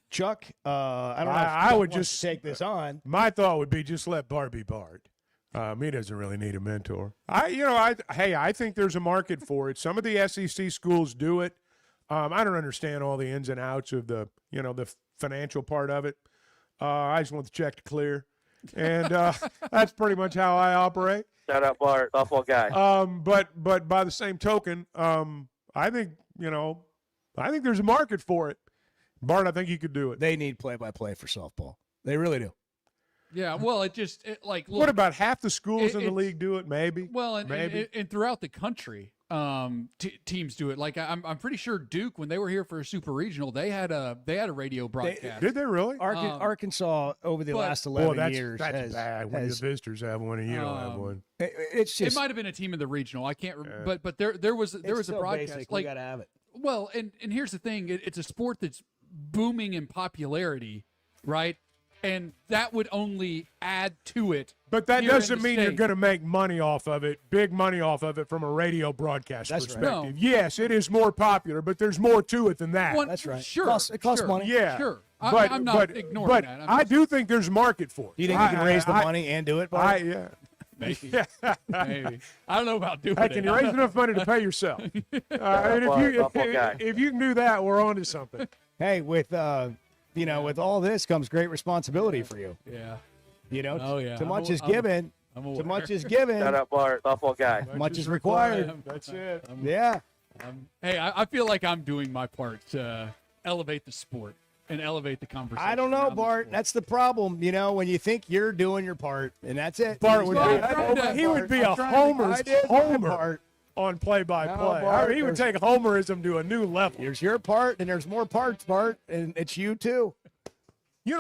Chuck, I don't know if I would wants just to take this on. My thought would be just let Bart be Bart. He doesn't really need a mentor. I think there's a market for it. Some of the SEC schools do it. I don't understand all the ins and outs of the financial part of it. I just want the check to clear. And that's pretty much how I operate. Shout out Bart, softball guy. But by the same token, I think there's a market for it. Bart, I think you could do it. They need play-by-play for softball. They really do. Yeah, well, look, what about half the schools in the league do it? Maybe. Well, maybe. And throughout the country, teams do it. Like I'm pretty sure Duke, when they were here for a super regional, they had a radio broadcast. Did they really? Arkansas over the last 11 years. That's bad when the visitors have one and you don't have one. It's just, it might have been a team in the regional. I can't. But there was a broadcast. Basic. We got to have it. Well, and here's the thing: it's a sport that's booming in popularity, right? And that would only add to it. But that doesn't mean you're going to make money off of it, big money off of it from a radio broadcast perspective. Right. No. Yes, it is more popular, but there's more to it than that. That's right. Sure. It costs money. Yeah. Sure. I'm not ignoring but that. I do think there's a market for it. You think you can raise the money and do it, Bart? Yeah. Maybe. Maybe. I don't know about doing Hey, it. can you raise enough money to pay yourself? And if you can do that, we're on to something. Hey, with with all this comes great responsibility for you. Yeah. Oh yeah. Too much is given. Too much is given. Shut up, Bart. Softball guy. Much is required. That's it. Yeah. Hey, I feel like I'm doing my part to elevate the sport and elevate the conversation. I don't know, Bart. That's the problem. When you think you're doing your part, and that's it. Bart would he would be a homer on play-by-play. He would take homerism to a new level. Here's your part, and there's more parts, Bart, and it's you too.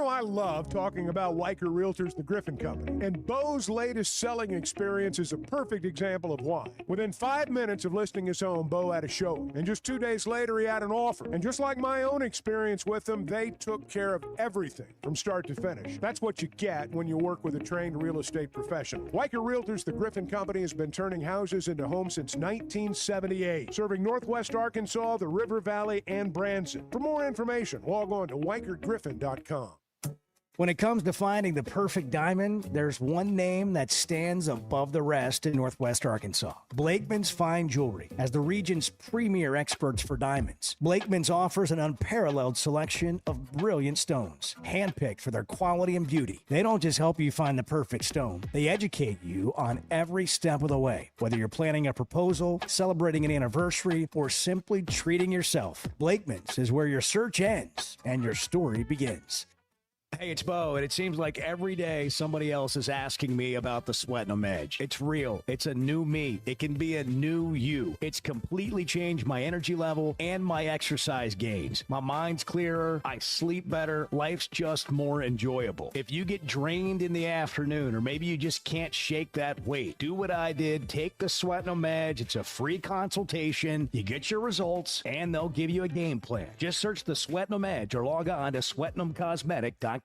I love talking about Weicker Realtors, the Griffin Company, and Bo's latest selling experience is a perfect example of why. Within 5 minutes of listing his home, Bo had a showing, and just 2 days later, he had an offer. And just like my own experience with them, they took care of everything from start to finish. That's what you get when you work with a trained real estate professional. Weicker Realtors, the Griffin Company, has been turning houses into homes since 1978, serving Northwest Arkansas, the River Valley, and Branson. For more information, log on to WeicherGriffin.com. When it comes to finding the perfect diamond, there's one name that stands above the rest in Northwest Arkansas. Blakeman's Fine Jewelry. As the region's premier experts for diamonds, Blakeman's offers an unparalleled selection of brilliant stones, handpicked for their quality and beauty. They don't just help you find the perfect stone, they educate you on every step of the way. Whether you're planning a proposal, celebrating an anniversary, or simply treating yourself, Blakeman's is where your search ends and your story begins. Hey, it's Bo, and it seems like every day somebody else is asking me about the Sweating 'em Edge. It's real. It's a new me. It can be a new you. It's completely changed my energy level and my exercise gains. My mind's clearer. I sleep better. Life's just more enjoyable. If you get drained in the afternoon, or maybe you just can't shake that weight, do what I did. Take the Sweating 'em Edge. It's a free consultation. You get your results, and they'll give you a game plan. Just search the Sweating 'em Edge or log on to sweating'emcosmetic.com.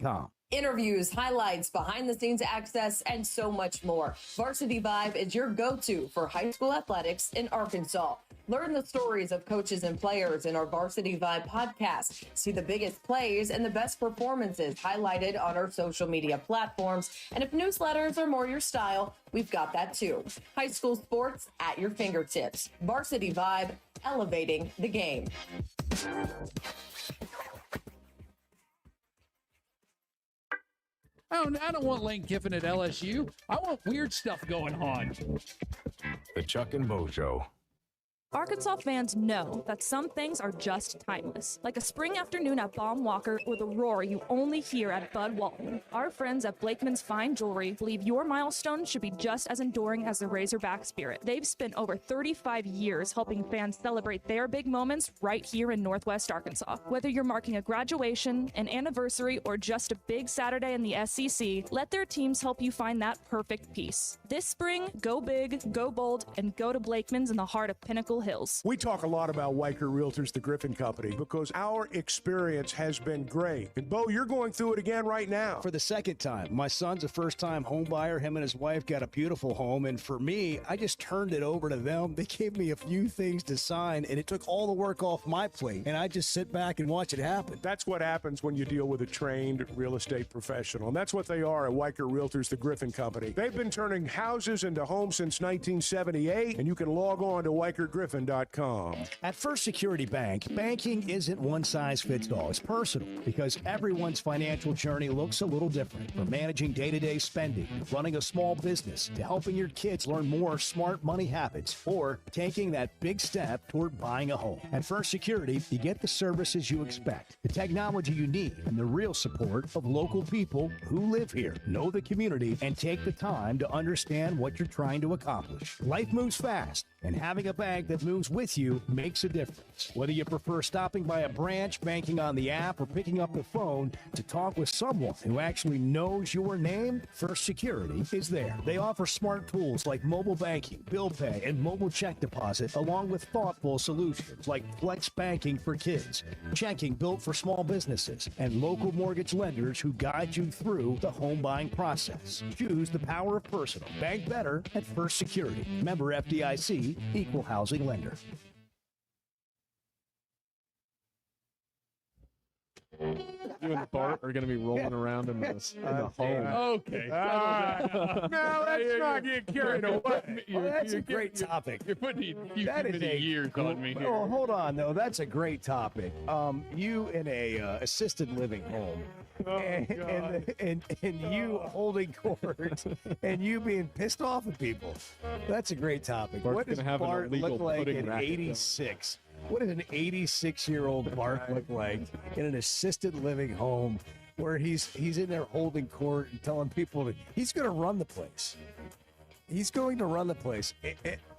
Interviews, highlights, behind-the-scenes access, and so much more. Varsity Vibe is your go-to for high school athletics in Arkansas. Learn the stories of coaches and players in our Varsity Vibe podcast. See the biggest plays and the best performances highlighted on our social media platforms. And if newsletters are more your style, we've got that too. High school sports at your fingertips. Varsity Vibe, elevating the game. I don't want Lane Kiffin at LSU. I want weird stuff going on. The Chuck and Bo Show. Arkansas fans know that some things are just timeless, like a spring afternoon at Baum Walker or the roar you only hear at Bud Walton. Our friends at Blakeman's Fine Jewelry believe your milestone should be just as enduring as the Razorback spirit. They've spent over 35 years helping fans celebrate their big moments right here in Northwest Arkansas. Whether you're marking a graduation, an anniversary, or just a big Saturday in the SEC, let their teams help you find that perfect piece. This spring, go big, go bold, and go to Blakeman's in the heart of Pinnacle Hills. We talk a lot about Weicker Realtors, the Griffin Company, because our experience has been great. And Bo, you're going through it again right now. For the second time. My son's a first-time home buyer. Him and his wife got a beautiful home. And for me, I just turned it over to them. They gave me a few things to sign, and it took all the work off my plate. And I just sit back and watch it happen. That's what happens when you deal with a trained real estate professional. And that's what they are at Weicker Realtors, the Griffin Company. They've been turning houses into homes since 1978, and you can log on to WeicherGriffin.com. At First Security Bank, banking isn't one size fits all. It's personal because everyone's financial journey looks a little different. From managing day-to-day spending, running a small business, to helping your kids learn more smart money habits, or taking that big step toward buying a home. At First Security, you get the services you expect, the technology you need, and the real support of local people who live here, know the community, and take the time to understand what you're trying to accomplish. Life moves fast, and having a bank that moves with you makes a difference. Whether you prefer stopping by a branch, banking on the app, or picking up the phone to talk with someone who actually knows your name, First Security is there. They offer smart tools like mobile banking, bill pay, and mobile check deposit, along with thoughtful solutions like flex banking for kids, checking built for small businesses, and local mortgage lenders who guide you through the home buying process. Choose the power of personal. Bank better at First Security. Member FDIC, Equal Housing Lender. You and Bart are going to be rolling around in the home. Okay. No, let's not get carried away. Well, that's a great topic. You're putting too That is many a years on me here. Well, hold on, though. That's a great topic. You in a assisted living home, and you holding court, and you being pissed off at people. That's a great topic. Bart's What does gonna have an Bart illegal look like pudding at racket, 86? What does an 86-year-old Bart look like in an assisted living home where he's in there holding court and telling people that he's going to run the place? He's going to run the place.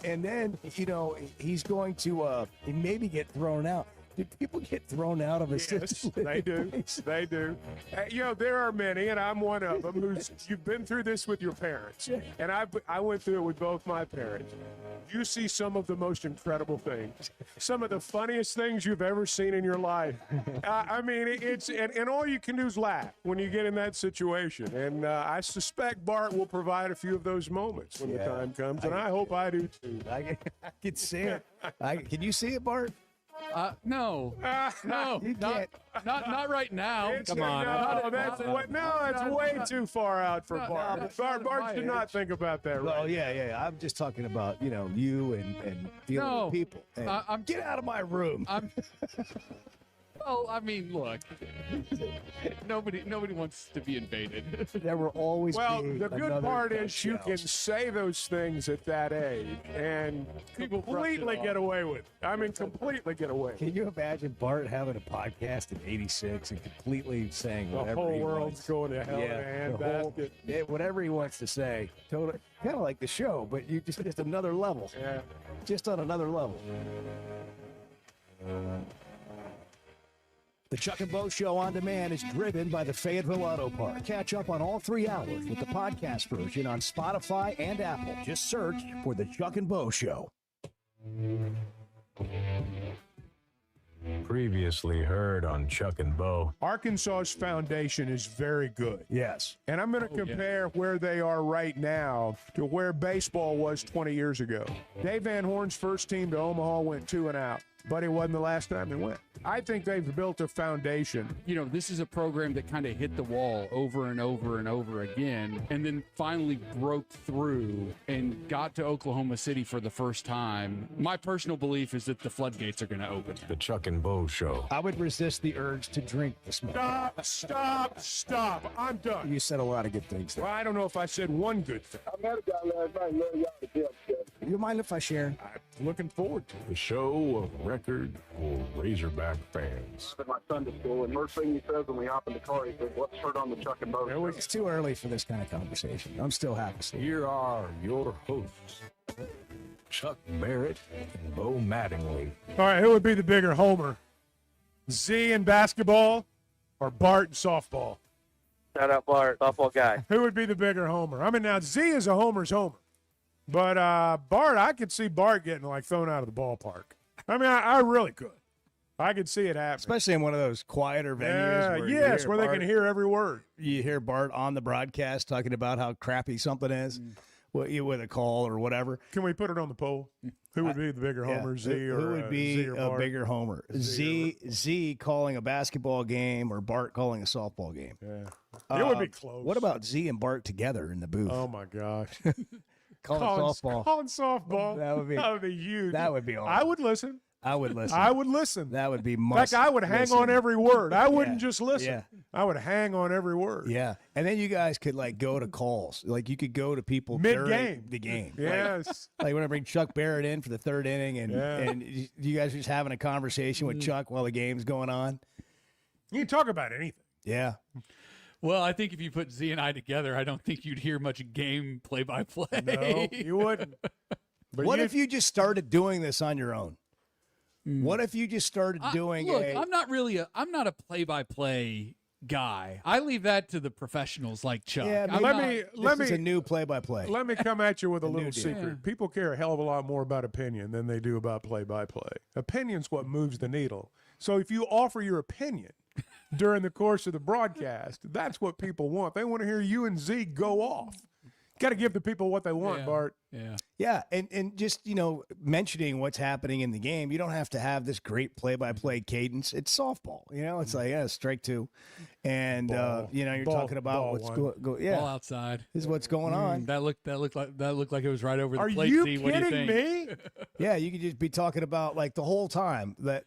And then, he's going to maybe get thrown out. Do people get thrown out of assisted living? They do. places? They do. There are many, and I'm one of them. You've been through this with your parents, and I went through it with both my parents. You see some of the most incredible things, some of the funniest things you've ever seen in your life. I mean, and all you can do is laugh when you get in that situation. And I suspect Bart will provide a few of those moments when the time comes, and I hope I do too. I can see it. Can you see it, Bart? No, not right now. Come on, that's way too far out for Bart. Bart should not think about that. Right? Well, yeah. I'm just talking about you and dealing with people. And get out of my room. Well, I mean, look, nobody wants to be invaded. There will always be the good another part is you Shells. can say those things at that age and People brush it completely off. get away with it. I mean, completely get away. Can you imagine Bart having a podcast in '86 and completely saying The whatever whole he world's wants? going to hell in a the whole- handbasket. whatever he wants to say. Totally, kind of like the show, but you just another level. Yeah. Just on another level. The Chuck and Bo Show on demand is driven by the Fayetteville Auto Park. Catch up on all 3 hours with the podcast version on Spotify and Apple. Just search for the Chuck and Bo Show. Previously heard on Chuck and Bo. Arkansas's foundation is very good. Yes. And I'm going to compare where they are right now to where baseball was 20 years ago. Dave Van Horn's first team to Omaha went 2 and out, but it wasn't the last time they went. I think they've built a foundation. This is a program that kind of hit the wall over and over and over again, and then finally broke through and got to Oklahoma City for the first time. My personal belief is that the floodgates are going to open. The Chuck and Bo Show. I would resist the urge to drink this morning. Stop. I'm done. You said a lot of good things there. Well, I don't know if I said one good thing. I met a guy last night. Love y'all to death, Jeff. You mind if I share? I'm looking forward to it. The show of record for Razorback fans. In my Sunday school, and first thing he says when we hop in the car, he says, "Let's turn on the Chuck and Bo Show." It's too early for this kind of conversation. I'm still happy. Here are your hosts, Chuck Barrett and Bo Mattingly. All right, who would be the bigger homer? Z in basketball or Bart in softball? Shout out Bart, softball guy. Who would be the bigger homer? I mean, now Z is a homer's homer. But Bart, I could see Bart getting thrown out of the ballpark. I mean, I really could. I could see it happen. Especially in one of those quieter venues. Where they can hear every word. You hear Bart on the broadcast talking about how crappy something is with a call or whatever. Can we put it on the poll? Who would be the bigger homer, Z or who would be Z or a Bart? bigger homer? Z calling a basketball game or Bart calling a softball game? Yeah. It would be close. What about Z and Bart together in the booth? Oh, my gosh. Calling softball. Calling softball. That would be huge. That would be awesome. I would listen. I would listen. I would listen. That would be In must. fact, I would hang on every word. I wouldn't Yeah. just listen. Yeah. I would hang on every word. Yeah, and then you guys could go to calls. You could go to people Mid-game. during the game. Yes. Like when I bring Chuck Barrett in for the 3rd inning, and Yeah. and you guys are just having a conversation with Chuck while the game's going on. You can talk about anything. Yeah. Well, I think if you put Z and I together, I don't think you'd hear much game play-by-play. No, you wouldn't. But What if you just started doing this on your own? What if you just started doing Look, I'm not a play-by-play guy. I leave that to the professionals like Chuck. Yeah, I'm this is a new play-by-play. Let me come at you with a A little new deal. secret. Yeah. People care a hell of a lot more about opinion than they do about play-by-play. Opinion's what moves the needle. So if you offer your opinion during the course of the broadcast, that's what people want. They want to hear you and Z go off. Got to give the people what they want, Yeah. Bart. Yeah. Yeah, and just, mentioning what's happening in the game, you don't have to have this great play-by-play cadence. It's softball, It's like, strike two. And, you're talking about what's going Ball outside. This is what's going on. That looked like it was right over the Are plate. you See, what do you kidding think? me? Yeah, you could just be talking about, like, the whole time that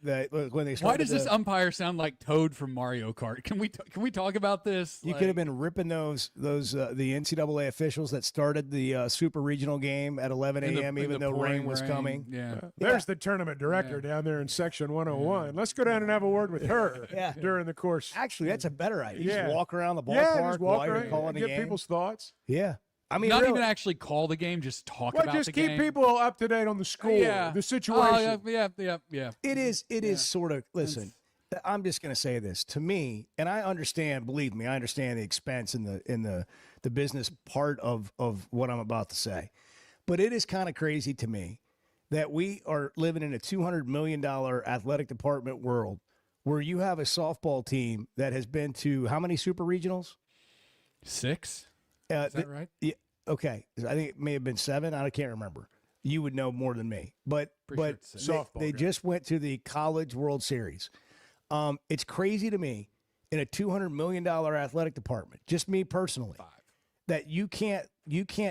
when they started. Why does this umpire sound like Toad from Mario Kart? Can we talk about this? You could have been ripping those the NCAA officials that started the Super Regional game at 11 a.m. even though rain was coming. Yeah. There's the tournament director down there in section 101. Let's go down and have a word with her during the course. Actually, that's a better idea. Yeah. Just walk around the Yeah, ballpark just walk while you're around, calling the get game. people's thoughts. Yeah. I mean, not really, even actually call the game, just talk Well, about just the keep game. people up to date on the score, the situation. Yeah. It is sort of, listen, I'm just going to say this. To me, and I understand, believe me, I understand the expense and the business part of what I'm about to say. But it is kind of crazy to me that we are living in a $200 million athletic department world where you have a softball team that has been to how many super regionals? 6. Is that right? Yeah. Okay. I think it may have been 7. I can't remember. You would know more than me. But they just went to the College World Series. It's crazy to me in a $200 million athletic department, just me personally, that you can't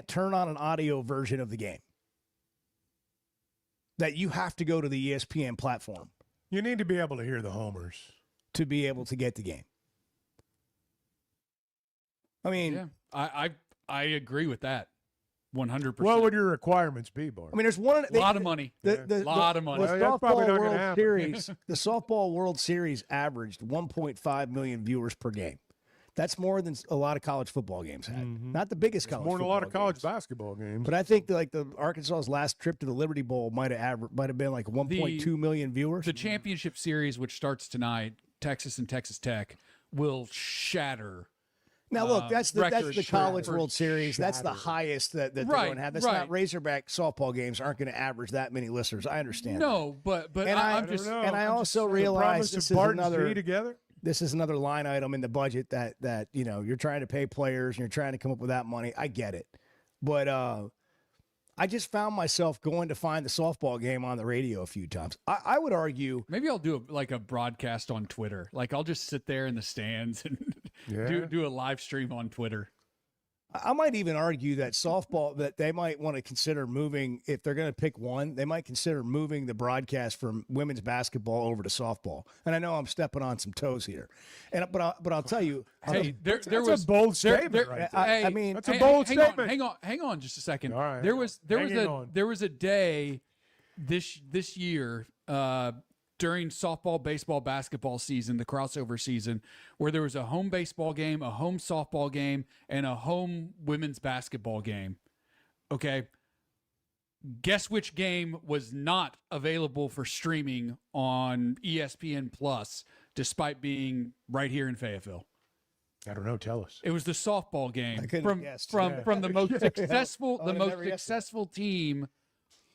turn on an audio version of the game. That you have to go to the ESPN platform. You need to be able to hear the homers to be able to get the game. I mean, yeah, I agree with that, 100%. What would your requirements be, Bart? I mean, there's one a lot of money. Lot of money. The softball World Series, the softball World Series averaged 1.5 million viewers per game. That's more than a lot of college football games had. Not the biggest college. More than a lot of football college games. basketball games. But I think the Arkansas's last trip to the Liberty Bowl might have been like 1.2 million viewers. The championship series, which starts tonight, Texas and Texas Tech, will shatter. Now look, that's the College record World Series. That's the highest that they're going to have. That's not Razorback softball games aren't going to average that many listeners. I understand. No, but I also realize this is another together. This is another line item in the budget that you're trying to pay players and you're trying to come up with that money. I get it, but I just found myself going to find the softball game on the radio a few times. I would argue maybe I'll do a broadcast on Twitter. Like I'll just sit there in the stands and do a live stream on Twitter. I might even argue that softball, that they might want to consider moving, if they're going to pick one, they might consider moving the broadcast from women's basketball over to softball. And I know I'm stepping on some toes here, but I'll tell you, hey, there that's was a bold statement. Right there. I mean, that's a bold statement. Hang on, just a second. All right, there was a day this year during softball, baseball, basketball season, the crossover season, where there was a home baseball game, a home softball game, and a home women's basketball game. Okay. Guess which game was not available for streaming on ESPN Plus, despite being right here in Fayetteville? I don't know. Tell us. It was the softball game from the most successful team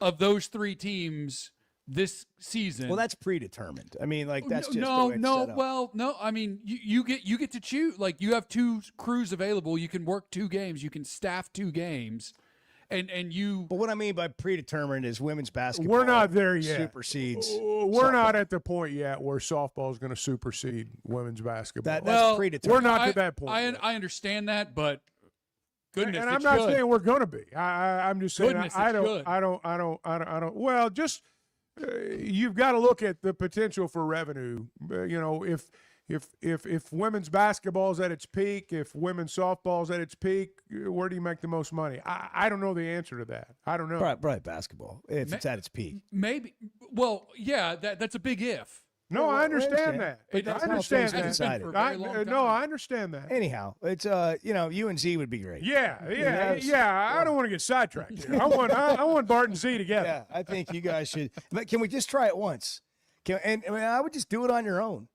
of those 3 teams this season. Well, that's predetermined. I mean, like that's just no. Well, I mean, you get to choose. Like you have 2 crews available. You can work 2 games. You can staff 2 games, and you. But what I mean by predetermined is women's basketball. We're not there yet. Supersedes. We're not at the point yet where softball is going to supersede women's basketball. That's predetermined. We're not to that point. I understand that, but. Goodness, and I'm not saying we're going to be. I'm just saying I don't. Well, just. You've got to look at the potential for revenue. If women's basketball is at its peak, if women's softball is at its peak, where do you make the most money? I don't know the answer to that. I don't know. Probably basketball if it's at its peak. Maybe. Well, yeah, that's a big if. No, I understand that. I understand that. I understand that. Anyhow, it's UNZ would be great. Yeah. I don't want to get sidetracked here. I want Bart and Z together. Yeah, I think you guys should. But can we just try it once? I would just do it on your own.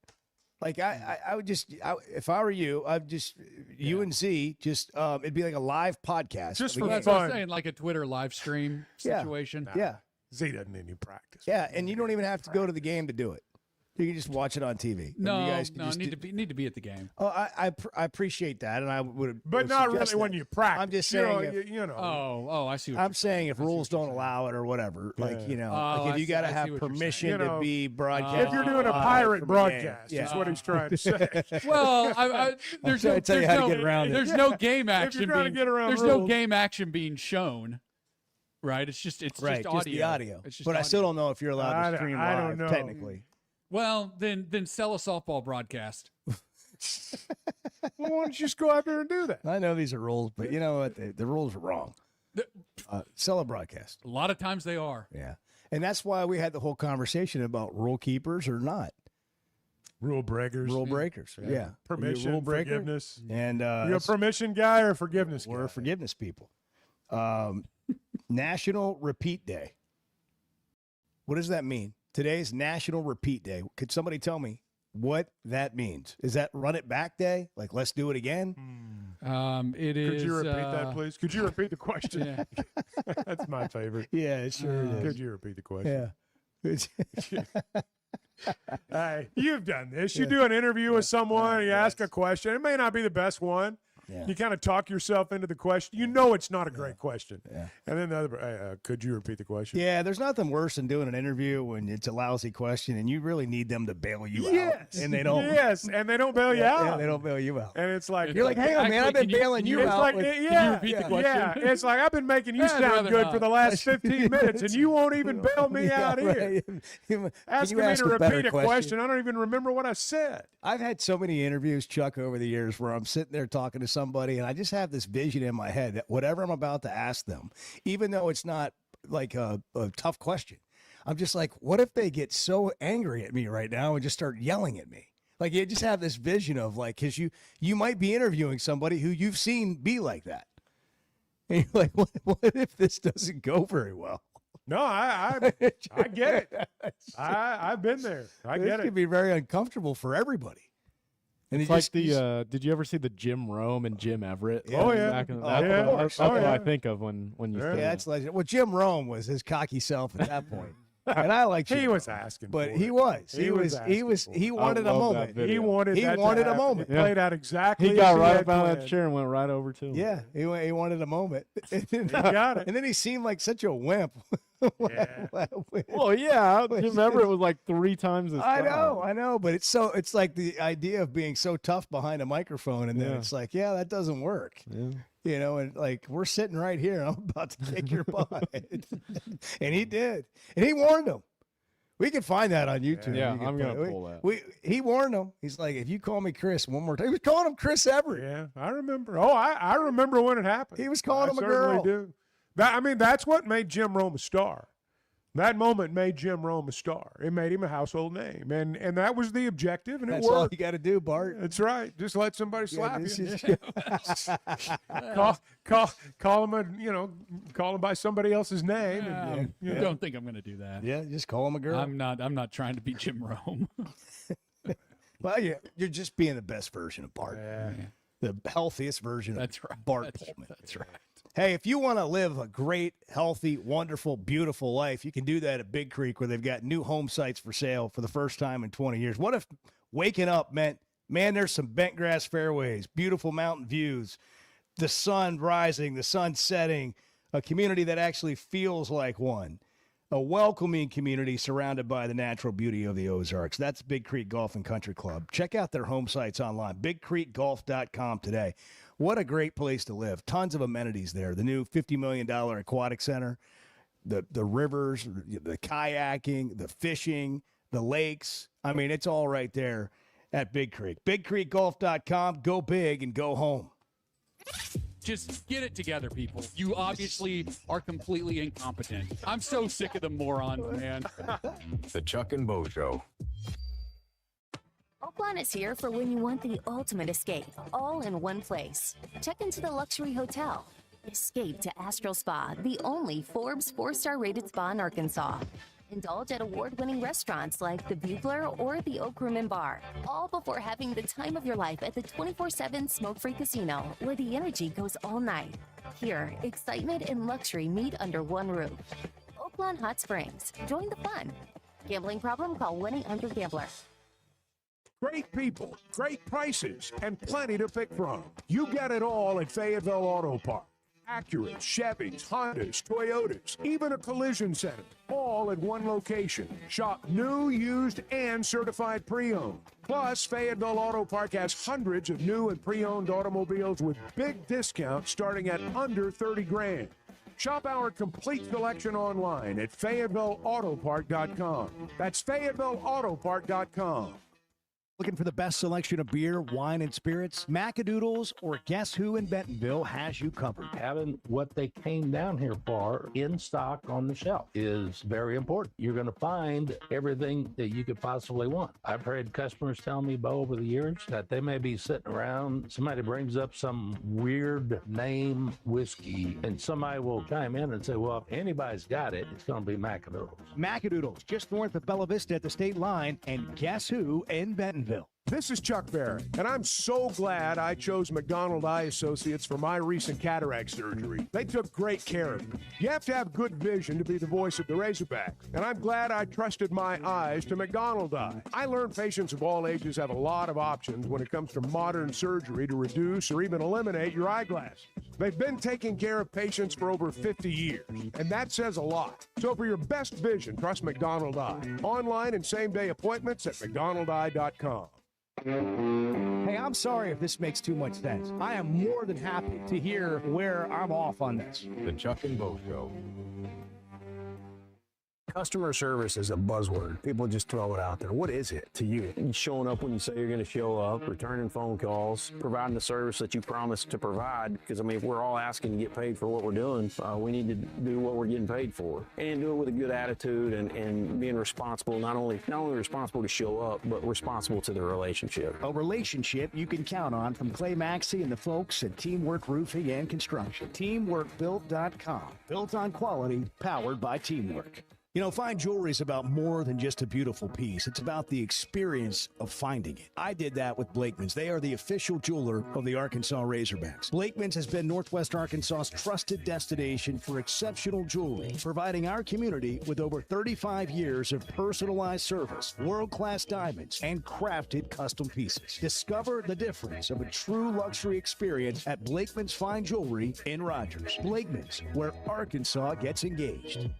Like I would just, if I were you, I'd just UNZ just it'd be like a live podcast. Just for that's fun. what I'm saying, like a Twitter live stream situation. Yeah. Z doesn't need any practice. Yeah, and you don't even have to go to the game to do it. You can just watch it on TV. And No, you guys can no, just need to be at the game. Oh, I appreciate that, and I would. But not really when you practice. I'm just You know, saying. you know. Oh, I see. What I'm saying if rules don't allow it or whatever, like like if you got to have permission to be broadcast. If you're doing a pirate broadcast, is what he's trying to say. Well, there's no, tell you how to get around it. There's no game action. trying to get around there's no rules. game action being shown, right? It's just right, just just the audio. It's just But I audio. still don't know if you're allowed to stream I live don't know. technically. Well, then sell a softball broadcast. Well, why don't you just go out there and do that? I know these are rules, but you know what? The rules are wrong. Sell a broadcast. A lot of times they are. Yeah. And that's why we had the whole conversation about rule keepers or not. Rule breakers. Rule breakers. Yeah. Are you a Permission, rule breaker? forgiveness. And You a permission guy or a forgiveness guy? we're forgiveness people. National Repeat Day. What does that mean? Today's National Repeat Day. Could somebody tell me what that means? Is that run it back day? Like, let's do it again? It is. Could you repeat that, please? Could you repeat the question? Yeah. That's my favorite. Yeah, it sure is. Could you repeat the question? Yeah. Hey, you've done this. You do an interview with someone, you ask a question. It may not be the best one. Yeah. You kind of talk yourself into the question. You know it's not a great question. Yeah. And then the other, could you repeat the question? Yeah, there's nothing worse than doing an interview when it's a lousy question and you really need them to bail you out. And they don't. Yes, and they don't bail you out. Yeah, they don't bail you out. And it's like, You're like, hang on, man, I've been bailing you it's out. like, with- yeah, repeat the question? yeah. It's like, I've been making you I'd sound rather good not. for the last 15 minutes, and you won't even bail me out here. Can Asking you me ask to a better repeat a question, I don't even remember what I said. I've had so many interviews, Chuck, over the years where I'm sitting there talking to somebody and I just have this vision in my head that whatever I'm about to ask them, even though it's not like a tough question, I'm just like, what if they get so angry at me right now and just start yelling at me? Like, you just have this vision of like, because you might be interviewing somebody who you've seen be like that. And you're like, what if this doesn't go very well? No, I get it. I've been there. I This get could it. be very uncomfortable for everybody. And It's it like just- the. Did you ever see the Jim Rome and Jim Everett? Yeah. Oh, yeah. Back in, Oh, that's yeah. what, Of that's course. what yeah. I think of when you. Yeah. say Yeah, that. that's legend. Well, Jim Rome was his cocky self at that point, and I like. He was asking, but for he it. was. He He was was. He was. asking He for it. wanted a love that moment. video. He wanted. He that to wanted a happen. moment. It played out exactly. He as got right had up out of that planned. chair and went right over to him. Yeah, he wanted a moment. He got it. And then he seemed like such a wimp. Yeah. Well, yeah, Jim Everett was like 3 times as. I tall. know, but it's like the idea of being so tough behind a microphone, and then Yeah. it's like, yeah, that doesn't work. Yeah. You know, and like we're sitting right here, and I'm about to kick your butt, and he did, and he warned him. We can find that on YouTube. Yeah, You can I'm gonna put it. pull that. He warned him. He's like, if you call me Chris one more time, he was calling him Chris Everett. Yeah, I remember. Oh, I remember when it happened. He was calling I him a certainly girl. Do. That's what made Jim Rome a star. That moment made Jim Rome a star. It made him a household name, and that was the objective, and That's it all worked. you got to do, Bart. That's right. Just let somebody slap this you. is- call him by somebody else's name. And, you know. Don't think I'm going to do that. Yeah, just call him a girl. I'm not trying to be Jim Rome. Well, yeah, you're just being the best version of Bart. The healthiest version That's of right. Bart Pullman. That's right. Hey, if you want to live a great, healthy, wonderful, beautiful life, you can do that at Big Creek, where they've got new home sites for sale for the first time in 20 years. What if waking up meant, man, there's some bent grass fairways, beautiful mountain views, the sun rising, the sun setting, a community that actually feels like one, a welcoming community surrounded by the natural beauty of the Ozarks. That's Big Creek Golf and Country Club. Check out their home sites online, bigcreekgolf.com today. What a great place to live. Tons of amenities there. The new $50 million aquatic center, the rivers, the kayaking, the fishing, the lakes. I mean, it's all right there at Big Creek. bigcreekgolf.com. Go big and go home. Just get it together, people. You obviously are completely incompetent. I'm so sick of the morons, man. The Chuck and Bo Show. Oakland is here for when you want the ultimate escape, all in one place. Check into the luxury hotel. Escape to Astral Spa, the only Forbes 4-star rated spa in Arkansas. Indulge at award-winning restaurants like the Bugler or the Oak Room and Bar, all before having the time of your life at the 24/7 smoke-free casino, where the energy goes all night. Here, excitement and luxury meet under one roof. Oakland Hot Springs. Join the fun. Gambling problem? Call 1-800-GAMBLER. Great people, great prices, and plenty to pick from. You get it all at Fayetteville Auto Park. Acuras, Chevys, Hondas, Toyotas, even a collision center, all at one location. Shop new, used, and certified pre-owned. Plus, Fayetteville Auto Park has hundreds of new and pre-owned automobiles with big discounts starting at under $30,000. Shop our complete selection online at FayettevilleAutopark.com. That's FayettevilleAutopark.com. Looking for the best selection of beer, wine, and spirits? Macadoodles or Guess Who in Bentonville has you covered. Having what they came down here for in stock on the shelf is very important. You're going to find everything that you could possibly want. I've heard customers tell me, Bo, over the years that they may be sitting around, somebody brings up some weird name whiskey, and somebody will chime in and say, well, if anybody's got it, it's going to be Macadoodles. Macadoodles, just north of Bella Vista at the state line, and Guess Who in Bentonville. This is Chuck Barrett, and I'm so glad I chose McDonald Eye Associates for my recent cataract surgery. They took great care of me. You have to have good vision to be the voice of the Razorbacks, and I'm glad I trusted my eyes to McDonald Eye. I learned patients of all ages have a lot of options when it comes to modern surgery to reduce or even eliminate your eyeglasses. They've been taking care of patients for over 50 years, and that says a lot. So for your best vision, trust McDonald Eye. Online and same-day appointments at McDonaldEye.com. Hey, I'm sorry if this makes too much sense. I am more than happy to hear where I'm off on this. The Chuck and Bo Show. Customer service is a buzzword. People just throw it out there. What is it to you? You showing up when you say you're going to show up, returning phone calls, providing the service that you promised to provide. Because, I mean, if we're all asking to get paid for what we're doing, we need to do what we're getting paid for. And do it with a good attitude and being responsible, not only responsible to show up, but responsible to the relationship. A relationship you can count on from Clay Maxey and the folks at Teamwork Roofing and Construction. TeamworkBuilt.com. Built on quality, powered by teamwork. You know, fine jewelry is about more than just a beautiful piece. It's about the experience of finding it. I did that with Blakeman's. They are the official jeweler of the Arkansas Razorbacks. Blakeman's has been Northwest Arkansas's trusted destination for exceptional jewelry, providing our community with over 35 years of personalized service, world-class diamonds, and crafted custom pieces. Discover the difference of a true luxury experience at Blakeman's Fine Jewelry in Rogers. Blakeman's, where Arkansas gets engaged.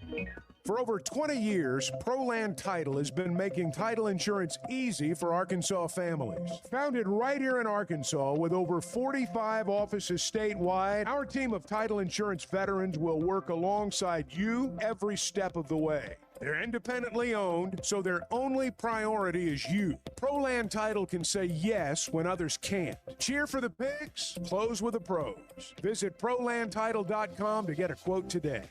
For over 20 years, ProLand Title has been making title insurance easy for Arkansas families. Founded right here in Arkansas with over 45 offices statewide, our team of title insurance veterans will work alongside you every step of the way. They're independently owned, so their only priority is you. ProLand Title can say yes when others can't. Cheer for the pigs, close with the pros. Visit ProLandTitle.com to get a quote today.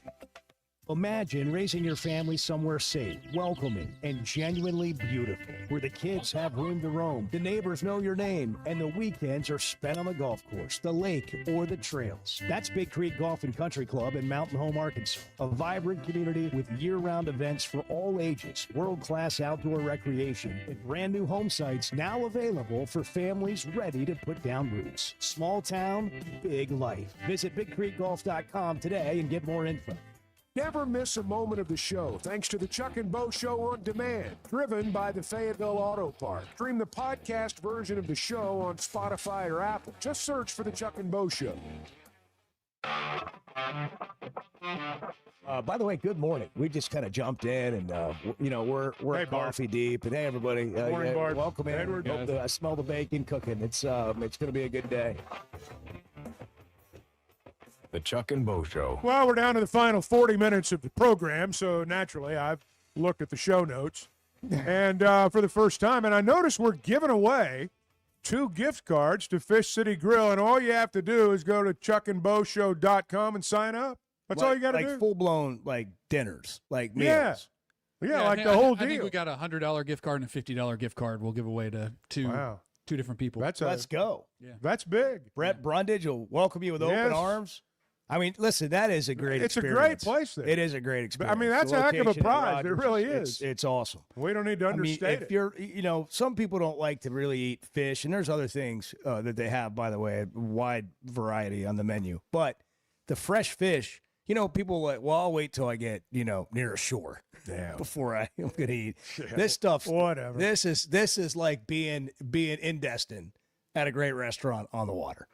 Imagine raising your family somewhere safe, welcoming, and genuinely beautiful, where the kids have room to roam, the neighbors know your name, and the weekends are spent on the golf course, the lake, or the trails. That's Big Creek Golf and Country Club in Mountain Home, Arkansas, a vibrant community with year-round events for all ages, world-class outdoor recreation, and brand new home sites now available for families ready to put down roots. Small town, big life. Visit BigCreekGolf.com today and get more info. Never miss a moment of the show thanks to the Chuck and Bo Show on Demand, driven by the Fayetteville Auto Park. Stream the podcast version of the show on Spotify or Apple. Just search for the Chuck and Bo Show. By the way, good morning. We just kind of jumped in, and we're Hey, Bart. coffee deep. And hey, everybody, Morning, Bart. welcome in. Edward. I smell the bacon cooking. It's going to be a good day. The Chuck and Bo Show. Well, we're down to the final 40 minutes of the program, so naturally I've looked at the show notes. And for the first time, and I noticed we're giving away 2 gift cards to Fish City Grill, and all you have to do is go to chuckandboshow.com and sign up. That's all you got to do. Like full-blown, dinners, like meals. Yeah, like the whole deal. I think we got a $100 gift card and a $50 gift card we'll give away to two different people. Let's go. Yeah. That's big. Brett Brundage will welcome you with open arms. I mean, listen, that is a great It's experience. a great place there. It is a great experience. I mean, that's The a heck of a location at prize. It Rogers, really is. It's awesome. We don't need to understate if you're, some people don't like to really eat fish, and there's other things that they have, by the way, a wide variety on the menu. But the fresh fish, You know, people like, well, I'll wait till I get, near a shore before I'm going to eat. Yeah. This stuff, Whatever. This is like being in Destin at a great restaurant on the water.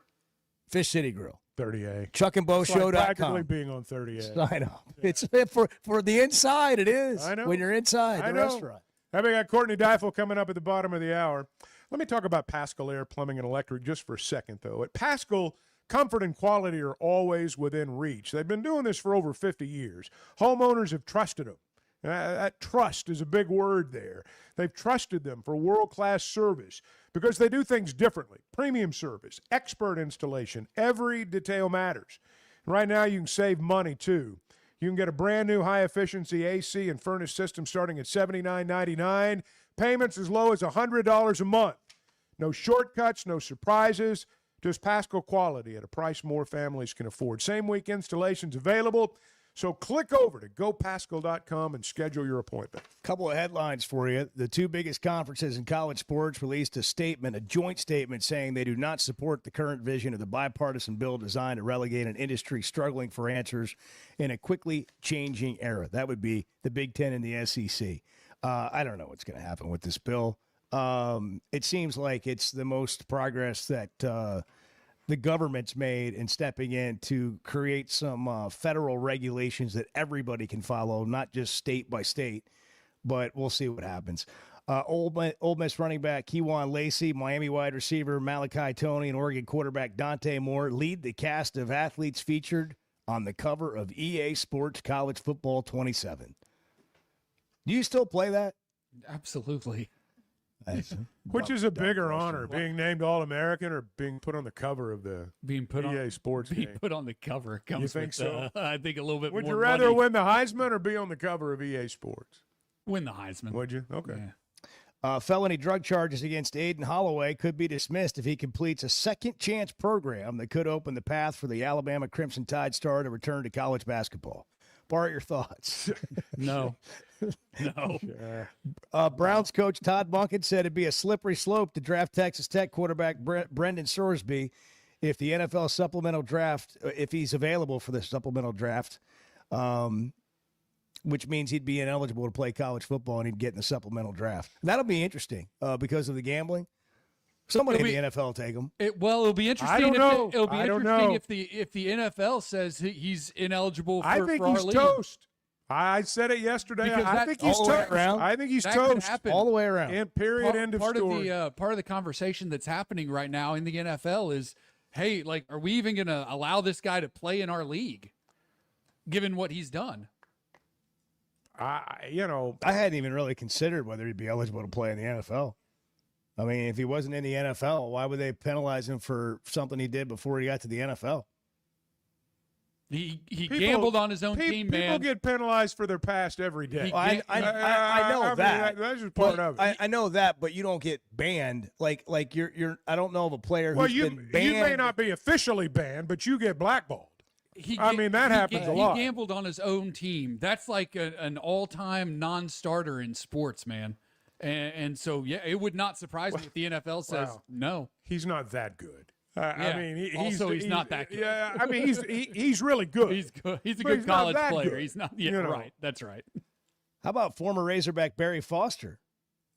Fish City Grill. 30A. ChuckandBowShow.com. It's like practically being on 30A. Sign up. It's for the inside. It is. I know. When you're inside the restaurant. We got Courtney Deifel coming up at the bottom of the hour. Let me talk about Paschal Air Plumbing and Electric just for a second, though. At Paschal, comfort and quality are always within reach. They've been doing this for over 50 years. Homeowners have trusted them. That trust is a big word there. They've trusted them for world-class service because they do things differently. Premium service, expert installation, every detail matters. And right now you can save money too. You can get a brand new high-efficiency AC and furnace system starting at $79.99. Payments as low as $100 a month. No shortcuts, no surprises, just Paschal quality at a price more families can afford. Same-week installations available. So click over to gopaschal.com and schedule your appointment. Couple of headlines for you. The two biggest conferences in college sports released a joint statement saying they do not support the current vision of the bipartisan bill designed to relegate an industry struggling for answers in a quickly changing era. That would be the Big Ten and the SEC. I don't know what's going to happen with this bill. It seems like it's the most progress that the government's made in stepping in to create some federal regulations that everybody can follow, not just state by state, but we'll see what happens. Ole Miss running back Kewan Lacey, Miami wide receiver Malachi Toney, and Oregon quarterback Dante Moore lead the cast of athletes featured on the cover of EA Sports College Football 27. Do you still play that? Absolutely. Which is a bigger honor, being named All-American or being put on the cover of the EA Sports being game? put on the cover comes You think with, so? I think a little bit Would more you rather money. win the Heisman or be on the cover of EA Sports? Win the Heisman. Would you? Okay. Felony drug charges against Aiden Holloway could be dismissed if he completes a second chance program that could open the path for the Alabama Crimson Tide star to return to college basketball. Bart, your thoughts? No. No. Browns coach Todd Monken said it'd be a slippery slope to draft Texas Tech quarterback Brendan Sorsby if the NFL supplemental draft, if he's available for the supplemental draft, which means he'd be ineligible to play college football and he'd get in the supplemental draft. That'll be interesting because of the gambling. Somebody in the NFL will take him. It'll be interesting. I don't know. It'll be I don't interesting know. if the NFL says he's ineligible for I think for our he's league. toast. I said it yesterday. Because I that- think he's all the way toast. around? I think he's That could toast happen. All the way around. And period. End of story. Part of the conversation that's happening right now in the NFL is, hey, like, are we even going to allow this guy to play in our league, given what he's done? I hadn't even really considered whether he'd be eligible to play in the NFL. I mean, if he wasn't in the NFL, why would they penalize him for something he did before he got to the NFL? He gambled on his own team, man. People get penalized for their past every day. I know mean, that. That's just part but of it. I know that, but you don't get banned. Like you're. I don't know of a player who's been banned. You may not be officially banned, but you get blackballed. That happens a lot. He gambled on his own team. That's like an all-time non-starter in sports, man. And so, yeah, it would not surprise me if the NFL says no. He's not that good. Yeah. I mean, he's not that good. Yeah, I mean, he's really good. He's good. He's a But good he's not college that player. good, He's not. you Yeah, know. right. That's right. How about former Razorback Barry Foster?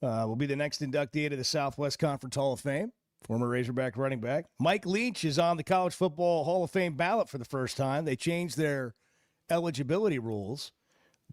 Will be the next inductee into the Southwest Conference Hall of Fame. Former Razorback running back. Mike Leach is on the College Football Hall of Fame ballot for the first time. They changed their eligibility rules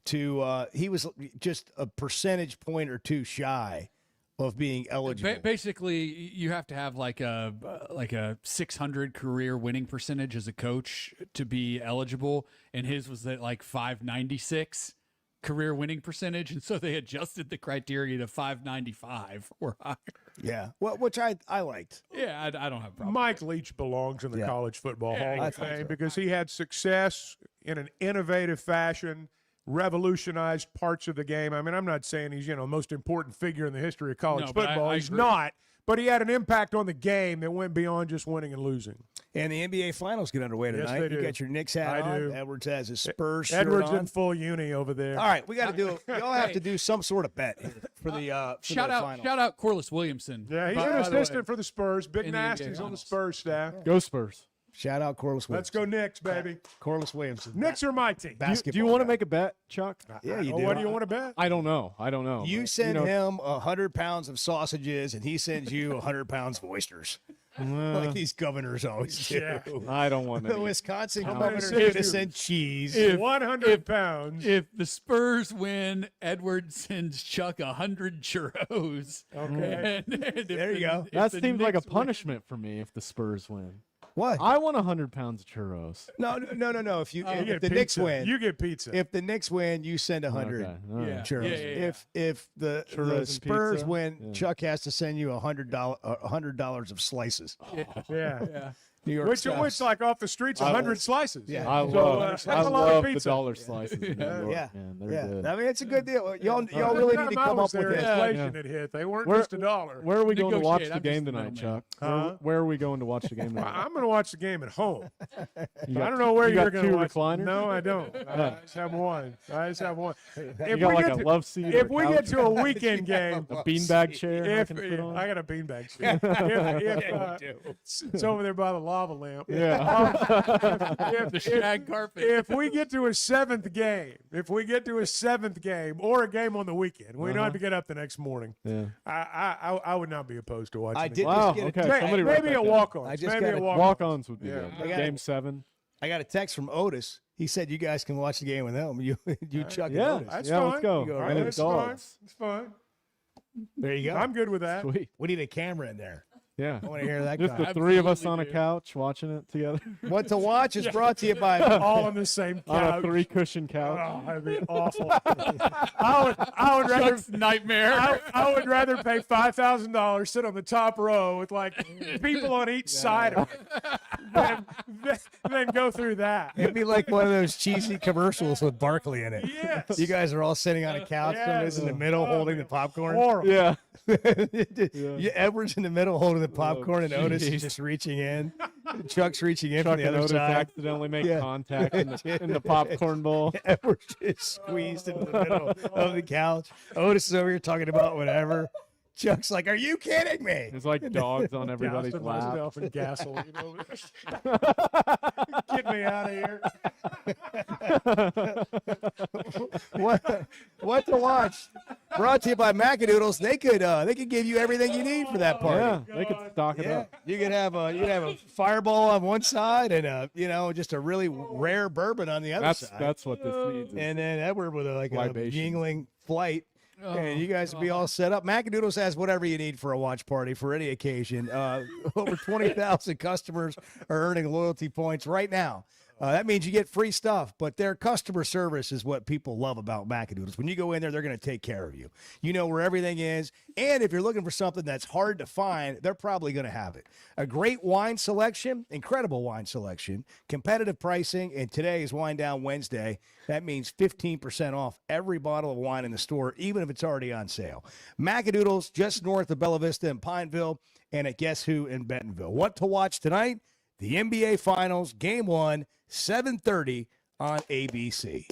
to he was just a percentage point or two shy of being eligible. Basically, you have to have like a 600 career winning percentage as a coach to be eligible, and his was at like 596 career winning percentage, and so they adjusted the criteria to 595 or higher. Yeah, well, which I liked. Yeah, I don't have a problem. Mike Leach belongs in the College Football Hall I of think Fame so. because he had success in an innovative fashion, revolutionized parts of the game. I mean, I'm not saying he's, the most important figure in the history of college No, but football. I He's agree. not, but he had an impact on the game that went beyond just winning and losing. And the NBA Finals get underway Yes, tonight. they You do. got your Knicks hat I on. do. Edwards has his Spurs shirt Edwards on. in full uni over there. All right, we got to do. Y'all have to do some sort of bet here for the Shout finals. out Corliss Williamson. Yeah, he's by an the way. assistant for the Spurs. Big In the NBA Nasty's on the Finals. Spurs staff. Go Spurs. Shout out Corliss Williamson. Let's go Knicks, baby. Corliss Williamson. Knicks are my team. Basketball. Do you want to guy. make a bet, Chuck? Yeah, you do. What do you want to bet? I don't know. You But, send know, him 100 pounds of sausages, and he sends you 100 pounds of oysters. Like these governors always do. Yeah. I don't want The to. Wisconsin I'm governor gonna say should have you- sent cheese. If- 100 pounds. If the Spurs win, Edward sends Chuck 100 churros. Okay. And if There you go. if That the seems like a Knicks win- punishment for me if the Spurs win. What? I want 100 pounds of churros. No. If You if get the Knicks pizza. win, You get pizza. if the Knicks win, you send 100 Okay, all right. Yeah. churros. Yeah. If the Churros and Spurs pizza? win, Yeah. Chuck has to send you $100 of slices. yeah. New York Which style. like off the streets, 100 slices. Yeah. I So, love, that's I a lot of love the pizza. dollar slices. In New York, Yeah. man. They're Yeah, good. I mean it's a good deal. Y'all By really the need to time I come was up with there, this. inflation Yeah. had hit. They weren't Where- just $1. Where are we going to watch Negotiate. the I'm game just the tonight, middleman. Chuck? Huh? Where are we going to watch the game tonight? I'm going to watch the game at home. You I got- don't know where you you're got going to two watch. recliners? No, I don't. I just have one. If You we got like get a to- love seat. if or we couch? get to a weekend game, a beanbag chair I if can sit on? I got a beanbag seat. It's over there by the lava lamp. Yeah. The shag carpet. If we get to a seventh game, or a game on the weekend, we don't have to get up the next morning. Yeah. I would not be opposed to watching. I the did game. Wow. just get a Okay. text. Somebody write Maybe that a down. walk-on. I just Maybe got a a walk-on. Walk-ons would be Yeah. good. I got Game it. 7. I got a text from Otis. He said you guys can watch the game with him. You Chuck and Yeah. Otis. That's Yeah, fine. let's go. You go All right And ahead. it's It's fine. dogs. It's fine. There you go. I'm good with that. Sweet. We need a camera in there. Yeah. I want to hear that. Just the guy. three of us on a Absolutely, dude. couch watching it together What to watch is brought to you by. All on the same on a couch. 3-cushion couch. Oh, that'd be awful. I would rather Chuck's nightmare. I would rather pay $5,000, sit on the top row with like people on each side of it, than go through that. It'd be like one of those cheesy commercials with Barkley in it. Yes. You guys are all sitting on a couch. Somebody's in the middle Oh, holding the popcorn. Horrible. Yeah. Edward's in the middle holding the popcorn, and Otis jeez. is just reaching in. Chuck's reaching in Chuck from the and other Otis side. accidentally make Yeah. contact in the popcorn bowl. Edward's just squeezed into the middle of the couch. Otis is over here talking about whatever. Chuck's like, "Are you kidding me?" There's like dogs on everybody's Dousing lap. myself in gasoline over there. Get me out of here. What to watch? Brought to you by Macadoodles. They could give you everything you need for that party. Yeah, they could stock it Yeah, up. you could have a fireball on one side and just a really rare bourbon on the other side. That's what this needs. is And then Edward with a libation. jingling flight. And you guys will be all set up. Macadoodles has whatever you need for a watch party for any occasion. Over 20,000 customers are earning loyalty points right now. That means you get free stuff, but their customer service is what people love about Macadoodles. When you go in there, they're going to take care of you. You know where everything is. And if you're looking for something that's hard to find, they're probably going to have it. A great wine selection, incredible wine selection, competitive pricing, and today is Wine Down Wednesday. That means 15% off every bottle of wine in the store, even if it's already on sale. Macadoodles, just north of Bella Vista and Pineville, and at Guess Who in Bentonville. What to watch tonight? The NBA Finals, Game 1, 7:30 on ABC.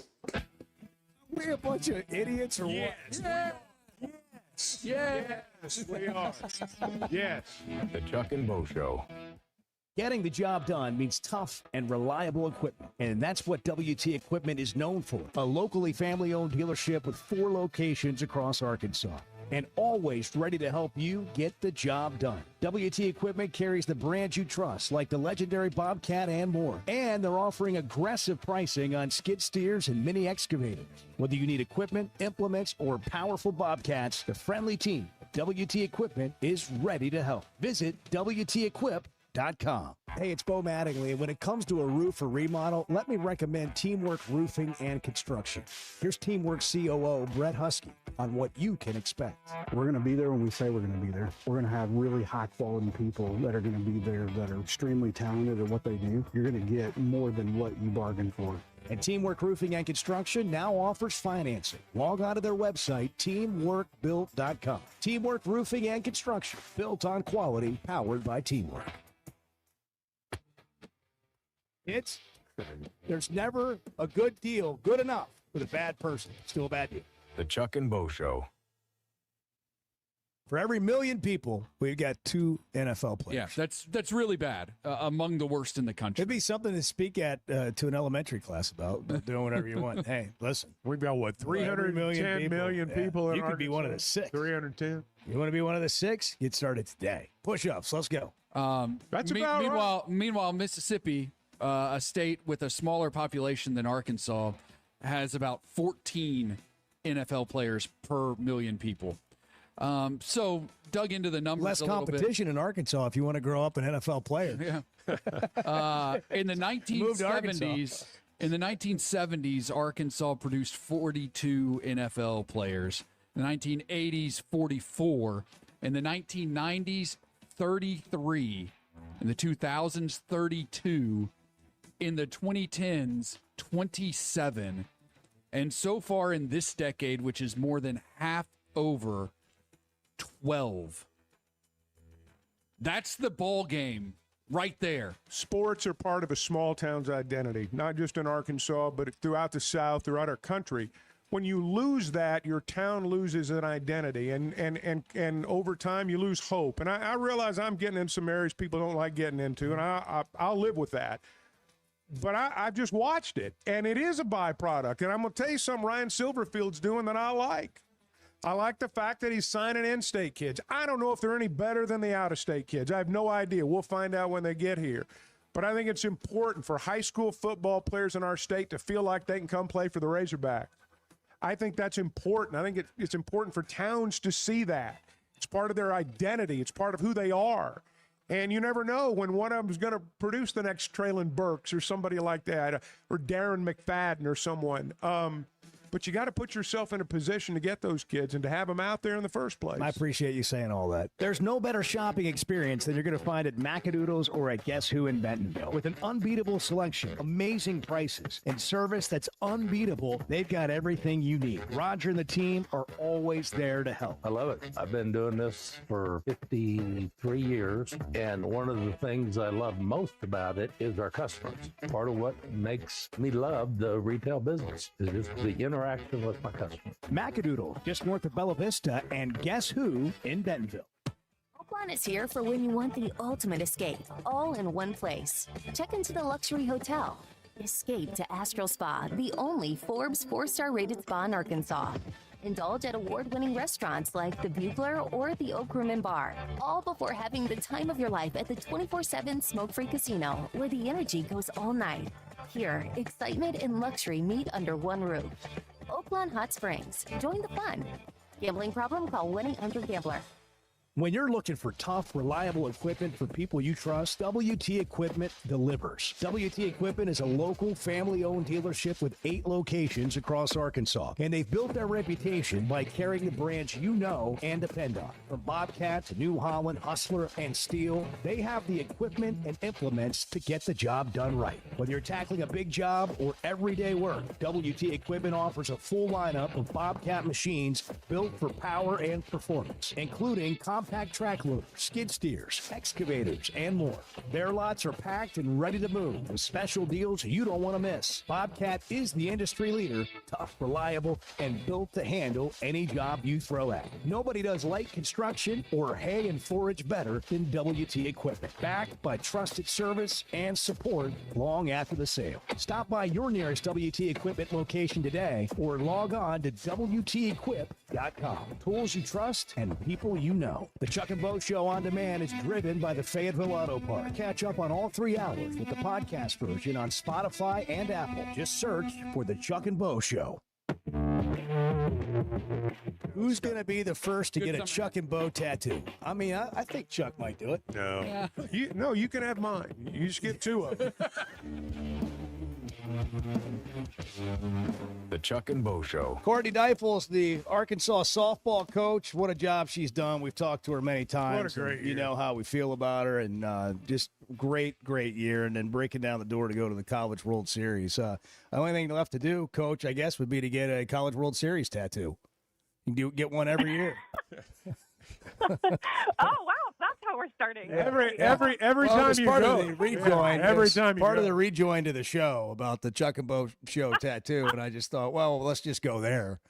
We a bunch of idiots or what? Yes, we are. Yes. The Chuck and Bo Show. Getting the job done means tough and reliable equipment, and that's what WT Equipment is known for. A locally family-owned dealership with 4 locations across Arkansas, and always ready to help you get the job done. WT Equipment carries the brands you trust, like the legendary Bobcat and more. And they're offering aggressive pricing on skid steers and mini excavators. Whether you need equipment, implements, or powerful Bobcats, the friendly team at WT Equipment is ready to help. Visit WTEquip.com. Hey, it's Bo Mattingly, and when it comes to a roof or remodel, let me recommend Teamwork Roofing and Construction. Here's Teamwork COO Brett Husky on what you can expect. We're going to be there when we say we're going to be there. We're going to have really high quality people that are going to be there that are extremely talented at what they do. You're going to get more than what you bargained for. And Teamwork Roofing and Construction now offers financing. Log on to their website, teamworkbuilt.com. Teamwork Roofing and Construction, built on quality, powered by teamwork. There's never a good deal good enough with a bad person. Still a bad deal. The Chuck and Bo Show. For every million people, we've got 2 NFL Yeah, players. that's really bad. Among the worst in the country. It'd be something to speak at to an elementary class about doing whatever you want. Hey, listen. We've got, what, 310 million people in You could be one of the Arkansas? 6. 310? You want to be one of the 6? Get started today. Push-ups. Let's go. That's about right. Meanwhile, Mississippi, a state with a smaller population than Arkansas, has about 14 NFL players per million people. So dug into the numbers Less a little competition in Arkansas if you want to grow up an NFL player. Yeah. In the Move to Arkansas. 1970s, Arkansas produced 42 NFL players. In the 1980s, 44. In the 1990s, 33. In the 2000s, 32. In the 2010s, 27. And so far in this decade, which is more than half over, 12. That's the ball game right there. Sports are part of a small town's identity, not just in Arkansas, but throughout the South, throughout our country. When you lose that, your town loses an identity, and over time you lose hope. And I realize I'm getting in some areas people don't like getting into, and I'll live with that. But I've just watched it, and it is a byproduct. And I'm going to tell you something Ryan Silverfield's doing that I like. I like the fact that he's signing in-state kids. I don't know if they're any better than the out-of-state kids. I have no idea. We'll find out when they get here. But I think it's important for high school football players in our state to feel like they can come play for the Razorbacks. I think that's important. I think it's important for towns to see that. It's part of their identity. It's part of who they are. And you never know when one of them is going to produce the next Traylon Burks or somebody like that, or Darren McFadden or someone. But you got to put yourself in a position to get those kids and to have them out there in the first place. I appreciate you saying all that. There's no better shopping experience than you're going to find at Macadoodles or at Guess Who in Bentonville. With an unbeatable selection, amazing prices, and service that's unbeatable, they've got everything you need. Roger and the team are always there to help. I love it. I've been doing this for 53 years, and one of the things I love most about it is our customers. Part of what makes me love the retail business is just the interaction with my customers. Macadoodle, just north of Bella Vista, and Guess Who in Bentonville. Oakland is here for when you want the ultimate escape, all in one place. Check into the luxury hotel. Escape to Astral Spa, the only Forbes 4-star rated spa in Arkansas. Indulge at award-winning restaurants like the Bugler or the Oak Room and Bar, all before having the time of your life at the 24/7 smoke-free casino, where the energy goes all night. Here, excitement and luxury meet under one roof. Oakland Hot Springs. Join the fun. Gambling problem? Call 1-800-GAMBLER. When you're looking for tough, reliable equipment for people you trust, WT Equipment delivers. WT Equipment is a local, family-owned dealership with 8 locations across Arkansas. And they've built their reputation by carrying the brands you know and depend on. From Bobcat to New Holland, Hustler, and Steel, they have the equipment and implements to get the job done right. Whether you're tackling a big job or everyday work, WT Equipment offers a full lineup of Bobcat machines built for power and performance, including compact track loaders, skid steers, excavators, and more. Their lots are packed and ready to move with special deals you don't want to miss. Bobcat is the industry leader, tough, reliable, and built to handle any job you throw at. Nobody does light construction or hay and forage better than WT Equipment. Backed by trusted service and support long after the sale. Stop by your nearest WT Equipment location today or log on to WTEquip.com. Tools you trust and people you know. The Chuck and Bo Show on demand is driven by the Fayetteville Auto Park. Catch up on all 3 hours with the podcast version on Spotify and Apple. Just search for the Chuck and Bo Show. Who's going to be the first to get a Chuck and Bo tattoo? I mean, I think Chuck might do it. No. You can have mine. You just get 2 of them. The Chuck and Bo Show. Courtney Deifel's the Arkansas softball coach. What a job she's done. We've talked to her many times. What a great year. You know how we feel about her, and just great year, and then breaking down the door to go to the College World Series. The only thing left to do, Coach, I guess, would be to get a College World Series tattoo. You can get one every year. Oh, wow. That's how we're starting. Every Well, time it's you part go. of the rejoin. Every It's time you part go. of the rejoin to the show about the Chuck and Bo Show tattoo, and I just thought, well, let's just go there.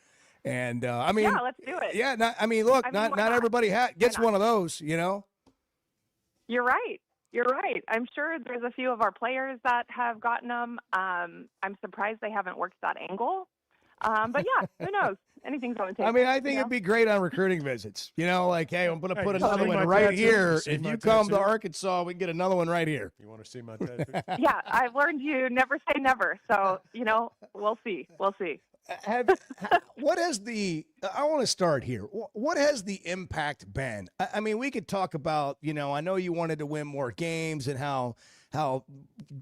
And I mean, yeah, let's do it. yeah, look, why not everybody gets one of those, you know. You're right. You're right. I'm sure there's a few of our players that have gotten them. I'm surprised they haven't worked that angle. But yeah, who knows? Anything's on the table. I mean, I think it'd be great on recruiting visits. You know, like, hey, I'm going to put you another see one my right tattoo? here. See If my you come to tattoo? Arkansas, we can get another one right here. You want to see my tattoo? Yeah, I've learned you never say never. So, we'll see. We'll see. What has I want to start here. What has the impact been? I mean, we could talk about, I know you wanted to win more games and how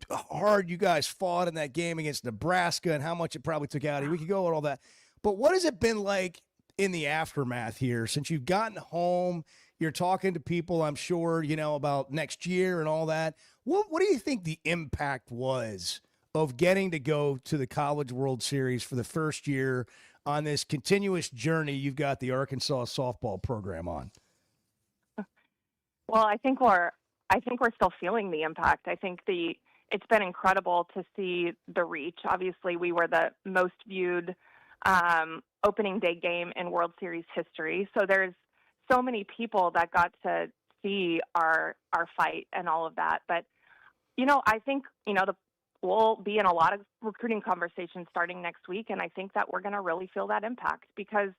hard you guys fought in that game against Nebraska and how much it probably took out of you. We could go with all that. But what has it been like in the aftermath here since you've gotten home? You're talking to people, I'm sure, about next year and all that. What do you think the impact was of getting to go to the College World Series for the first year on this continuous journey you've got the Arkansas softball program on? Well, I think we're still feeling the impact. I think it's been incredible to see the reach. Obviously, we were the most viewed opening day game in World Series history. So there's so many people that got to see our fight and all of that. But I think we'll be in a lot of recruiting conversations starting next week, and I think that we're going to really feel that impact because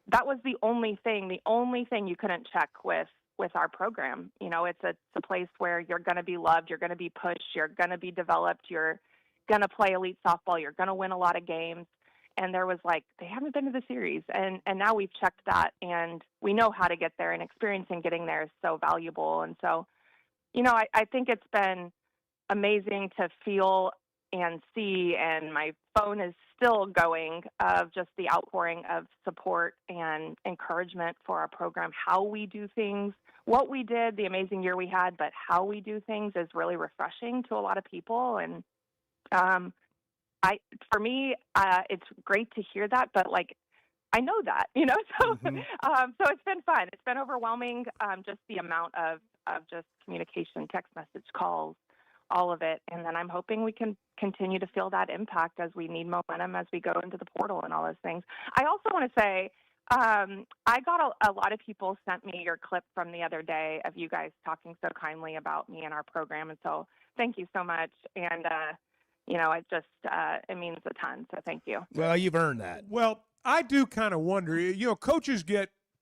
that was the only thing you couldn't check with our program. It's a place where you're going to be loved, you're going to be pushed, you're going to be developed, you're going to play elite softball, you're going to win a lot of games. And there was they haven't been to the series, and now we've checked that, and we know how to get there, and experiencing getting there is so valuable. And so, I think it's been amazing to feel and see, and my phone is still going of just the outpouring of support and encouragement for our program, how we do things, what we did, the amazing year we had, but how we do things is really refreshing to a lot of people. And for me, it's great to hear that, but I know that, so so it's been fun. It's been overwhelming, just the amount of just communication, text message, calls, all of it. And then I'm hoping we can continue to feel that impact as we need momentum as we go into the portal and all those things. I also want to say, I got a lot of people sent me your clip from the other day of you guys talking so kindly about me and our program. And so thank you so much. And, it just, it means a ton. So thank you. Well, you've earned that. Well, I do kind of wonder, coaches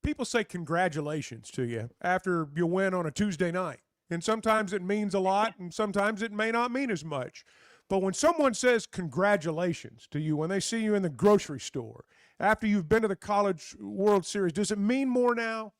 people say congratulations to you after you win on a Tuesday night. And sometimes it means a lot and sometimes it may not mean as much. But when someone says congratulations to you, when they see you in the grocery store, after you've been to the College World Series, does it mean more now?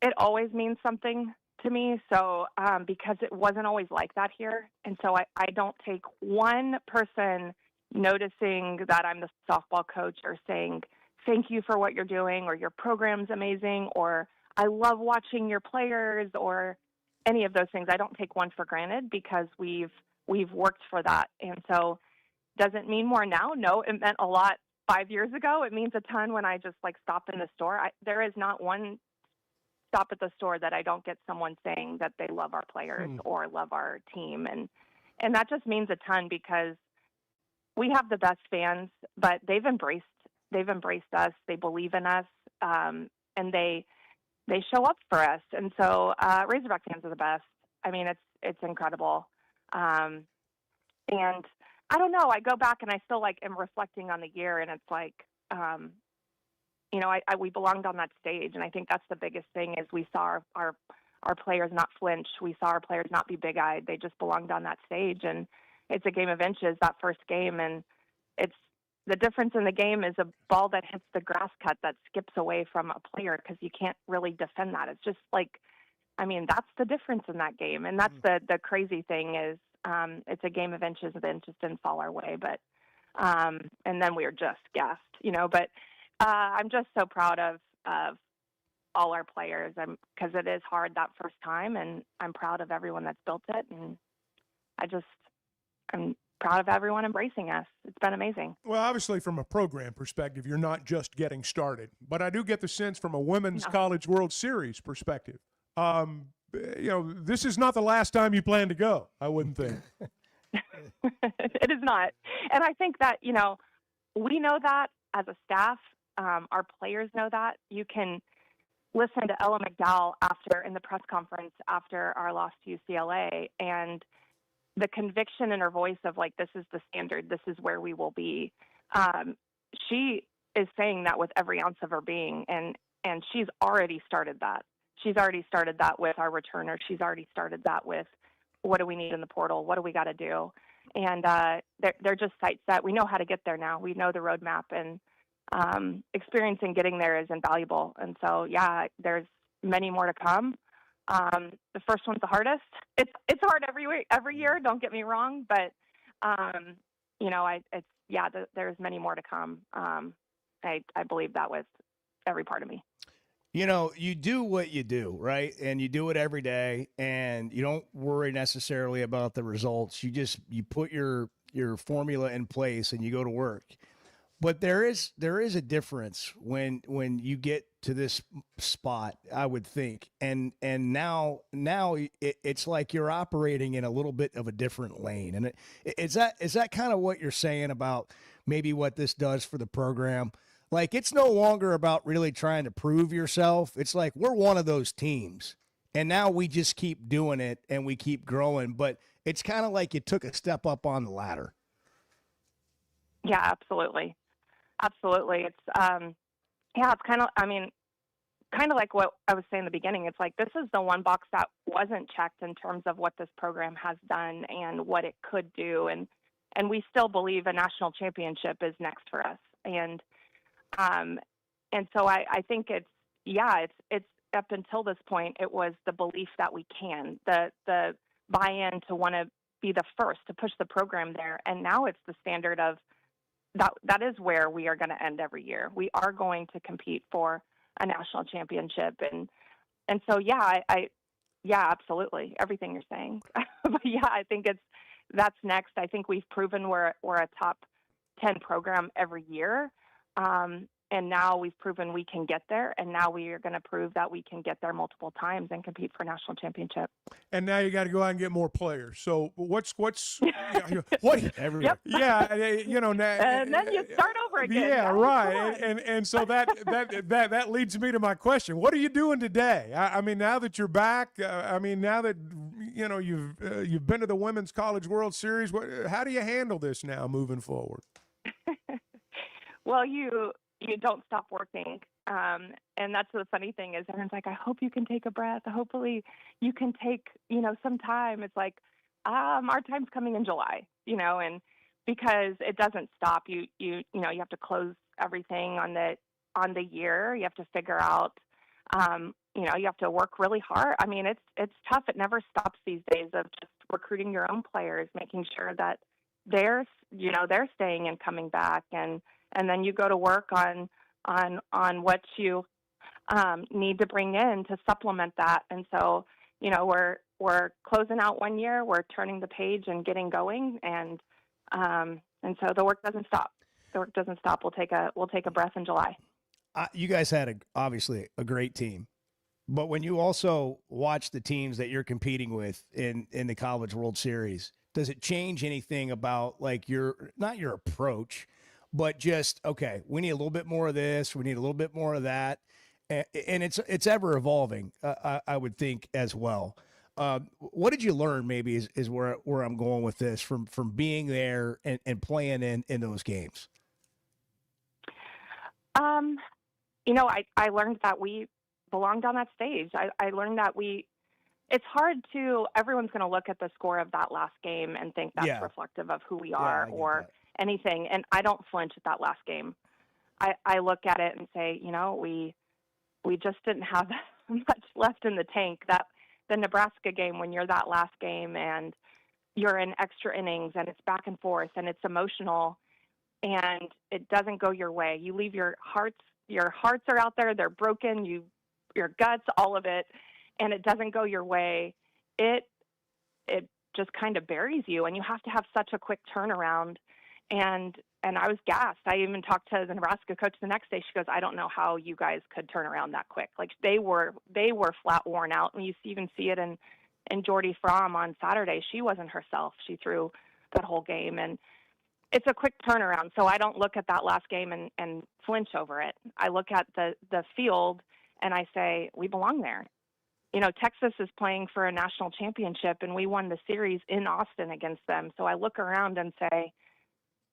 It always means something to me. So because it wasn't always like that here. And so I don't take one person noticing that I'm the softball coach or saying, thank you for what you're doing, or your program's amazing, or I love watching your players, or any of those things. I don't take one for granted because we've worked for that. And so does it mean more now? No, it meant a lot 5 years ago. It means a ton when I just stop in the store. There is not one stop at the store that I don't get someone saying that they love our players or love our team. And that just means a ton because we have the best fans, but they've embraced us. They believe in us. And they show up for us. And so Razorback fans are the best. I mean, it's incredible. And I don't know, I go back and I still am reflecting on the year, and it's we belonged on that stage. And I think that's the biggest thing is we saw our players not flinch. We saw our players not be big-eyed. They just belonged on that stage. And it's a game of inches, that first game. And the difference in the game is a ball that hits the grass cut that skips away from a player because you can't really defend that. It's just that's the difference in that game. And that's the crazy thing is it's a game of inches and then just didn't fall our way. But and then we were just gassed, But I'm just so proud of all our players because it is hard that first time. And I'm proud of everyone that's built it. And I'm proud of everyone embracing us. It's been amazing. Well, obviously from a program perspective, you're not just getting started, but I do get the sense from a Women's College World Series perspective. This is not the last time you plan to go, I wouldn't think. It is not. And I think that, we know that as a staff. Our players know that. You can listen to Ella McDowell in the press conference after our loss to UCLA, and the conviction in her voice of like, this is the standard, this is where we will be. She is saying that with every ounce of her being, and she's already started that. She's already started that with our returner. She's already started that with what do we need in the portal? What do we got to do? And they're just sight set. We know how to get there now. We know the roadmap, and experiencing getting there is invaluable. And so, yeah, there's many more to come. The first one's the hardest. It's hard every year. Don't get me wrong, but there's many more to come. I believe that with every part of me. You do what you do, right? And you do it every day, and you don't worry necessarily about the results. You put your formula in place and you go to work. But there is a difference when you get to this spot, I would think. And now it's like you're operating in a little bit of a different lane. And is that kind of what you're saying about maybe what this does for the program? Like, it's no longer about really trying to prove yourself. It's like we're one of those teams, and now we just keep doing it and we keep growing. But it's kind of like you took a step up on the ladder. Yeah, absolutely. Absolutely. It's it's kind of like what I was saying in the beginning. It's like this is the one box that wasn't checked in terms of what this program has done and what it could do, and we still believe a national championship is next for us. And so I think it's up until this point, it was the belief that we can, the buy-in to want to be the first to push the program there. And now it's the standard of that is where we are going to end every year. We are going to compete for a national championship. And so, absolutely. Everything you're saying. But I think that's next. I think we've proven we're a top 10 program every year. And now we've proven we can get there, and now we are going to prove that we can get there multiple times and compete for a national championship. And now you got to go out and get more players. So what's what? Yep. Yeah, and then you start over again. Yeah, right. And so that leads me to my question: what are you doing today? I mean, now that you're back, now that you've been to the Women's College World Series, how do you handle this now moving forward? Well, you don't stop working. And that's the funny thing is everyone's like, I hope you can take a breath. Hopefully you can take, some time. It's like, our time's coming in July, and because it doesn't stop, you have to close everything on the year. You have to figure out, you have to work really hard. I mean, it's tough. It never stops these days of just recruiting your own players, making sure that they're staying and coming back, and then you go to work on what you need to bring in to supplement that. And so, we're closing out one year, we're turning the page and getting going, and so the work doesn't stop. The work doesn't stop. We'll take a breath in July. You guys had obviously a great team, but when you also watch the teams that you're competing with in the College World Series, does it change anything about like not your approach, but just, okay, we need a little bit more of this, we need a little bit more of that, and it's ever evolving, I would think as well. What did you learn? Maybe is where I'm going with this from being there and playing in those games. I learned that we belonged on that stage. I learned that it's hard everyone's going to look at the score of that last game and think that's reflective of who we are or anything. And I don't flinch at that last game. I look at it and say, we just didn't have much left in the tank. That the Nebraska game, when you're that last game and you're in extra innings and it's back and forth and it's emotional and it doesn't go your way. You leave your hearts are out there. They're broken. Your guts, all of it. And it doesn't go your way. It just kind of buries you, and you have to have such a quick turnaround. And I was gassed. I even talked to the Nebraska coach the next day. She goes, I don't know how you guys could turn around that quick. Like they were flat worn out. And you even see it in Jordy Fromm on Saturday. She wasn't herself. She threw that whole game. And it's a quick turnaround. So I don't look at that last game and flinch over it. I look at the field and I say, we belong there. You know, Texas is playing for a national championship, and we won the series in Austin against them. So I look around and say,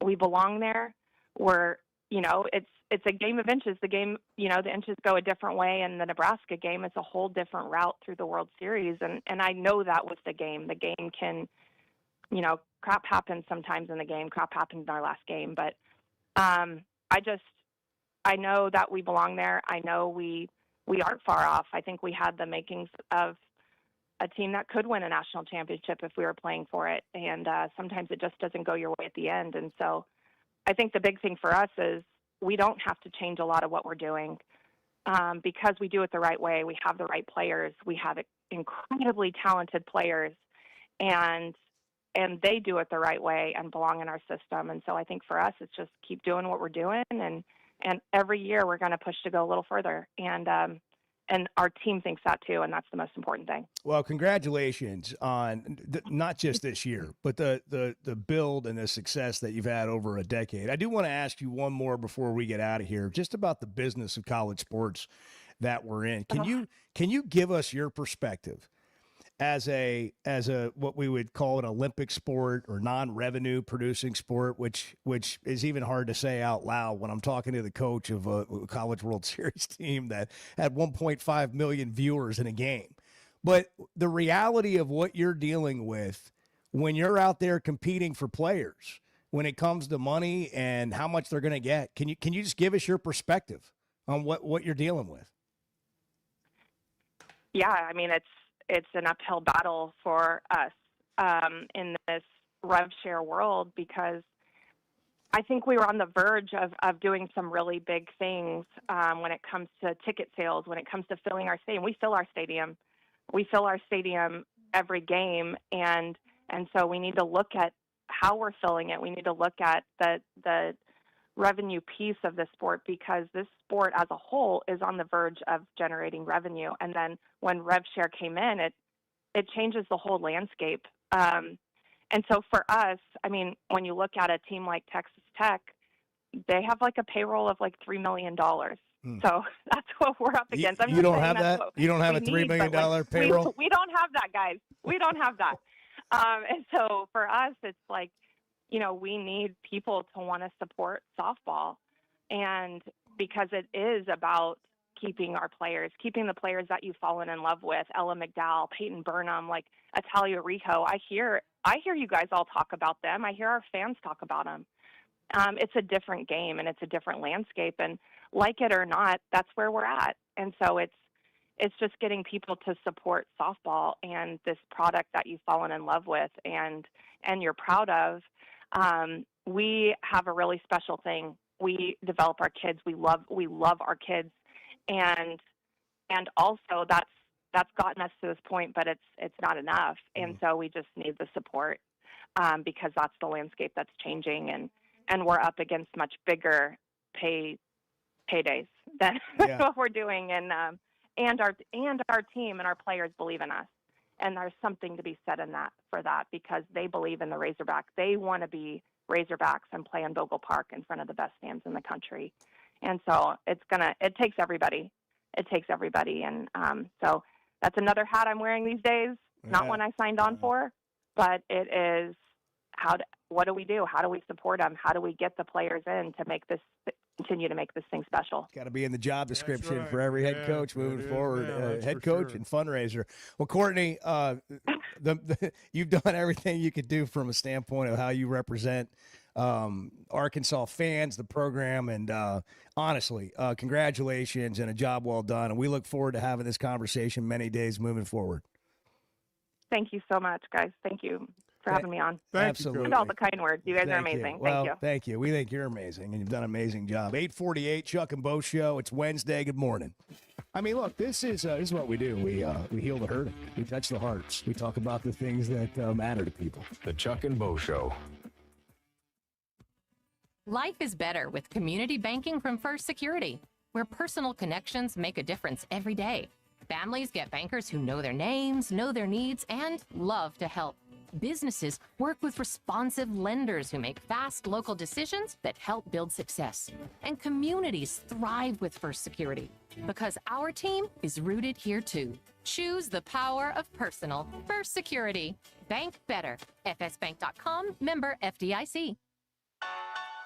we belong there. We're, you know, it's a game of inches. The game, you know, the inches go a different way, and the Nebraska game is a whole different route through the World Series. And I know that with the game. The game can, you know, crap happens sometimes in the game. Crap happened in our last game. But I know that we belong there. I know we aren't far off. I think we had the makings of a team that could win a national championship if we were playing for it. And sometimes it just doesn't go your way at the end. And so I think the big thing for us is we don't have to change a lot of what we're doing because we do it the right way. We have the right players. We have incredibly talented players, and they do it the right way and belong in our system. And so I think for us, it's just keep doing what we're doing, and every year we're going to push to go a little further. And our team thinks that too, and that's the most important thing. Well, congratulations on not just this year, but the build and the success that you've had over a decade. I do want to ask you one more before we get out of here, just about the business of college sports that we're in. Can you give us your perspective as a what we would call an Olympic sport or non-revenue producing sport, which is even hard to say out loud when I'm talking to the coach of a College World Series team that had 1.5 million viewers in a game. But the reality of what you're dealing with when you're out there competing for players, when it comes to money and how much they're going to get, can you just give us your perspective on what you're dealing with? Yeah, I mean, it's an uphill battle for us in this rev share world, because I think we were on the verge of doing some really big things when it comes to ticket sales, when it comes to filling our stadium. We fill our stadium. We fill our stadium every game, and so we need to look at how we're filling it. We need to look at the revenue piece of the sport, because this sport as a whole is on the verge of generating revenue. And then when rev share came in, it changes the whole landscape. And so for us, I mean, when you look at a team like Texas Tech, they have like a payroll of like $3 million. So that's what we're up against. You don't have that? You don't have a $3 million payroll? We don't have that, guys. We don't have that. And so for us, it's like, you know, we need people to want to support softball, and because it is about keeping our players, keeping the players that you've fallen in love with, Ella McDowell, Peyton Burnham, like Atalia Rijo. I hear you guys all talk about them. I hear our fans talk about them. It's a different game and it's a different landscape, and like it or not, that's where we're at. And so it's just getting people to support softball and this product that you've fallen in love with and you're proud of. We have a really special thing. We develop our kids. We love our kids, and also that's gotten us to this point, but it's not enough. And so we just need the support because that's the landscape that's changing, and we're up against much bigger paydays than what we're doing, and our team and our players believe in us. And there's something to be said for that because they believe in the Razorbacks. They want to be Razorbacks and play in Bogle Park in front of the best fans in the country. And so it takes everybody. It takes everybody. And so that's another hat I'm wearing these days. Not one I signed on for, but it is what do we do? How do we support them? How do we get the players in to continue to make this thing special? Got to be in the job description for every head coach moving forward. Head coach and fundraiser. Well, Courtney, you've done everything you could do from a standpoint of how you represent Arkansas fans, the program, and honestly, congratulations and a job well done. And we look forward to having this conversation many days moving forward. Thank you so much, guys. Thank you for having me on. Absolutely. And all the kind words. You guys are amazing. Well, thank you. Thank you. We think you're amazing, and you've done an amazing job. 8:48, Chuck and Bo Show. It's Wednesday. Good morning. I mean, look, this is what we do. We heal the hurting. We touch the hearts. We talk about the things that matter to people. The Chuck and Bo Show. Life is better with community banking from First Security, where personal connections make a difference every day. Families get bankers who know their names, know their needs, and love to help. Businesses work with responsive lenders who make fast local decisions that help build success. And communities thrive with First Security because our team is rooted here too. Choose the power of personal First Security. Bank better. FSbank.com, member FDIC.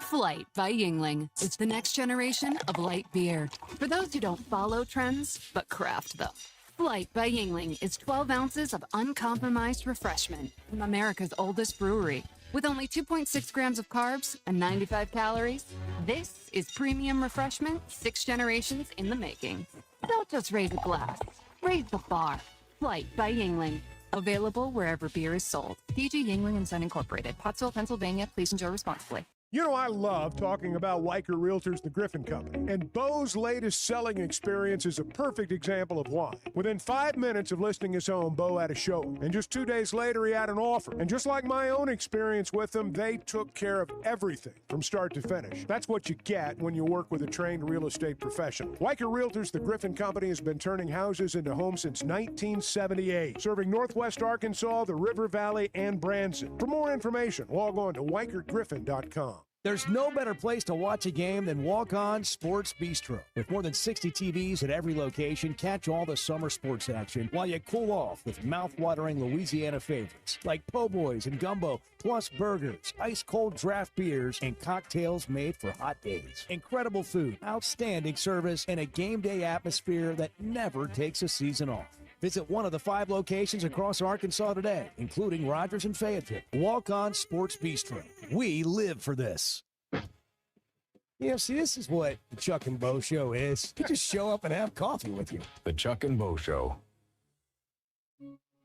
Flight by Yingling is the next generation of light beer. For those who don't follow trends, but craft them. Flight by Yingling is 12 ounces of uncompromised refreshment from America's oldest brewery. With only 2.6 grams of carbs and 95 calories, this is premium refreshment 6 generations in the making. Don't just raise a glass, raise the bar. Flight by Yingling. Available wherever beer is sold. DG Yingling & Son Incorporated, Pottsville, Pennsylvania. Please enjoy responsibly. You know, I love talking about Weicher Realtors, the Griffin Company, and Bo's latest selling experience is a perfect example of why. Within 5 minutes of listing his home, Bo had a showing, and just 2 days later, he had an offer. And just like my own experience with them, they took care of everything from start to finish. That's what you get when you work with a trained real estate professional. Weicher Realtors, the Griffin Company, has been turning houses into homes since 1978, serving Northwest Arkansas, the River Valley, and Branson. For more information, log on to WeicherGriffin.com. There's no better place to watch a game than Walk On Sports Bistro. With more than 60 TVs at every location, catch all the summer sports action while you cool off with mouth-watering Louisiana favorites like po' boys and gumbo, plus burgers, ice-cold draft beers, and cocktails made for hot days. Incredible food, outstanding service, and a game day atmosphere that never takes a season off. Visit one of the 5 locations across Arkansas today, including Rogers and Fayetteville. Walk On Sports Bistro. We live for this. You know, see, this is what the Chuck and Bo Show is. You just show up and have coffee with you. The Chuck and Bo Show.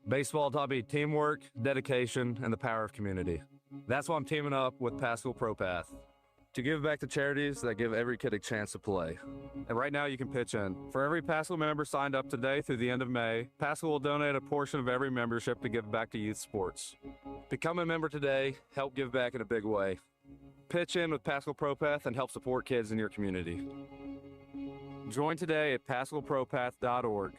Baseball taught me teamwork, dedication, and the power of community. That's why I'm teaming up with Pascal ProPath to give back to charities that give every kid a chance to play. And right now you can pitch in. For every Pascal member signed up today through the end of May, Pascal will donate a portion of every membership to give back to youth sports. Become a member today, help give back in a big way. Pitch in with Pascal ProPath and help support kids in your community. Join today at PascalProPath.org.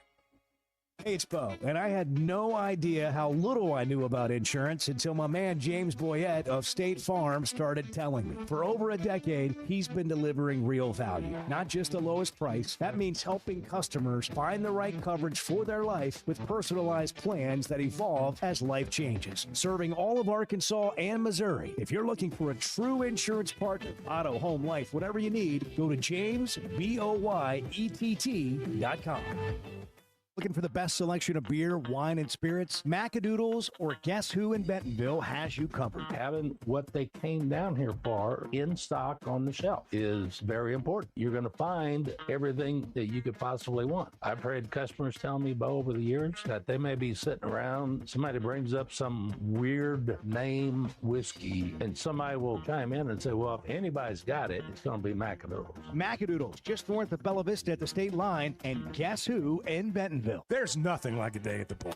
Hey, it's Bo, and I had no idea how little I knew about insurance until my man James Boyette of State Farm started telling me. For over a decade, he's been delivering real value, not just the lowest price. That means helping customers find the right coverage for their life with personalized plans that evolve as life changes. Serving all of Arkansas and Missouri. If you're looking for a true insurance partner, auto, home, life, whatever you need, go to JamesBoyett.com. Looking for the best selection of beer, wine, and spirits? Macadoodles or Guess Who in Bentonville has you covered. Having what they came down here for in stock on the shelf is very important. You're going to find everything that you could possibly want. I've heard customers tell me, Bo, over the years that they may be sitting around, somebody brings up some weird name whiskey, and somebody will chime in and say, well, if anybody's got it, it's going to be Macadoodles. Macadoodles, just north of Bella Vista at the state line, and Guess Who in Bentonville. There's nothing like a day at the ballpark.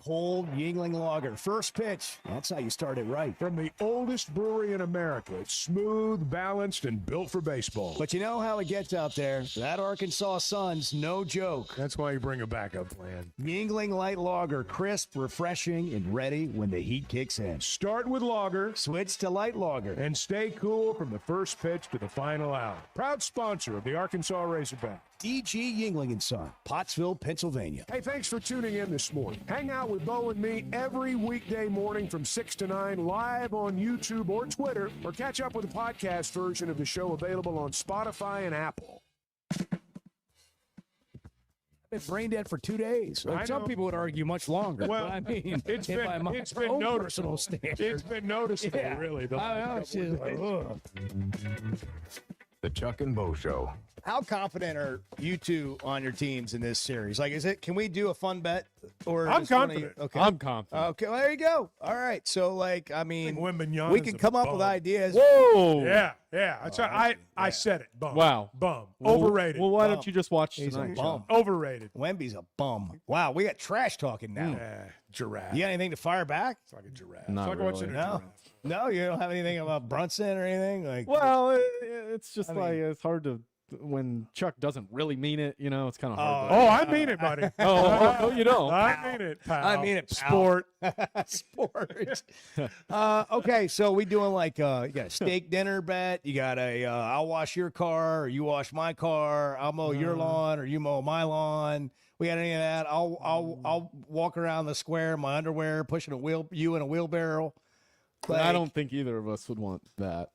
Cold Yingling Lager, first pitch. That's how you start it right. From the oldest brewery in America, it's smooth, balanced, and built for baseball. But you know how it gets out there. That Arkansas sun's no joke. That's why you bring a backup plan. Yingling Light Lager, crisp, refreshing, and ready when the heat kicks in. Start with lager, switch to light lager, and stay cool from the first pitch to the final out. Proud sponsor of the Arkansas Razorbacks. DG Yingling & Son, Pottsville, Pennsylvania. Hey, thanks for tuning in this morning. Hang out with Bo and me every weekday morning from 6 to 9 live on YouTube or Twitter, or catch up with the podcast version of the show available on Spotify and Apple. I've been brain dead for 2 days. Well, some people would argue much longer. Well, but I mean, it's if been noticeable. It's been noticeable, really. The Chuck and Bo Show. How confident are you two on your teams in this series? Like, can we do a fun bet? Or I'm confident. Okay. I'm confident. Okay, well, there you go. All right. So, like, I mean, Wembanyama we is can a come up bum. with ideas. Whoa. Yeah. I said it. Bum. Wow. Bum. Well, Overrated. Well, why Bum. don't you just watch He's a tonight? bum. Overrated. Wemby's a bum. Wow, we got trash talking now. Giraffe. You got anything to fire back? It's like a giraffe. Not it's like watching really. a No. giraffe. No, you don't have anything about Brunson or anything? Like, Well, it's just I mean- like it's hard to when Chuck doesn't really mean it, it's kind of hard. Oh, I mean it, buddy. No, you don't. I mean it, pal. I mean it, pal. Sport. Sport. Okay, so we doing like you got a steak dinner bet. You got a I'll wash your car, or you wash my car. I'll mow your lawn, or you mow my lawn. We got any of that? I'll walk around the square in my underwear, pushing you in a wheelbarrow. I don't think either of us would want that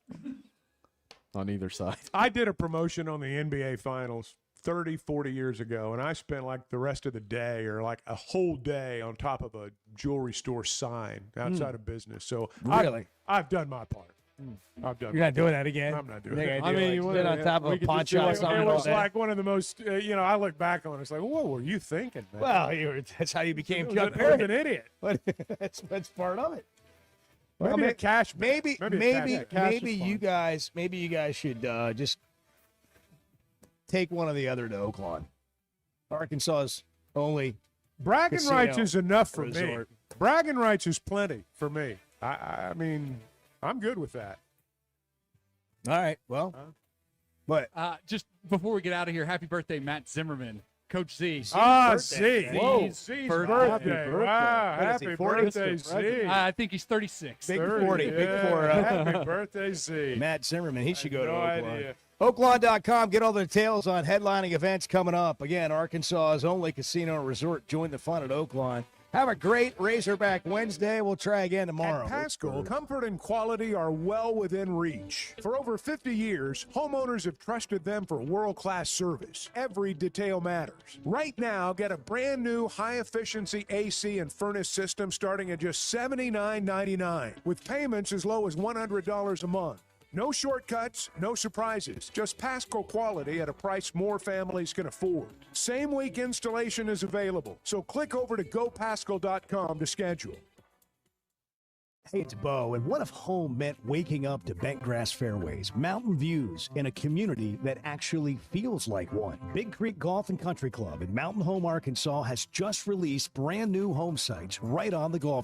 on either side. I did a promotion on the NBA Finals 30, 40 years ago, and I spent like the rest of the day or like a whole day on top of a jewelry store sign outside of business. So really, I've done my part. I've done. You're not doing that again. I'm not doing that. I mean, you been on top of a pawn shop. It was like one of the most. I look back on it. It's like, what were you thinking, man? Well, that's how you became Chuck Barrett. Barrett. An idiot. But that's part of it. Maybe a cash. Maybe you guys should just take one or the other to Oaklawn. Arkansas's only bragging rights is enough for resort. me. Bragging rights is plenty for me. I mean, I'm good with that. All right. Well, but just before we get out of here, happy birthday, Matt Zimmerman. Coach Z. Z. Whoa. Z's birthday. birthday. Wow. Happy birthday, Z. I think he's 36. Big 40. Yeah. Big 4. Happy birthday, Z. Matt Zimmerman. He should go to no Oaklawn. idea. Oaklawn.com. Get all the details on headlining events coming up. Again, Arkansas's only casino and resort. Join the fun at Oaklawn. Have a great Razorback Wednesday. We'll try again tomorrow. At Paschal, comfort and quality are well within reach. For over 50 years, homeowners have trusted them for world-class service. Every detail matters. Right now, get a brand new high-efficiency AC and furnace system starting at just $79.99 with payments as low as $100 a month. No shortcuts, no surprises. Just Paschal quality at a price more families can afford. Same week installation is available, so click over to gopaschal.com to schedule. Hey, it's Bo, and what if home meant waking up to bent grass fairways, mountain views, in a community that actually feels like one? Big Creek Golf and Country Club in Mountain Home, Arkansas has just released brand new home sites right on the golf